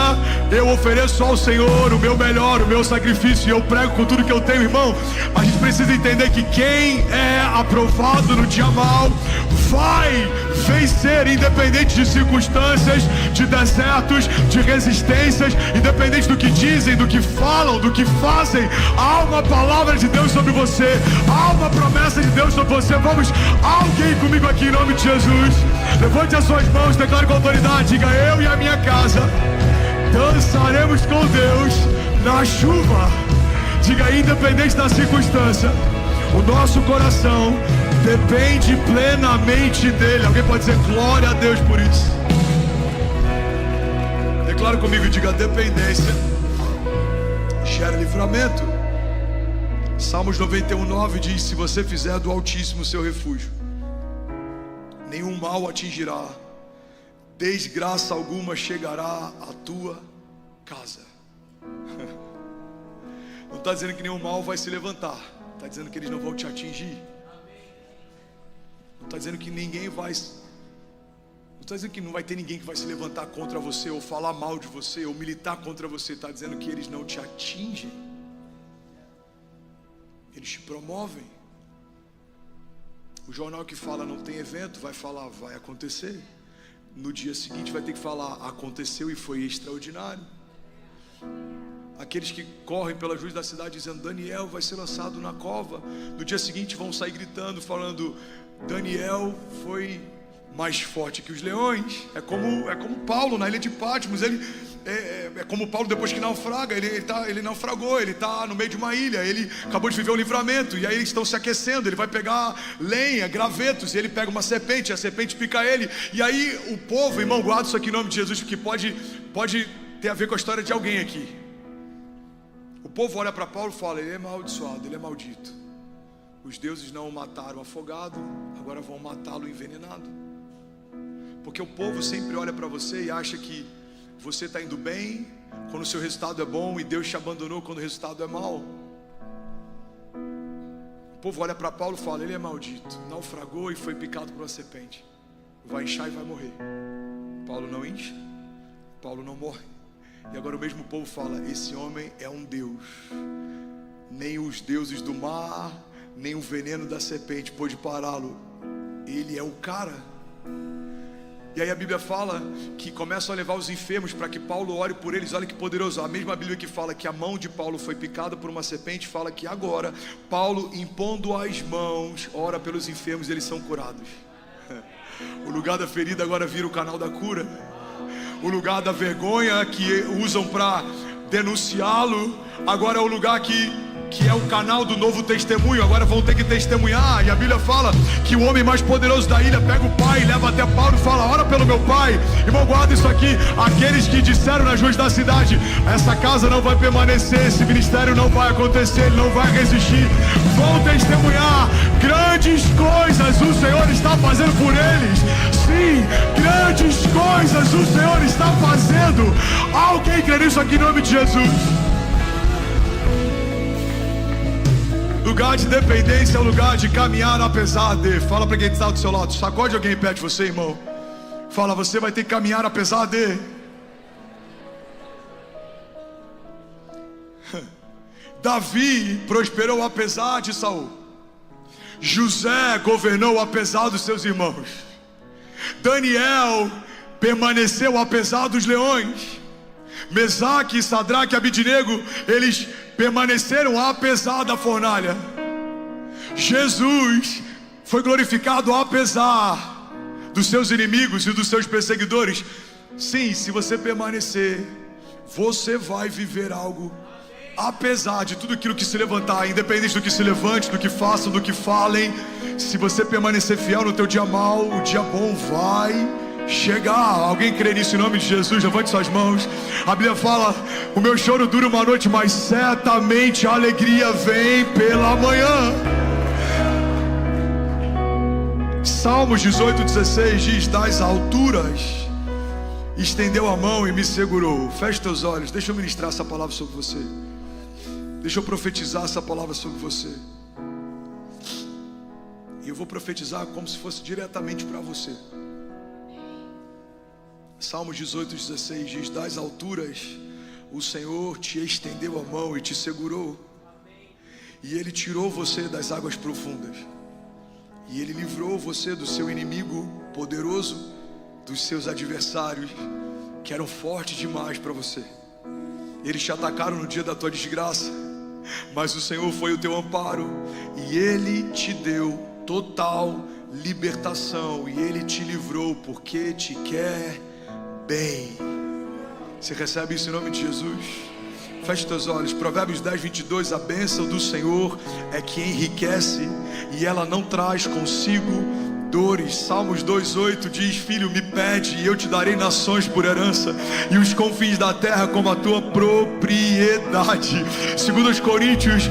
eu ofereço ao Senhor o meu melhor, o meu sacrifício, e eu prego com tudo que eu tenho. Irmão, a gente precisa entender que quem é aprovado no dia mal vai vencer, independente de circunstâncias, de desertos, de resistências, independente do que dizem, do que falam, do que fazem. Há uma palavra de Deus sobre você, há uma promessa de Deus sobre você. Vamos, alguém comigo aqui em nome de Jesus, levante as suas mãos, declare com autoridade, diga: eu e a minha casa dançaremos com Deus na chuva. Diga: independente da circunstância, o nosso coração depende plenamente dele. Alguém pode dizer glória a Deus por isso? Declare comigo, diga: dependência gera livramento. Salmos 91:9 diz: se você fizer do Altíssimo seu refúgio, nenhum mal atingirá, desgraça alguma chegará à tua casa. Não está dizendo que nenhum mal vai se levantar, está dizendo que eles não vão te atingir. Não está dizendo que ninguém vai, não está dizendo que não vai ter ninguém que vai se levantar contra você, ou falar mal de você, ou militar contra você. Está dizendo que eles não te atingem, eles te promovem. O jornal que fala não tem evento, vai falar vai acontecer. No dia seguinte vai ter que falar aconteceu e foi extraordinário. Aqueles que correm pelas ruas da cidade dizendo Daniel vai ser lançado na cova, no dia seguinte vão sair gritando, falando Daniel foi mais forte que os leões. É como Paulo na ilha de Patmos. É como Paulo depois que naufraga. Ele naufragou, ele está no meio de uma ilha, ele acabou de viver um livramento, e aí eles estão se aquecendo, ele vai pegar lenha, gravetos, e ele pega uma serpente, a serpente pica ele, e aí o povo, irmão, guarda isso aqui em nome de Jesus, porque pode ter a ver com a história de alguém aqui. O povo olha para Paulo e fala: ele é amaldiçoado, ele é maldito. Os deuses não o mataram afogado, agora vão matá-lo envenenado. Porque o povo sempre olha para você e acha que você está indo bem quando o seu resultado é bom, e Deus te abandonou quando o resultado é mau. O povo olha para Paulo e fala: ele é maldito, naufragou e foi picado por uma serpente, vai inchar e vai morrer. Paulo não incha, Paulo não morre. E agora o mesmo povo fala: esse homem é um Deus. Nem os deuses do mar, nem o veneno da serpente pôde pará-lo. Ele é o cara. E aí a Bíblia fala que começam a levar os enfermos para que Paulo ore por eles. Olha que poderoso. A mesma Bíblia que fala que a mão de Paulo foi picada por uma serpente, fala que agora Paulo, impondo as mãos, ora pelos enfermos e eles são curados. O lugar da ferida agora vira o canal da cura. O lugar da vergonha que usam para denunciá-lo, agora é o lugar que é o canal do novo testemunho. Agora vão ter que testemunhar. E a Bíblia fala que o homem mais poderoso da ilha pega o pai, leva até Paulo e fala: ora pelo meu pai. Irmão, guarda isso aqui. Aqueles que disseram nas ruas da cidade: essa casa não vai permanecer, esse ministério não vai acontecer, ele não vai resistir, vão testemunhar grandes coisas o Senhor está fazendo por eles. Sim, grandes coisas o Senhor está fazendo. Alguém crê nisso aqui em nome de Jesus? Lugar de dependência é o lugar de caminhar apesar de. Fala para quem está do seu lado, sacode alguém perto de você, irmão. Fala, você vai ter que caminhar apesar de. Davi prosperou apesar de Saul. José governou apesar dos seus irmãos. Daniel permaneceu apesar dos leões. Mesaque, Sadraque e Abidnego, eles permaneceram apesar da fornalha. Jesus foi glorificado apesar dos seus inimigos e dos seus perseguidores. Sim, se você permanecer, você vai viver algo apesar de tudo aquilo que se levantar, independente do que se levante, do que façam, do que falem. Se você permanecer fiel no teu dia mau, o dia bom vai chegar. Alguém crê nisso em nome de Jesus? Levante suas mãos. A Bíblia fala: o meu choro dura uma noite, mas certamente a alegria vem pela manhã. Salmos 18:16 diz: das alturas estendeu a mão e me segurou. Feche teus olhos, deixa eu ministrar essa palavra sobre você. Deixa eu profetizar essa palavra sobre você. E eu vou profetizar como se fosse diretamente para você. Salmos 18:16 diz: das alturas o Senhor te estendeu a mão e te segurou. E Ele tirou você das águas profundas. E Ele livrou você do seu inimigo poderoso, dos seus adversários que eram fortes demais para você. Eles te atacaram no dia da tua desgraça, mas o Senhor foi o teu amparo, e Ele te deu total libertação, e Ele te livrou porque te quer bem. Você recebe isso em nome de Jesus? Feche teus olhos. Provérbios 10:22. A bênção do Senhor é que enriquece, e ela não traz consigo dores. Salmos 2:8 diz: filho, me pede e eu te darei nações por herança, e os confins da terra como a tua propriedade. 2 Coríntios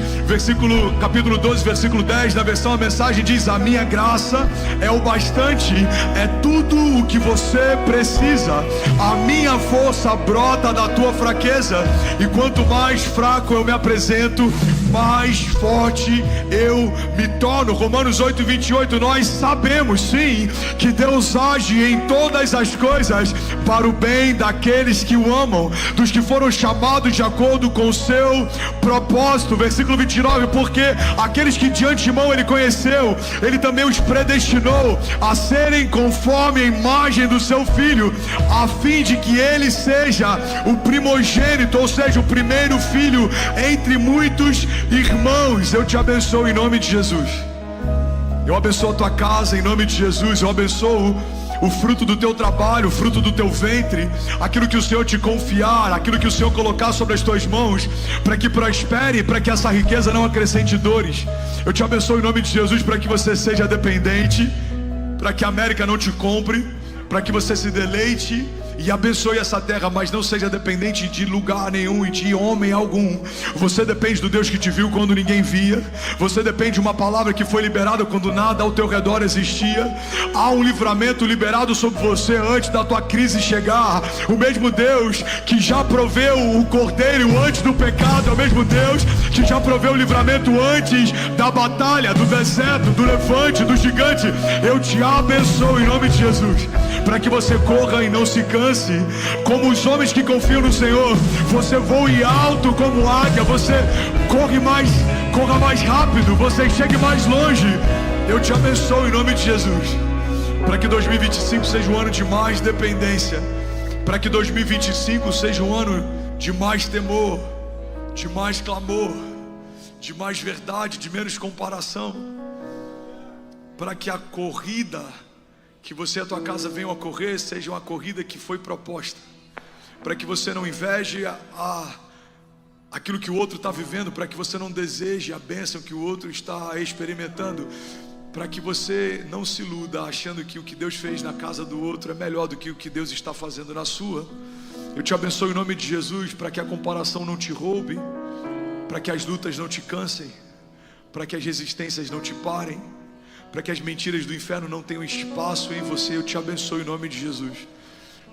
capítulo 12 versículo 10, na versão A Mensagem, diz: a minha graça é o bastante, é tudo o que você precisa. A minha força brota da tua fraqueza, e quanto mais fraco eu me apresento, mais forte eu me torno. Romanos 8:28. Nós sabemos, sim, que Deus age em todas as coisas para o bem daqueles que o amam, dos que foram chamados de acordo com o seu propósito. Versículo 29. Porque aqueles que de antemão Ele conheceu, Ele também os predestinou a serem conforme a imagem do seu Filho, a fim de que Ele seja o primogênito, ou seja, o primeiro filho entre muitos irmãos. Eu te abençoo em nome de Jesus. Eu abençoo a tua casa em nome de Jesus. Eu abençoo o fruto do teu trabalho, o fruto do teu ventre, aquilo que o Senhor te confiar, aquilo que o Senhor colocar sobre as tuas mãos, para que prospere, para que essa riqueza não acrescente dores. Eu te abençoo em nome de Jesus, para que você seja dependente, para que a América não te compre, para que você se deleite e abençoe essa terra, mas não seja dependente de lugar nenhum e de homem algum. Você depende do Deus que te viu quando ninguém via. Você depende de uma palavra que foi liberada quando nada ao teu redor existia. Há um livramento liberado sobre você antes da tua crise chegar. O mesmo Deus que já proveu o cordeiro antes do pecado, é o mesmo Deus que já proveu o livramento antes da batalha, do deserto, do levante, do gigante. Eu te abençoo em nome de Jesus, para que você corra e não se canse. Como os homens que confiam no Senhor, você voe alto como águia, você corra mais rápido, você chegue mais longe. Eu te abençoo em nome de Jesus, para que 2025 seja um ano de mais dependência, para que 2025 seja um ano de mais temor, de mais clamor, de mais verdade, de menos comparação, para que a corrida que você e a tua casa venham a correr seja uma corrida que foi proposta, para que você não inveje aquilo que o outro está vivendo, para que você não deseje a bênção que o outro está experimentando, para que você não se iluda achando que o que Deus fez na casa do outro é melhor do que o que Deus está fazendo na sua. Eu te abençoo em nome de Jesus, para que a comparação não te roube, para que as lutas não te cansem, para que as resistências não te parem, para que as mentiras do inferno não tenham espaço em você. Eu te abençoo em nome de Jesus,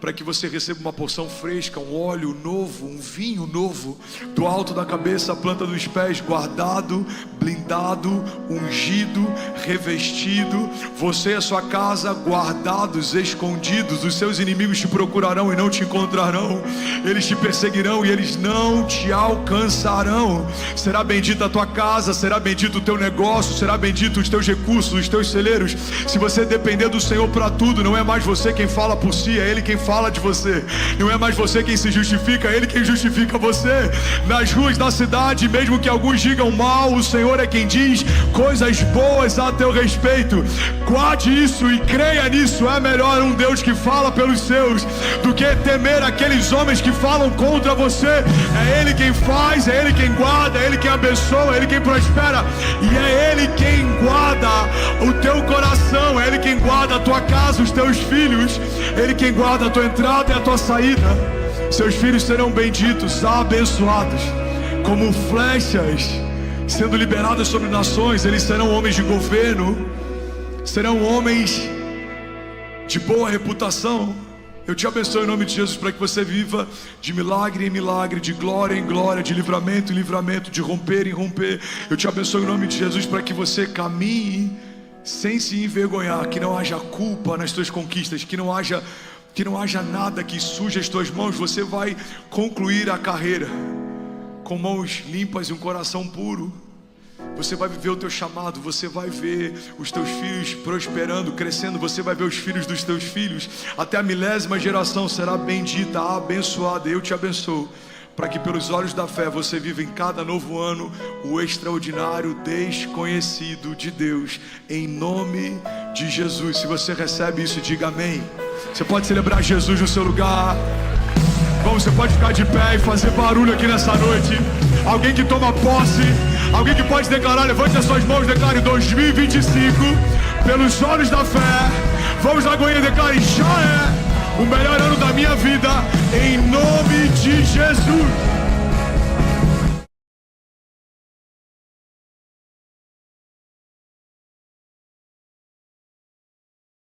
para que você receba uma porção fresca, um óleo novo, um vinho novo, do alto da cabeça à planta dos pés, guardado, blindado, ungido, revestido, você e a sua casa guardados, escondidos. Os seus inimigos te procurarão e não te encontrarão, eles te perseguirão e eles não te alcançarão. Será bendita a tua casa, será bendito o teu negócio, será bendito os teus recursos, os teus celeiros. Se você depender do Senhor para tudo, não é mais você quem fala por si, é Ele quem fala de você. Não é mais você quem se justifica, é Ele quem justifica você. Nas ruas da cidade, mesmo que alguns digam mal, o Senhor é quem diz coisas boas a teu respeito. Guarde isso e creia nisso. É melhor um Deus que fala pelos seus do que temer aqueles homens que falam contra você. É Ele quem faz, é Ele quem guarda, é Ele quem abençoa, é Ele quem prospera, e é Ele quem guarda o teu coração, é Ele quem guarda a tua casa, os teus filhos, é Ele quem guarda a tua entrada e a tua saída. Seus filhos serão benditos, abençoados, como flechas sendo liberadas sobre nações. Eles serão homens de governo, serão homens de boa reputação. Eu te abençoo em nome de Jesus, para que você viva de milagre em milagre, de glória em glória, de livramento em livramento, de romper em romper. Eu te abençoo em nome de Jesus, para que você caminhe sem se envergonhar, que não haja culpa nas tuas conquistas, que não haja nada que suje as tuas mãos. Você vai concluir a carreira com mãos limpas e um coração puro. Você vai viver o teu chamado, você vai ver os teus filhos prosperando, crescendo, você vai ver os filhos dos teus filhos, até a 1000ª geração será bendita, abençoada. Eu te abençoo, para que pelos olhos da fé você viva em cada novo ano o extraordinário desconhecido de Deus, em nome de Jesus. Se você recebe isso, diga amém. Você pode celebrar Jesus no seu lugar. Vamos, você pode ficar de pé e fazer barulho aqui nessa noite. Alguém que toma posse, alguém que pode declarar, levante as suas mãos, declare 2025, pelos olhos da fé. Vamos lá, Goiânia, declare: já é o melhor ano da minha vida, em nome de Jesus.